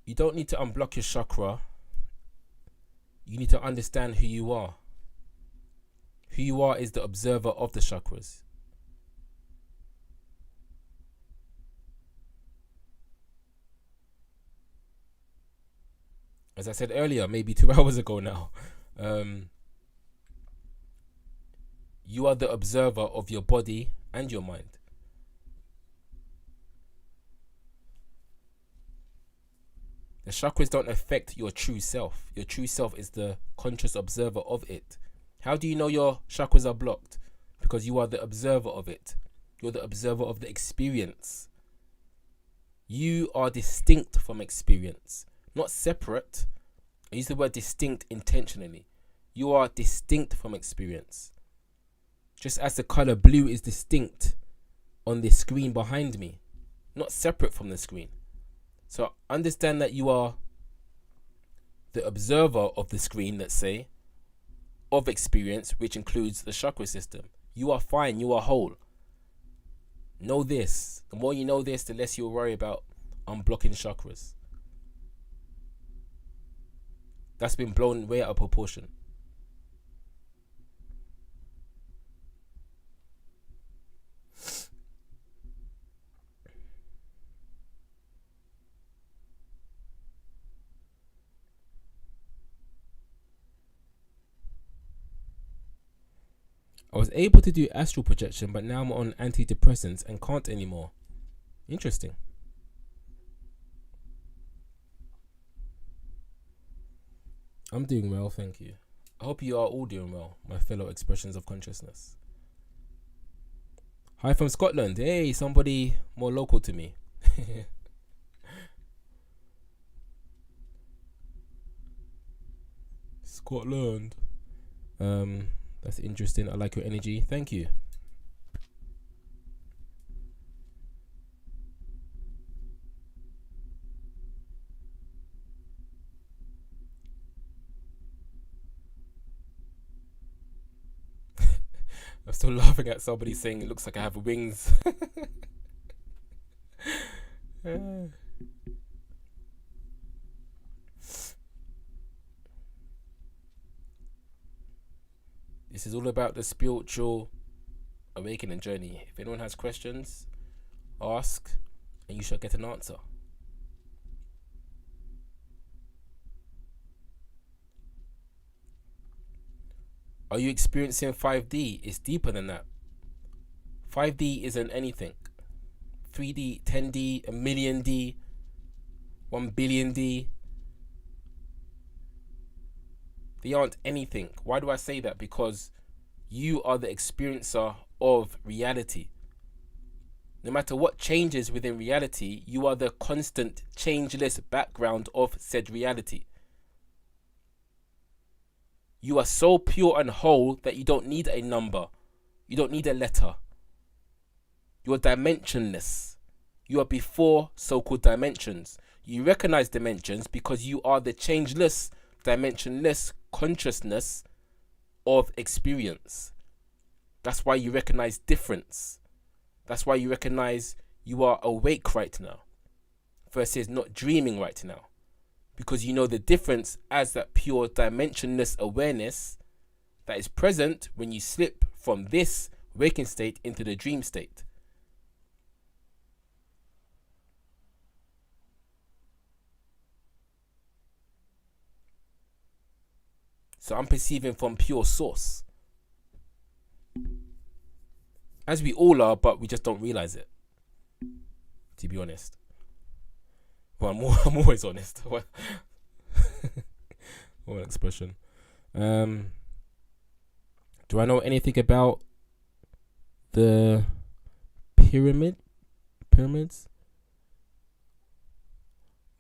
Speaker 1: You don't need to unblock your chakra. You need to understand who you are. Who you are is the observer of the chakras. As I said earlier, maybe 2 hours ago now, you are the observer of your body and your mind. The chakras don't affect your true self. Your true self is the conscious observer of it. How do you know your chakras are blocked? Because you are the observer of it. You're the observer of the experience. You are distinct from experience, not separate. I use the word distinct intentionally. You are distinct from experience. Just as the color blue is distinct on the screen behind me, not separate from the screen. So understand that you are the observer of the screen, let's say, of experience, which includes the chakra system. You are fine, you are whole. Know this. The more you know this, the less you'll worry about unblocking chakras. That's been blown way out of proportion. I was able to do astral projection, but now I'm on antidepressants and can't anymore. Interesting. I'm doing well, thank you. I hope you are all doing well, my fellow expressions of consciousness. Hi from Scotland. Hey, somebody more local to me. Scotland. That's interesting. I like your energy. Thank you. I'm still laughing at somebody saying it looks like I have wings. This is all about the spiritual awakening journey. If anyone has questions, ask and you shall get an answer. Are you experiencing 5D? It's deeper than that. 5D isn't anything. 3D, 10D, a million D, 1 billion D. They aren't anything. Why do I say that? Because you are the experiencer of reality. No matter what changes within reality, you are the constant, changeless background of said reality. You are so pure and whole that you don't need a number. You don't need a letter. You are dimensionless. You are before so-called dimensions. You recognize dimensions because you are the changeless, dimensionless consciousness of experience. That's why you recognize difference. That's why you recognize you are awake right now versus not dreaming right now. Because you know the difference as that pure dimensionless awareness that is present when you slip from this waking state into the dream state. So I'm perceiving from pure source. As we all are, but we just don't realize it. To be honest. Well, I'm always honest. What expression. Do I know anything about the pyramids?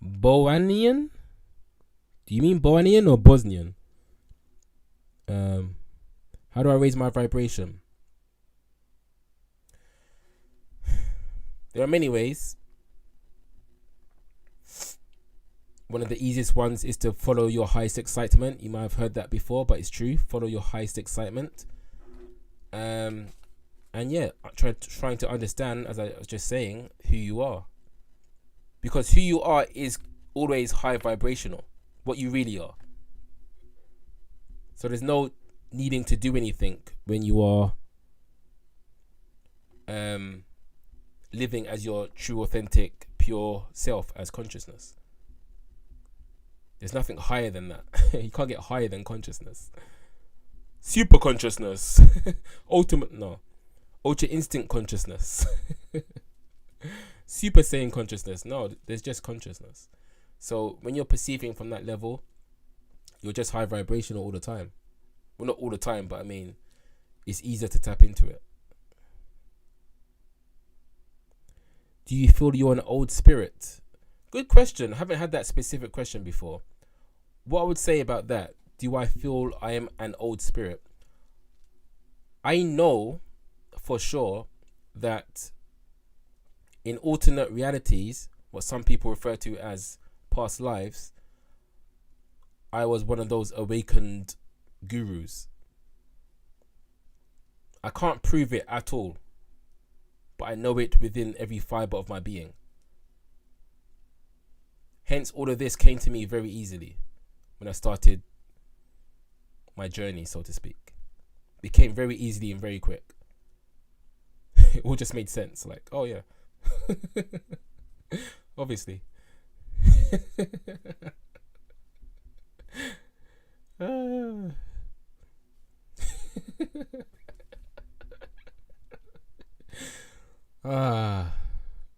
Speaker 1: Boanian? Do you mean Boanian or Bosnian? How do I raise my vibration? There are many ways. One of the easiest ones is to follow your highest excitement. You might have heard that before, but it's true. Follow your highest excitement. And yeah, trying to understand, as I was just saying, who you are. Because who you are is always high vibrational. What you really are. So there's no needing to do anything when you are living as your true, authentic, pure self as consciousness. There's nothing higher than that. You can't get higher than consciousness. Super consciousness. Ultra instinct consciousness. Super Saiyan consciousness. No, there's just consciousness. So when you're perceiving from that level, you're just high vibrational all the time. Well, not all the time, but I mean, it's easier to tap into it. Do you feel you're an old spirit? Good question. I haven't had that specific question before. What I would say about that, do I feel I am an old spirit? I know for sure that in alternate realities, what some people refer to as past lives, I was one of those awakened gurus. I can't prove it at all. but I know it within every fiber of my being. Hence, all of this came to me very easily when I started my journey, so to speak. It came very easily and very quick. It all just made sense. Like, oh yeah, obviously.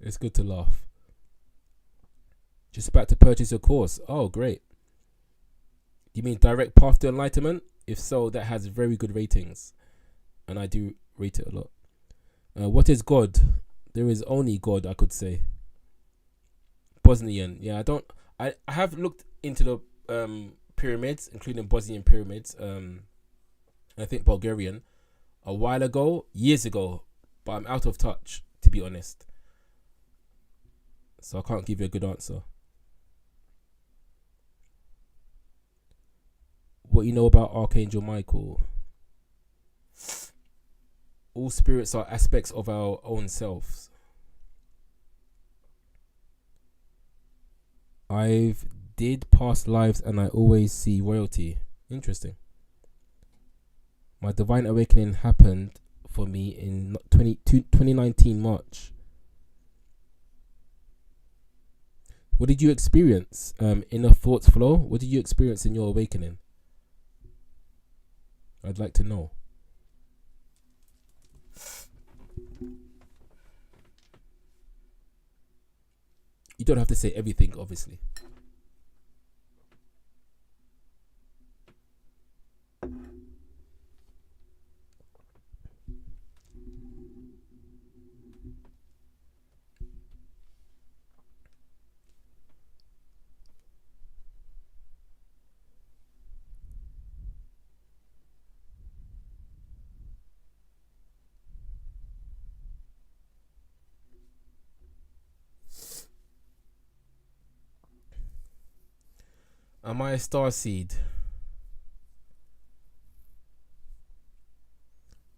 Speaker 1: It's good to laugh. Just about to purchase your course. Oh, great. You mean Direct Path to Enlightenment? If so, that has very good ratings, and I do rate it a lot. What is God? There is only God, I could say. Bosnian. Yeah, I have looked into the pyramids, including Bosnian pyramids. I think Bulgarian a while ago, years ago, but I'm out of touch, to be honest. So I can't give you a good answer. What you know about Archangel Michael? All spirits are aspects of our own selves. I've did past lives and I always see royalty. Interesting. My divine awakening happened for me in 2019 March. What did you experience? Inner thoughts flow. What did you experience in your awakening? I'd like to know. You don't have to say everything, obviously. Am I a starseed?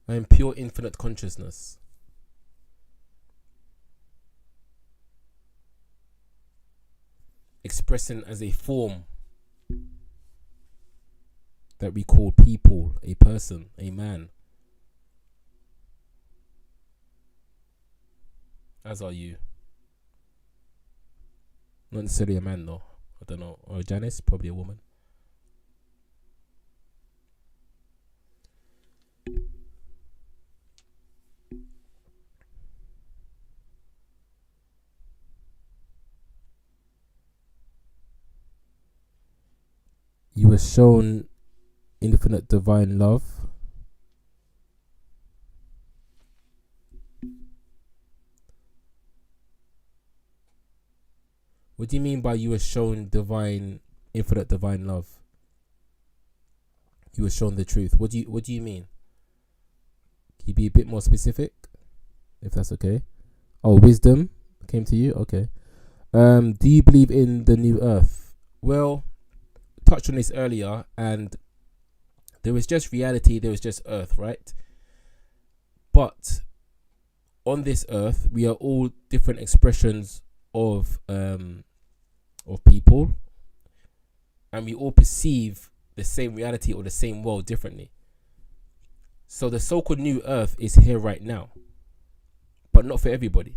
Speaker 1: I am pure infinite consciousness. Expressing as a form that we call people, a person, a man. As are you. Not necessarily a man though. I don't know. Or Janice, probably a woman. You were shown infinite divine love. What do you mean by you were shown infinite divine love? You were shown the truth. What do you mean? Can you be a bit more specific, if that's okay? Oh, wisdom came to you. Okay. Do you believe in the new earth? Well, touched on this earlier, and there was just reality. There was just earth, right? But on this earth, we are all different expressions of people, and we all perceive the same reality or the same world differently. So the so-called new earth is here right now, but not for everybody.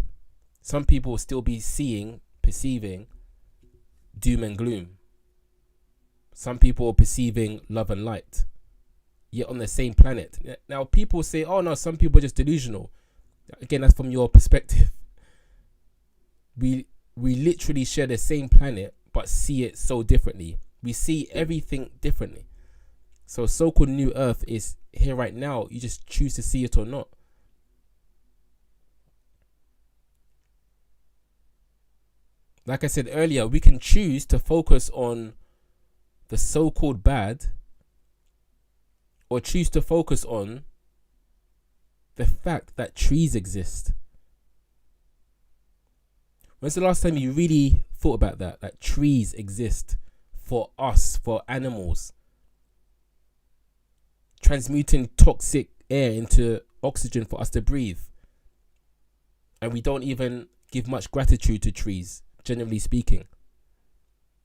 Speaker 1: Some people will still be perceiving doom and gloom. Some people are perceiving love and light, yet on the same planet. Now people say, oh no, some people are just delusional. Again, that's from your perspective. We literally share the same planet, but see it so differently. We see everything differently. So so-called new earth is here right now. You just choose to see it or not. Like I said earlier, we can choose to focus on the so-called bad, or choose to focus on the fact that trees exist. When's the last time you really thought about that trees exist for us, for animals, transmuting toxic air into oxygen for us to breathe? And we don't even give much gratitude to trees, generally speaking.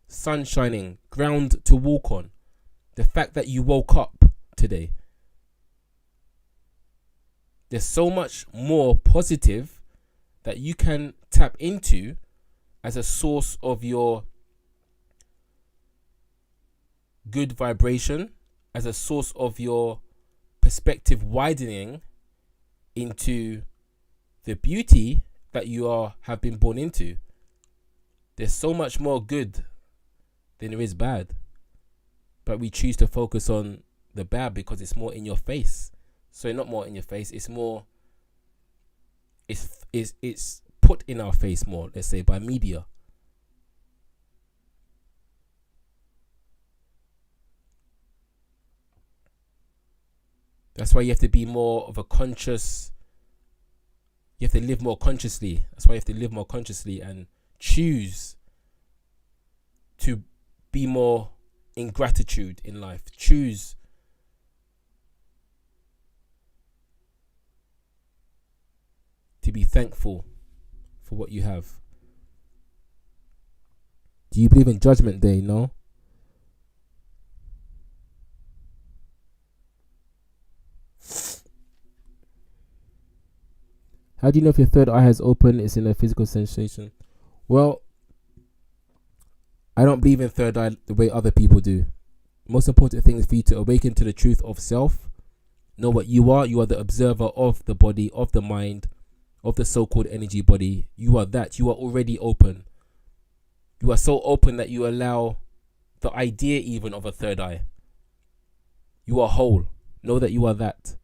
Speaker 1: Sun shining, ground to walk on. The fact that you woke up today. There's so much more positive that you can tap into as a source of your good vibration, as a source of your perspective widening into the beauty that you have been born into. There's so much more good than there is bad, but we choose to focus on the bad because it's more in your face. So not more in your face, it's more, it's put in our face more, let's say, by media. That's why you have to be more of a conscious, you have to live more consciously. That's why you have to live more consciously and choose to be more in gratitude in life. Choose to be thankful for what you have. Do you believe in Judgment Day? No? How do you know if your third eye has opened? It's in a physical sensation. Well, I don't believe in third eye the way other people do. Most important thing is for you to awaken to the truth of self. Know what you are. You are the observer of the body, of the mind, of the so-called energy body. You are that. You are already open. You are so open that you allow the idea even of a third eye. You are whole. Know that you are that.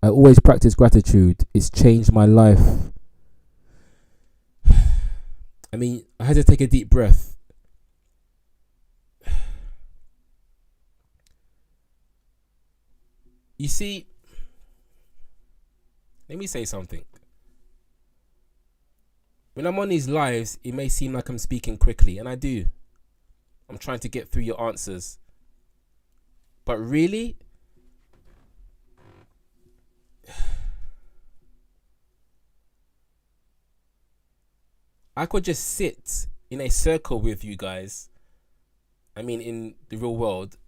Speaker 1: I always practice gratitude. It's changed my life. I mean, I had to take a deep breath. You see, let me say something. When I'm on these lives, it may seem like I'm speaking quickly, and I do. I'm trying to get through your answers. But really, I could just sit in a circle with you guys, I mean in the real world,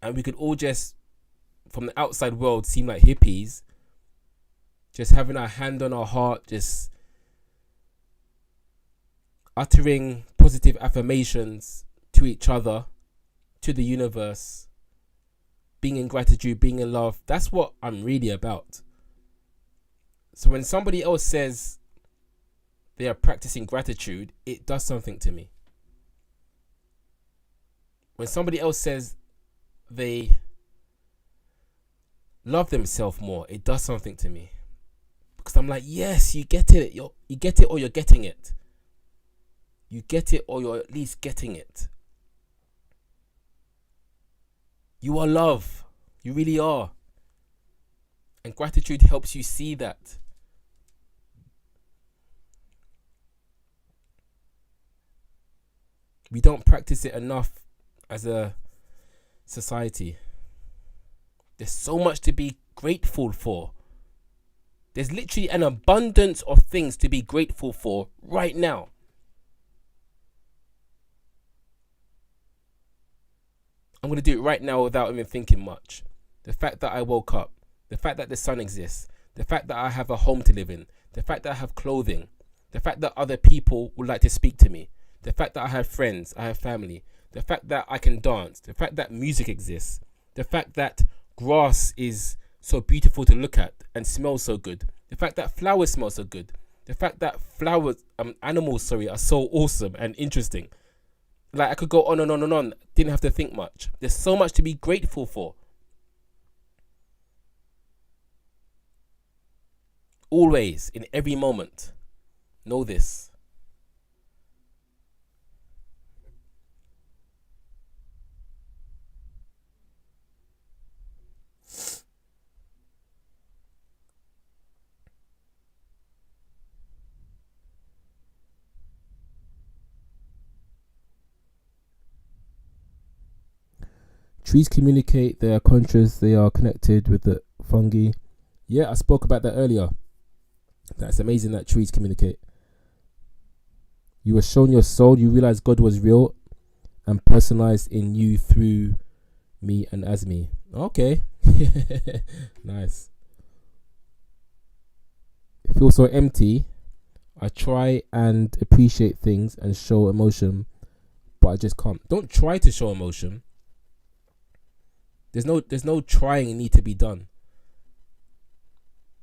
Speaker 1: and we could all just, from the outside world, seem like hippies, just having our hand on our heart, just uttering positive affirmations to each other, to the universe, being in gratitude, being in love. That's what I'm really about. So when somebody else says they are practicing gratitude, it does something to me. When somebody else says they love themselves more, it does something to me. Because I'm like, yes, you get it. You get it, or you're getting it. You get it, or you're at least getting it. You are love. You really are. And gratitude helps you see that. We don't practice it enough as a society. There's so much to be grateful for. There's literally an abundance of things to be grateful for right now. I'm going to do it right now without even thinking much. The fact that I woke up, the fact that the sun exists, the fact that I have a home to live in, the fact that I have clothing, the fact that other people would like to speak to me, the fact that I have friends, I have family, the fact that I can dance, the fact that music exists, the fact that grass is so beautiful to look at and smells so good, the fact that flowers smell so good, the fact that animals are so awesome and interesting. Like, I could go on and on and on. Didn't have to think much. There's so much to be grateful for. Always, in every moment. Know this. Trees communicate, they are conscious, they are connected with the fungi. Yeah, I spoke about that earlier. That's amazing that trees communicate. You were shown your soul, you realize God was real and personalized in you through me and as me. Okay. Nice. It feels so empty. I try and appreciate things and show emotion, but I just can't. Don't try to show emotion. There's no trying need to be done.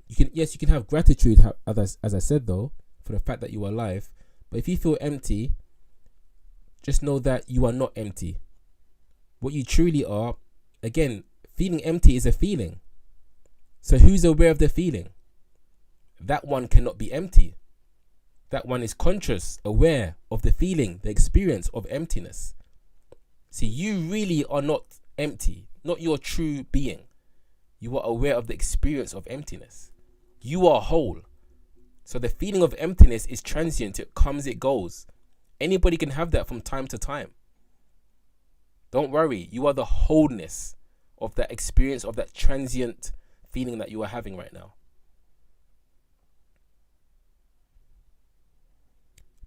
Speaker 1: You can have gratitude, as I said though, for the fact that you are alive. But if you feel empty, just know that you are not empty. What you truly are, again, feeling empty is a feeling. So who's aware of the feeling? That one cannot be empty. That one is conscious, aware of the feeling, the experience of emptiness. See, you really are not empty, not your true being. You are aware of the experience of emptiness. You are whole. So the feeling of emptiness is transient. It comes, it goes. Anybody can have that from time to time. Don't worry. You are the wholeness of that experience, of that transient feeling that you are having right now.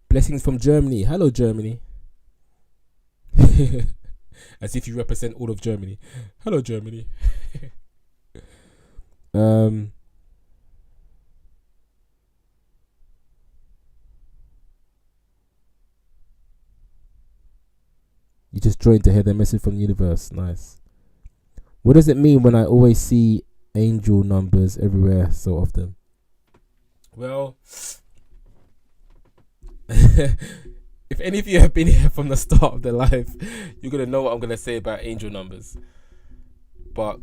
Speaker 1: Blessings from Germany. Hello, Germany. As if you represent all of Germany. Hello, Germany. You just joined to hear the message from the universe. Nice. What does it mean when I always see angel numbers everywhere so often? Well, if any of you have been here from the start of the live, you're going to know what I'm going to say about angel numbers. But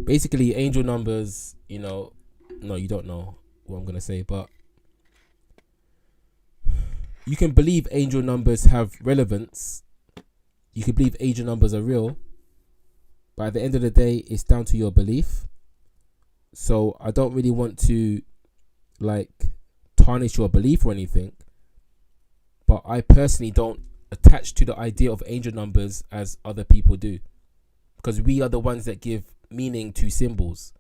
Speaker 1: basically, angel numbers, no, you don't know what I'm going to say, but you can believe angel numbers have relevance. You can believe angel numbers are real. But at the end of the day, it's down to your belief. So I don't really want to tarnish your belief or anything. But I personally don't attach to the idea of angel numbers as other people do. Because we are the ones that give meaning to symbols.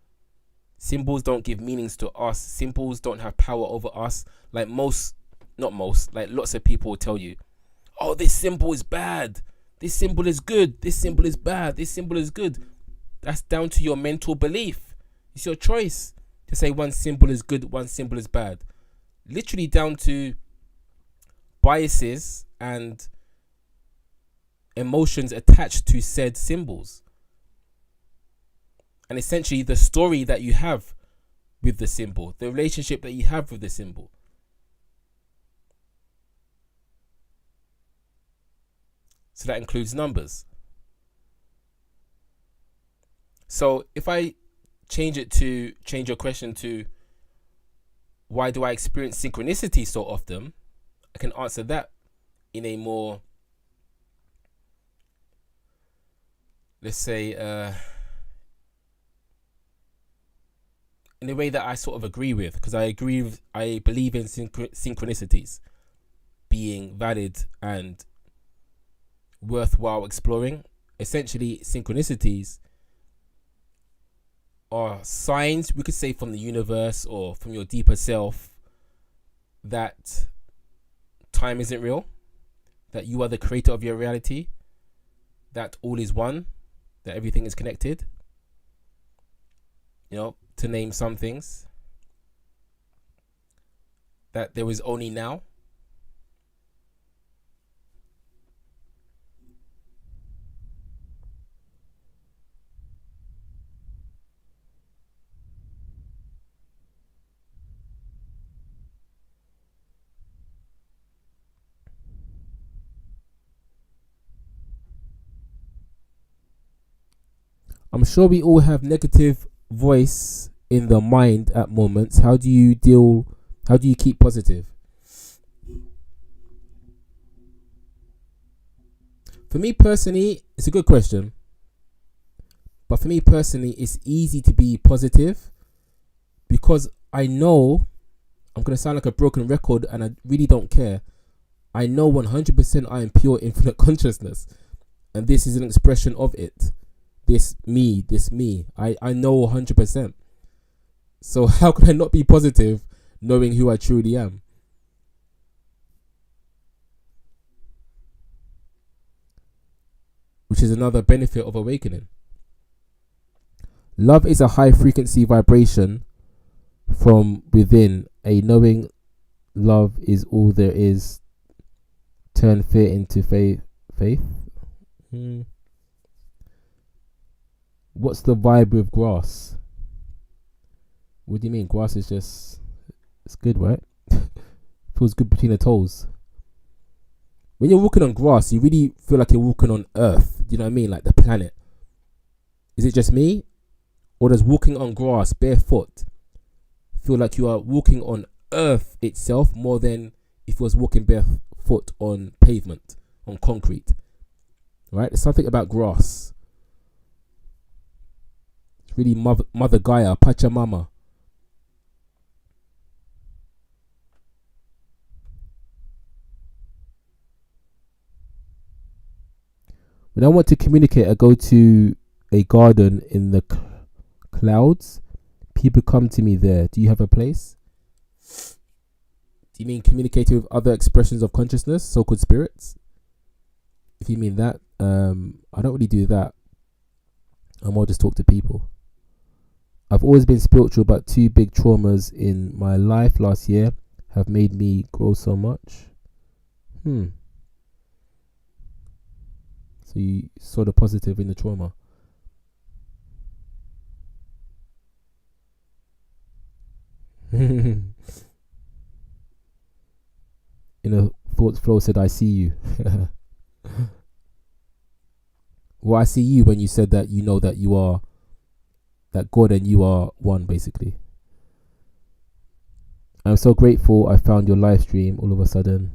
Speaker 1: Symbols don't give meanings to us. Symbols don't have power over us. Lots of people will tell you, oh, this symbol is bad. This symbol is good. This symbol is bad. This symbol is good. That's down to your mental belief. It's your choice to say one symbol is good, one symbol is bad. Literally down to biases and emotions attached to said symbols. And essentially the story that you have with the symbol, the relationship that you have with the symbol. So that includes numbers. So if I change your question to why do I experience synchronicity so often, I can answer that in a more, let's say, in a way that I sort of agree with, because I believe in synchronicities being valid and worthwhile exploring. Essentially, synchronicities are signs, we could say, from the universe or from your deeper self that time isn't real, that you are the creator of your reality, that all is one, that everything is connected, to name some things, that there is only now. I'm sure we all have negative voice in the mind at moments. How do you keep positive? For me personally, it's a good question. But for me personally, it's easy to be positive because I know, I'm going to sound like a broken record and I really don't care. I know 100% I am pure infinite consciousness. And this is an expression of it. This me. I know 100%. So how can I not be positive knowing who I truly am? Which is another benefit of awakening. Love is a high frequency vibration from within. A knowing love is all there is. Turn fear into faith. What's the vibe with grass? What do you mean? Grass is just, it's good, right? Feels good between the toes. When you're walking on grass, you really feel like you're walking on earth. Do you know what I mean? Like the planet. Is it just me? Or does walking on grass barefoot feel like you are walking on earth itself more than if you was walking barefoot on pavement, on concrete? Right? There's something about grass. It's really Mother Gaia, Pachamama. When I want to communicate, I go to a garden in the clouds. People come to me there. Do you have a place? Do you mean communicating with other expressions of consciousness, so-called spirits? If you mean that, I don't really do that. I more just talk to people. I've always been spiritual, but 2 big traumas in my life last year have made me grow so much. So you saw the positive in the trauma. In a thoughts flow said, I see you. Well, I see you when you said that you know that you are, that God and you are one, basically. I'm so grateful I found your live stream all of a sudden.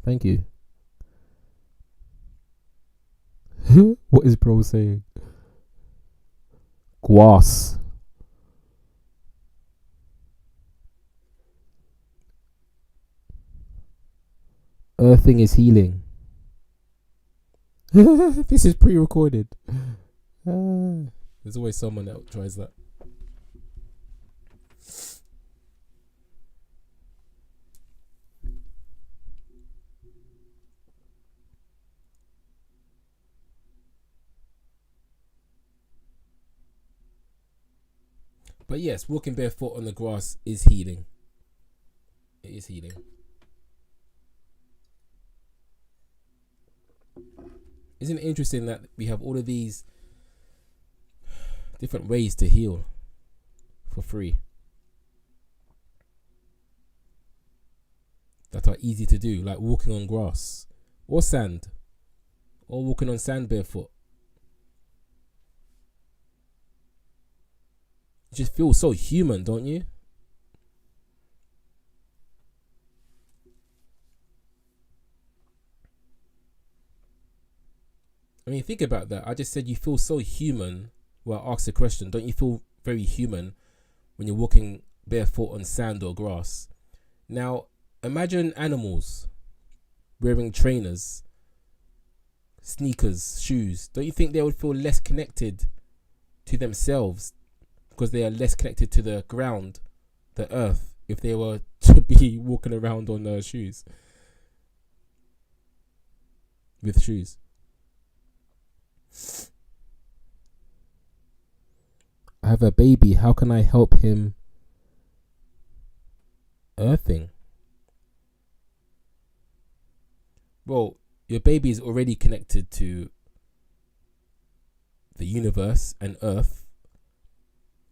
Speaker 1: Thank you. What is bro saying? Guas. Earthing is healing. This is pre-recorded. There's always someone that tries that. But yes, walking barefoot on the grass is healing. It is healing. Isn't it interesting that we have all of these different ways to heal for free that are easy to do, like walking on grass or sand, or walking on sand barefoot? You just feel so human, don't you? I mean, think about that. I just said you feel so human. Well, I asked the question, don't you feel very human when you're walking barefoot on sand or grass? Now, imagine animals wearing trainers, sneakers, shoes. Don't you think they would feel less connected to themselves because they are less connected to the ground, the earth, if they were to be walking around on shoes? With shoes. I have a baby. How can I help him earthing? Well, your baby is already connected to the universe and earth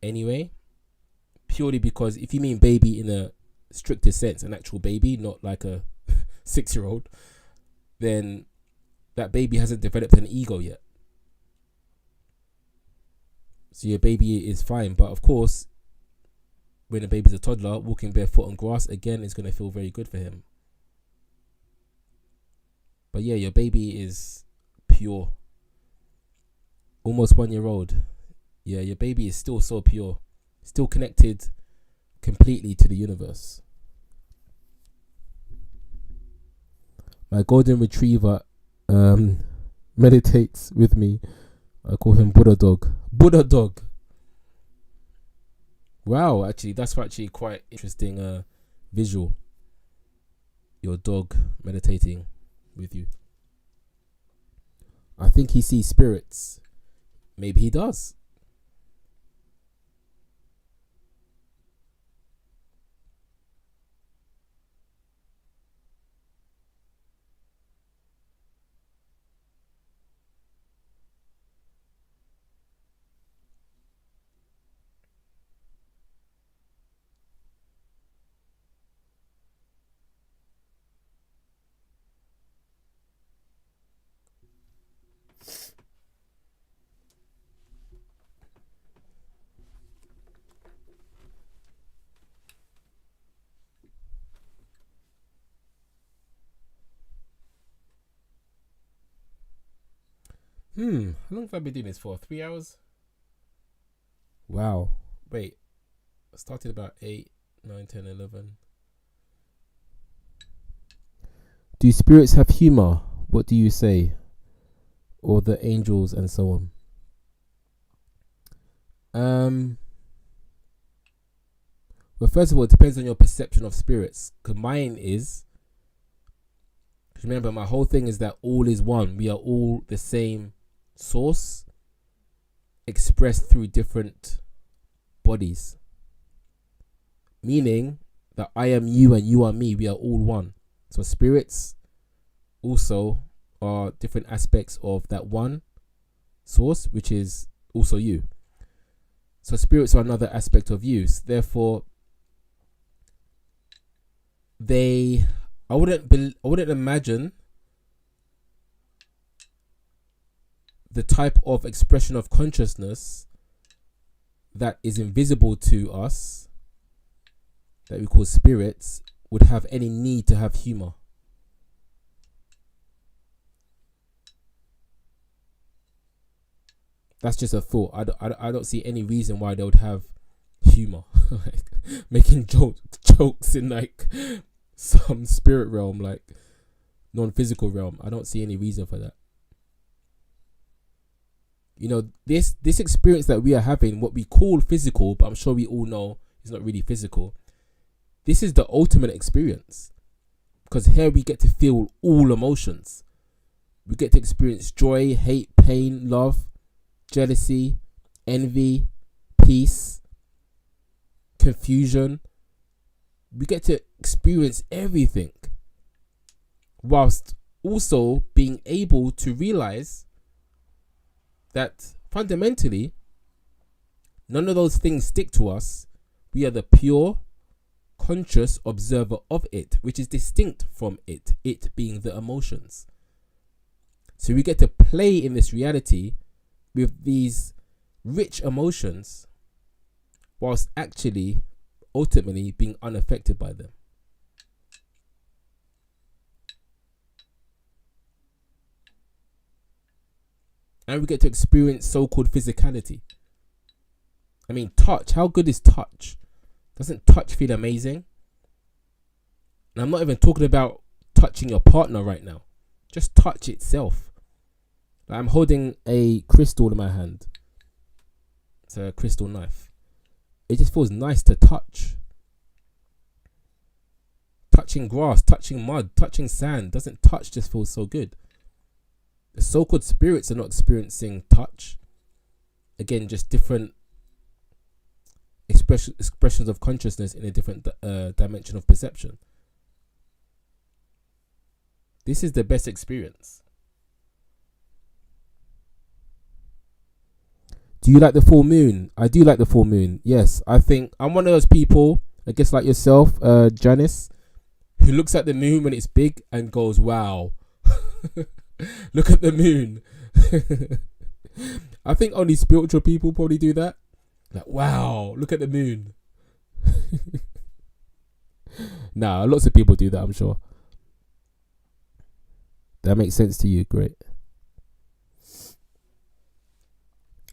Speaker 1: anyway, purely because if you mean baby in a stricter sense, an actual baby, not like a 6-year-old, then that baby hasn't developed an ego yet. So your baby is fine. But of course, when a baby's a toddler, walking barefoot on grass, again, is going to feel very good for him. But yeah, your baby is pure. Almost 1-year-old. Yeah, your baby is still so pure. Still connected completely to the universe. My golden retriever meditates with me. I call him Buddha Dog. Buddha Dog. Wow, actually, that's actually quite interesting visual. Your dog meditating with you. I think he sees spirits. Maybe he does. How long have I been doing this for? 3 hours? Wow. Wait. I started about 8, 9, 10, 11. Do spirits have humor? What do you say? Or the angels and so on? Well, first of all, it depends on your perception of spirits. Because mine is, remember, my whole thing is that all is one. We are all the same source expressed through different bodies. Meaning that I am you and you are me. We are all one. So spirits also are different aspects of that one source, which is also you. So spirits are another aspect of you. Therefore, I wouldn't imagine the type of expression of consciousness that is invisible to us, that we call spirits, would have any need to have humor. That's just a thought. I don't see any reason why they would have humor, like making jokes in like some spirit realm, like non-physical realm. I don't see any reason for that. You know, this experience that we are having, what we call physical, but I'm sure we all know is not really physical. This is the ultimate experience, because here we get to feel all emotions. We get to experience joy, hate, pain, love, jealousy, envy, peace, confusion. We get to experience everything, whilst also being able to realize that fundamentally none of those things stick to us. We are the pure conscious observer of it, which is distinct from it being the emotions. So we get to play in this reality with these rich emotions, whilst actually ultimately being unaffected by them. And we get to experience so-called physicality. I mean, touch. How good is touch? Doesn't touch feel amazing? And I'm not even talking about touching your partner right now. Just touch itself. Like, I'm holding a crystal in my hand. It's a crystal knife. It just feels nice to touch. Touching grass, touching mud, touching sand. Doesn't touch just feel so good? The so-called spirits are not experiencing touch. Again, just different expressions of consciousness in a different dimension of perception. This is the best experience. Do you like the full moon? I do like the full moon. Yes, I think I'm one of those people, I guess like yourself, Janice, who looks at the moon when it's big and goes, wow. Look at the moon. I think only spiritual people probably do that. Like, wow, look at the moon. Nah, lots of people do that, I'm sure. That makes sense to you. Great.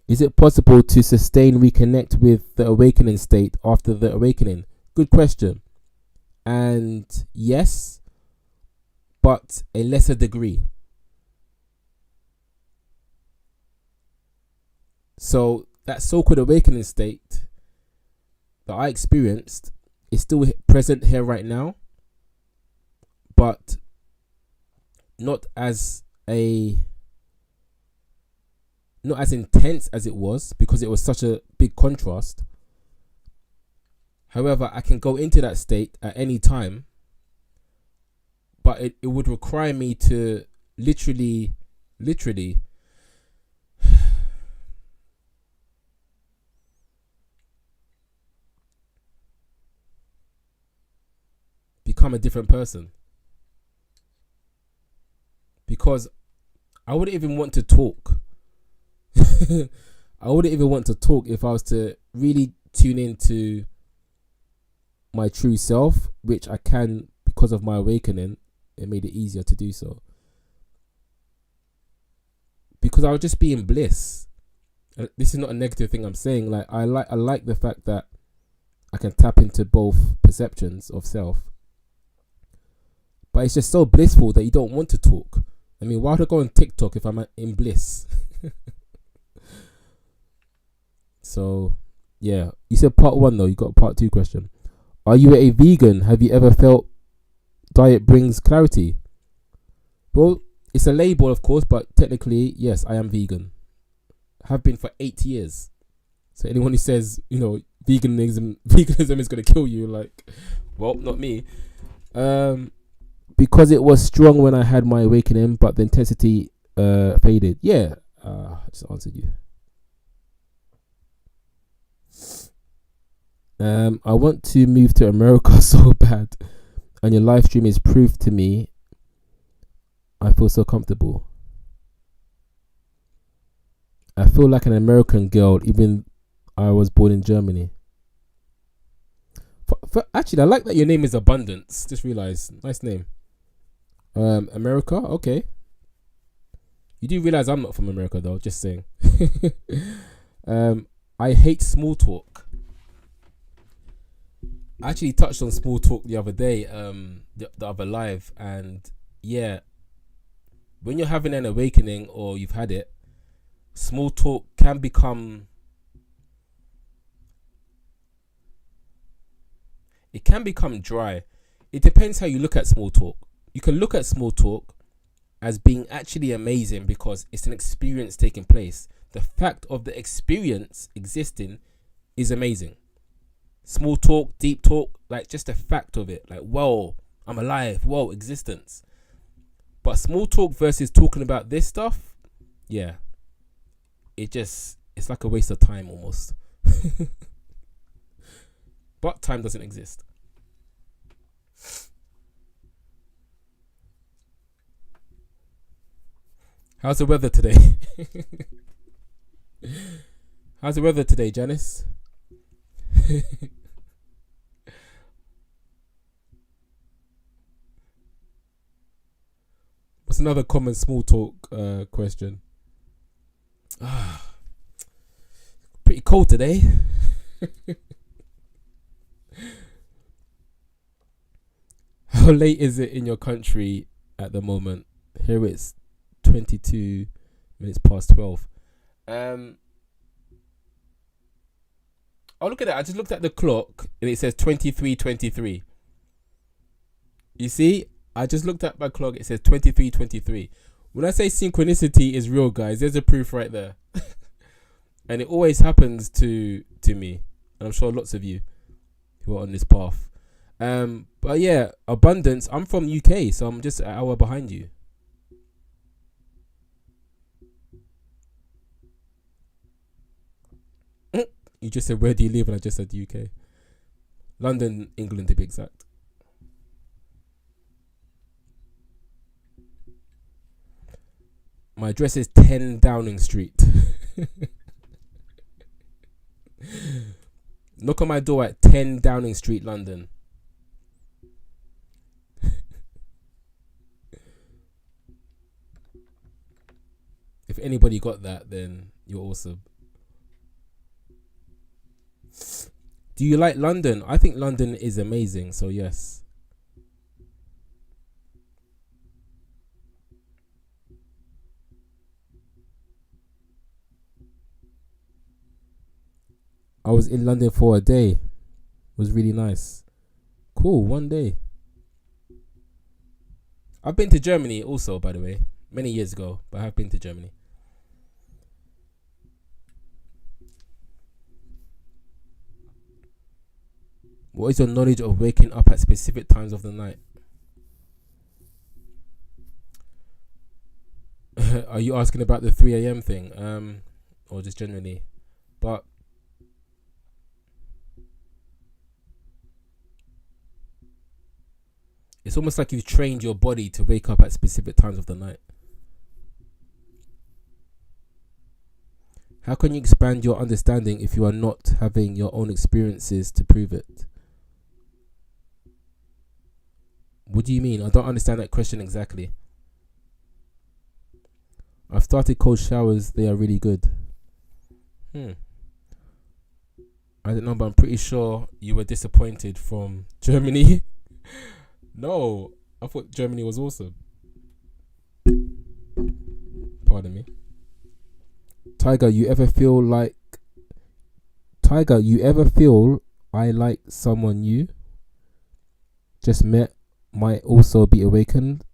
Speaker 1: Is it possible to sustain, reconnect with the awakening state after the awakening? Good question. And yes, but a lesser degree. So that so-called awakening state that I experienced is still present here right now, but not as intense as it was, because it was such a big contrast. However, I can go into that state at any time, but it would require me to literally become a different person, because I wouldn't even want to talk. I wouldn't even want to talk if I was to really tune into my true self, which I can because of my awakening. It made it easier to do so, because I would just be in bliss. This is not a negative thing I'm saying. Like I like the fact that I can tap into both perceptions of self, but it's just so blissful that you don't want to talk. I mean, why would I go on TikTok if I'm in bliss? So, yeah. You said part 1 though. You got a part 2 question. Are you a vegan? Have you ever felt diet brings clarity? Well, it's a label, of course, but technically, yes, I am vegan. Have been for 8 years. So anyone who says, veganism is going to kill you, like, well, not me. Because it was strong when I had my awakening, but the intensity faded. Yeah, I just answered you. I want to move to America so bad, and your live stream is proof to me. I feel so comfortable. I feel like an American girl, even I was born in Germany. Actually, I like that your name is Abundance. Just realized, nice name. America, okay. You do realize I'm not from America, though. Just saying. I hate small talk. I actually touched on small talk the other day, the other live, and yeah, when you're having an awakening or you've had it, small talk can become dry. It depends how you look at small talk. You can look at small talk as being actually amazing because it's an experience taking place. The fact of the experience existing is amazing. Small talk, deep talk, like just the fact of it, like, whoa, I'm alive, whoa, existence. But small talk versus talking about this stuff, yeah, it's like a waste of time almost. But time doesn't exist. How's the weather today? How's the weather today, Janice? What's another common small talk question? Pretty cold today. How late is it in your country at the moment? Here it's 22 minutes past 12. Oh, look at that. I just looked at the clock and it says 23:23. You see? I just looked at my clock. It says 23:23. When I say synchronicity is real, guys, there's a proof right there. And it always happens to me. And I'm sure lots of you who are on this path. But yeah, Abundance. I'm from UK, so I'm just an hour behind you. You just said, where do you live? And I just said UK. London, England to be exact. My address is 10 Downing Street. Knock on my door at 10 Downing Street, London. If anybody got that, then you're awesome. Do you like London? I think London is amazing, so yes. was in London for a day. It was really nice. Cool, one day. I've been to Germany also, by the way, many years ago, but I have been to Germany. What is your knowledge of waking up at specific times of the night? Are you asking about the 3 a.m. thing, or just generally? But it's almost like you've trained your body to wake up at specific times of the night. How can you expand your understanding if you are not having your own experiences to prove it? What do you mean? I don't understand that question exactly. I've started cold showers. They are really good. I don't know, but I'm pretty sure you were disappointed from Germany. No, I thought Germany was awesome. Pardon me. Tiger, you ever feel I like someone you just met might also be awakened,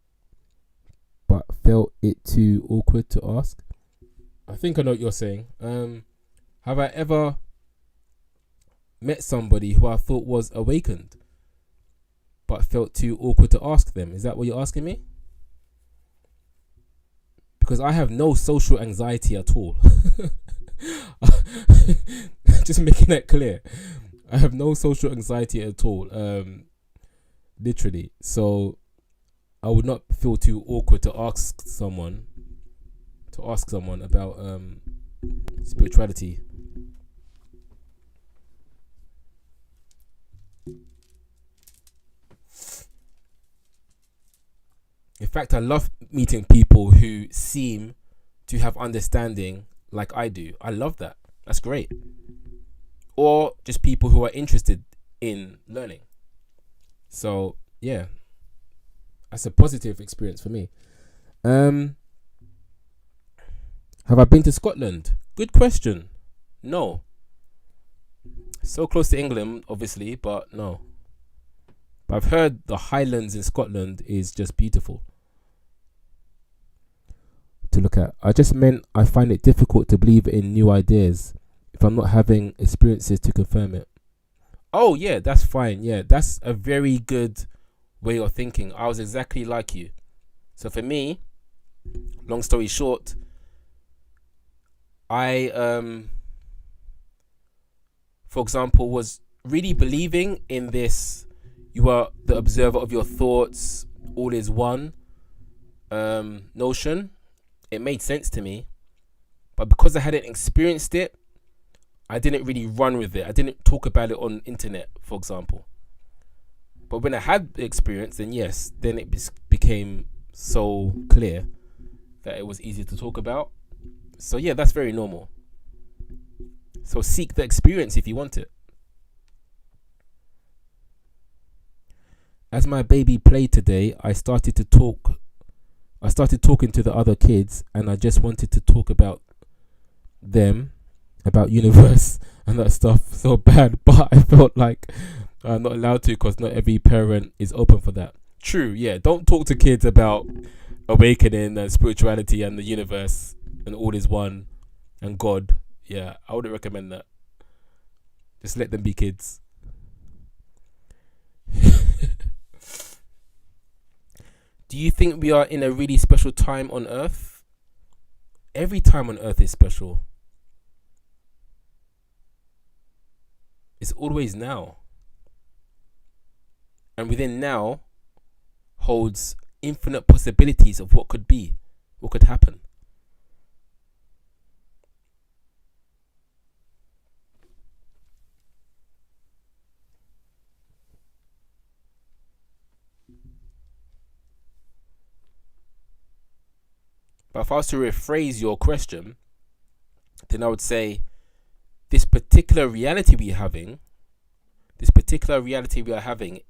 Speaker 1: but felt it too awkward to ask? I think I know what you're saying. Have I ever met somebody who I thought was awakened, but felt too awkward to ask them? Is that what you're asking me? Because I have no social anxiety at all. Just making that clear. I have no social anxiety at all. Literally. So I would not feel too awkward to ask someone about spirituality. In fact, I love meeting people who seem to have understanding like I do. I love that. That's great. Or just people who are interested in learning. So, yeah. That's a positive experience for me. Have I been to Scotland? Good question. No. So close to England, obviously, but no. But I've heard the Highlands in Scotland is just beautiful to look at. I just meant I find it difficult to believe in new ideas if I'm not having experiences to confirm it. Oh yeah, that's fine. Yeah, that's a very good way of thinking. I was exactly like you. So for me, long story short, I for example was really believing in this you are the observer of your thoughts, all is one notion. It made sense to me, but because I hadn't experienced it, I didn't really run with it. I didn't talk about it on internet, for example. But when I had the experience, then yes, then it became so clear that it was easy to talk about. So yeah, that's very normal. So seek the experience if you want it. As my baby played today, I started talking to the other kids, and I just wanted to talk about them, about universe and that stuff so bad, but I felt like I'm not allowed to because not every parent is open for that. True, yeah. Don't talk to kids about awakening and spirituality and the universe and all is one and God. Yeah, I wouldn't recommend that. Just let them be kids. Do you think we are in a really special time on earth? Every time on earth is special. It's always now. And within now holds infinite possibilities of what could be, what could happen. But if I was to rephrase your question, then I would say this particular reality we are having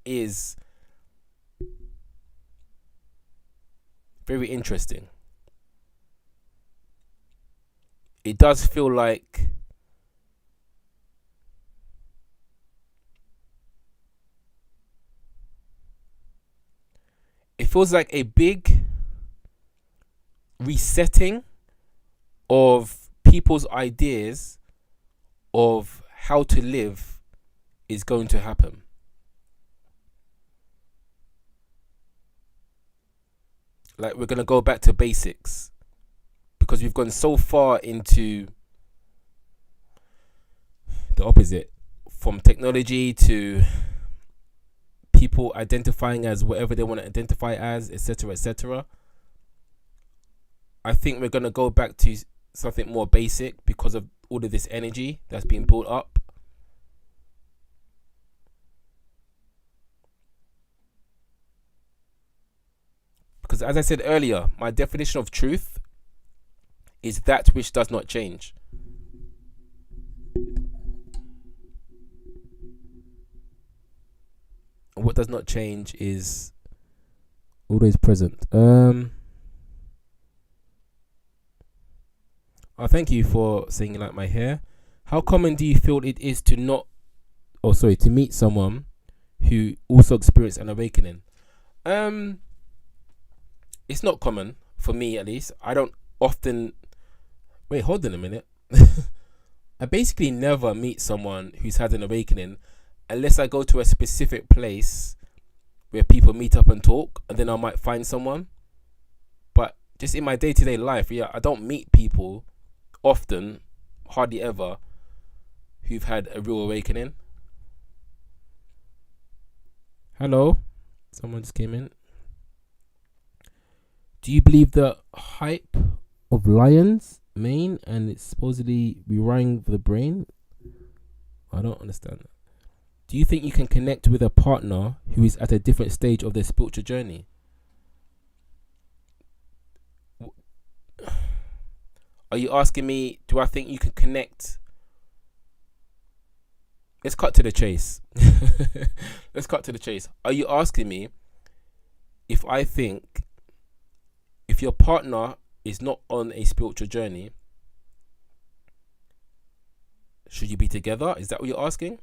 Speaker 1: is very interesting. It does feel like feels like a big resetting of people's ideas of how to live is going to happen. Like, we're going to go back to basics because we've gone so far into the opposite, from technology to people identifying as whatever they want to identify as, etc., etc. I think we're going to go back to something more basic because of all of this energy that's being built up. Because as I said earlier, my definition of truth is that which does not change. What does not change is always present. Oh, thank you for saying you like my hair. How common do you feel it is to to meet someone who also experienced an awakening? It's not common for me, at least. I don't often. Wait, hold on a minute. I basically never meet someone who's had an awakening unless I go to a specific place where people meet up and talk, and then I might find someone. But just in my day-to-day life, I don't meet people often, hardly ever, who've had a real awakening. Hello? Someone just came in. Do you believe the hype of lion's mane and it's supposedly rewiring the brain? I don't understand that. Do you think you can connect with a partner who is at a different stage of their spiritual journey? Are you asking me, do I think you can connect? Let's cut to the chase. Let's cut to the chase. Are you asking me if I think if your partner is not on a spiritual journey, should you be together? Is that what you're asking?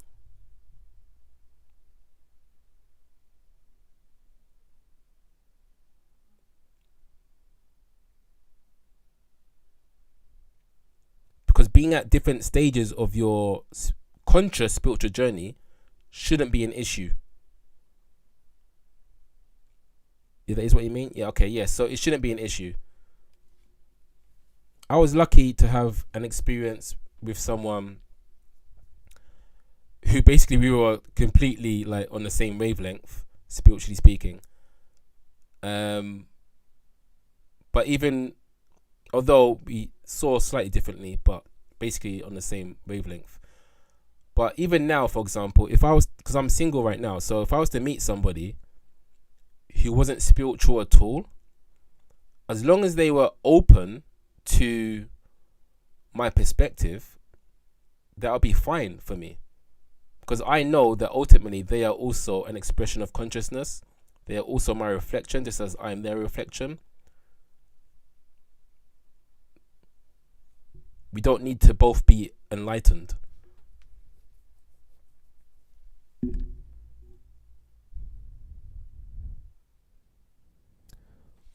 Speaker 1: Because being at different stages of your conscious spiritual journey shouldn't be an issue. If that is what you mean? Yeah, okay, yeah. So it shouldn't be an issue. I was lucky to have an experience with someone who basically we were completely like on the same wavelength, spiritually speaking. But even although we saw slightly differently, but basically on the same wavelength. But even now, for example, because I'm single right now, so if I was to meet somebody who wasn't spiritual at all, as long as they were open to my perspective, that'll be fine for me. Because I know that ultimately they are also an expression of consciousness. They are also my reflection, just as I'm their reflection. We don't need to both be enlightened.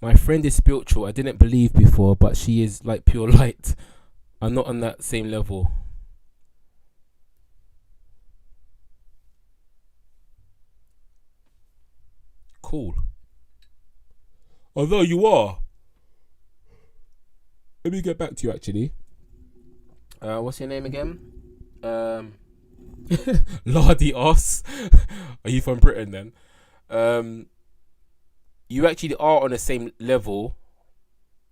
Speaker 1: My friend is spiritual. I didn't believe before, but she is like pure light. I'm not on that same level. Cool. Although you are. Let me get back to you actually. What's your name again? Lardy Oss. Are you from Britain then? You actually are on the same level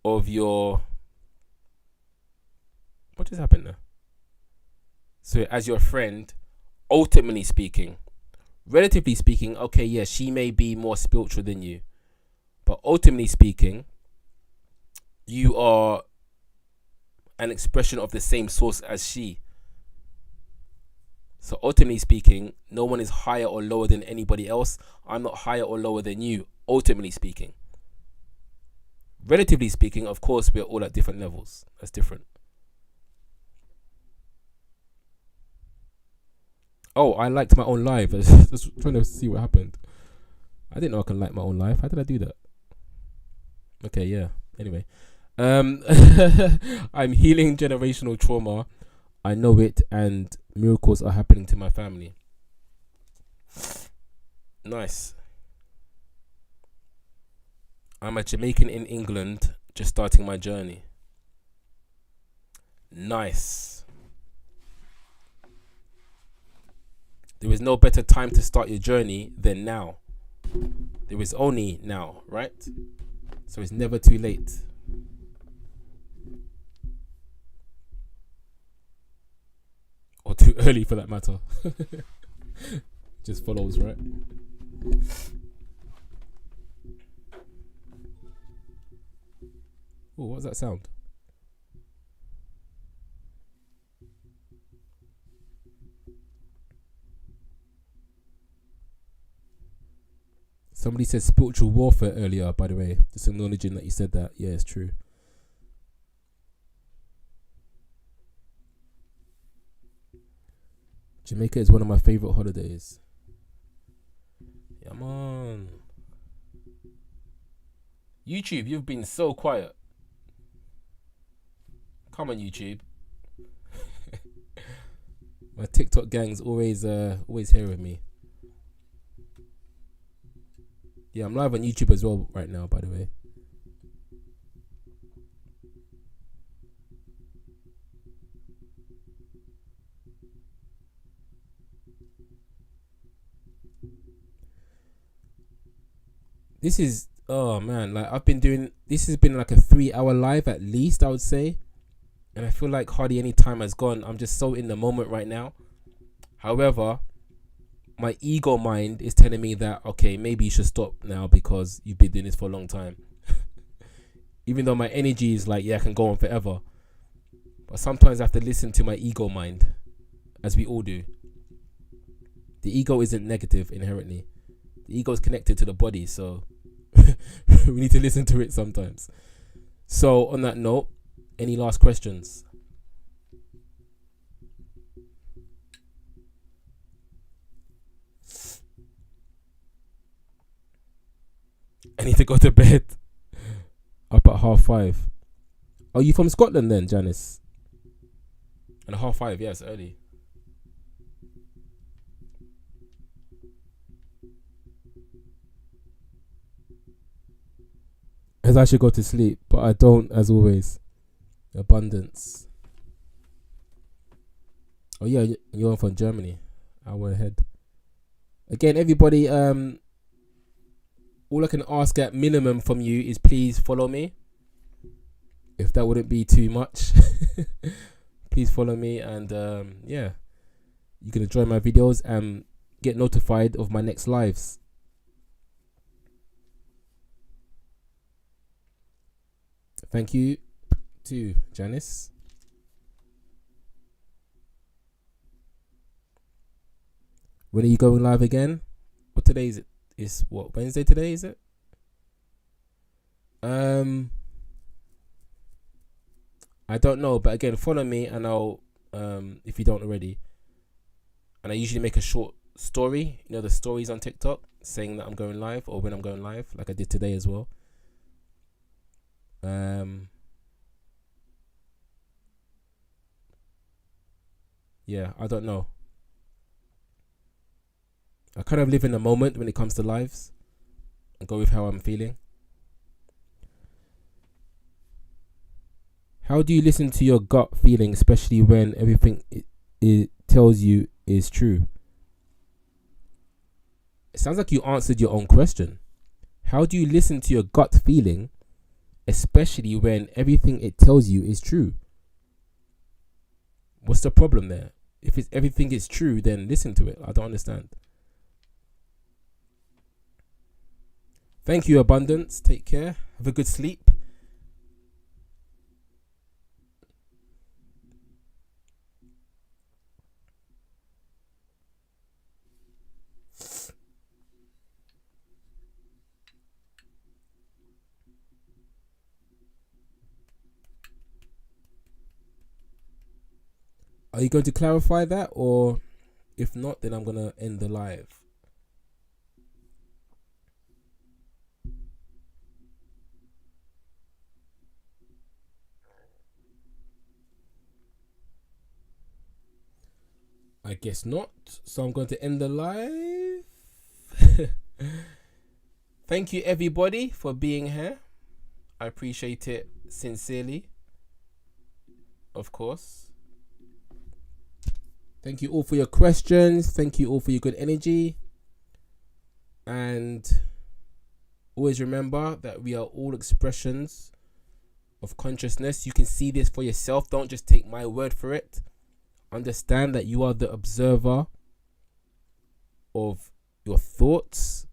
Speaker 1: of your... What just happened there? So as your friend, ultimately speaking, relatively speaking, okay, yeah, she may be more spiritual than you. But ultimately speaking, you are an expression of the same source as she. So ultimately speaking, no one is higher or lower than anybody else. I'm not higher or lower than you, ultimately speaking. Relatively speaking, of course, we're all at different levels. That's different. Oh, I liked my own live. I was just trying to see what happened. I didn't know I can like my own live. How did I do that? Okay, yeah. Anyway, I'm healing generational trauma. I know it, and miracles are happening to my family. Nice. I'm a Jamaican in England, just starting my journey. Nice. There is no better time to start your journey than now. There is only now, right? So it's never too late. Or too early for that matter. Just follows, right? Oh, what does that sound? Somebody said spiritual warfare earlier, by the way. Just acknowledging that you said that. Yeah, it's true. Jamaica is one of my favorite holidays. Yeah, man. YouTube, you've been so quiet. Come on, YouTube. My TikTok gang's always here with me. Yeah, I'm live on YouTube as well right now, by the way. This is, oh man, like I've been doing, this has been like a 3-hour live at least, I would say. And I feel like hardly any time has gone. I'm just so in the moment right now. However, my ego mind is telling me that, okay, maybe you should stop now because you've been doing this for a long time. Even though my energy is like, yeah, I can go on forever. But sometimes I have to listen to my ego mind, as we all do. The ego isn't negative inherently. The ego is connected to the body, so we need to listen to it sometimes. So on that note, any last questions? I need to go to bed. Up at 5:30. Are you from Scotland then, Janice? And 5:30, yes, early. As I should go to sleep, but I don't, as always. Abundance. Oh yeah, you're from Germany. Hour ahead. Again, everybody, all I can ask at minimum from you is please follow me. If that wouldn't be too much. Please follow me, and yeah, you can enjoy my videos and get notified of my next lives. Thank you to Janice. When are you going live again? What today is it? It's what, Wednesday today, is it? I don't know, but again, follow me and I'll if you don't already. And I usually make a short story, you know, the stories on TikTok saying that I'm going live or when I'm going live, like I did today as well. Yeah, I don't know. I kind of live in the moment when it comes to lives and go with how I'm feeling. How do you listen to your gut feeling, especially when everything it tells you is true? It sounds like you answered your own question. How do you listen to your gut feeling, especially when everything it tells you is true? What's the problem there? If it's everything is true, then listen to it. I don't understand. Thank you, Abundance. Take care. Have a good sleep. Are you going to clarify that, or if not, then I'm going to end the live? I guess not. So I'm going to end the live. Thank you everybody for being here. I appreciate it sincerely. Of course. Thank you all for your questions. Thank you all for your good energy. And always remember that we are all expressions of consciousness. You can see this for yourself. Don't just take my word for it. Understand that you are the observer of your thoughts.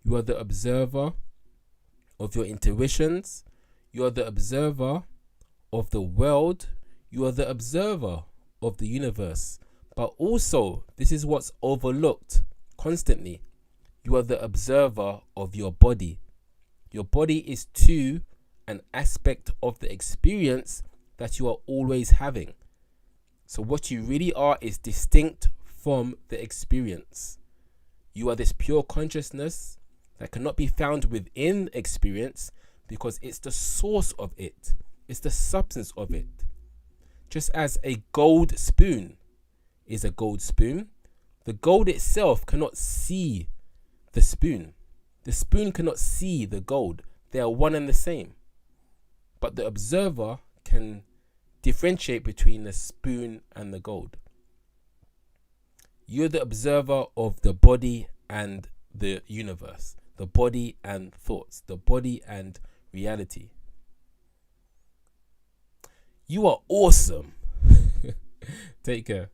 Speaker 1: You are the observer of your intuitions. You are the observer of the world. You are the observer of the universe. But also, this is what's overlooked constantly. You are the observer of your body. Your body is too an aspect of the experience that you are always having. So what you really are is distinct from the experience. You are this pure consciousness that cannot be found within experience because it's the source of it. It's the substance of it. Just as a gold spoon is a gold spoon, the gold itself cannot see the spoon. The spoon cannot see the gold. They are one and the same. But the observer can differentiate between the spoon and the gold. You're the observer of the body and the universe, the body and thoughts, the body and reality. You are awesome. Take care.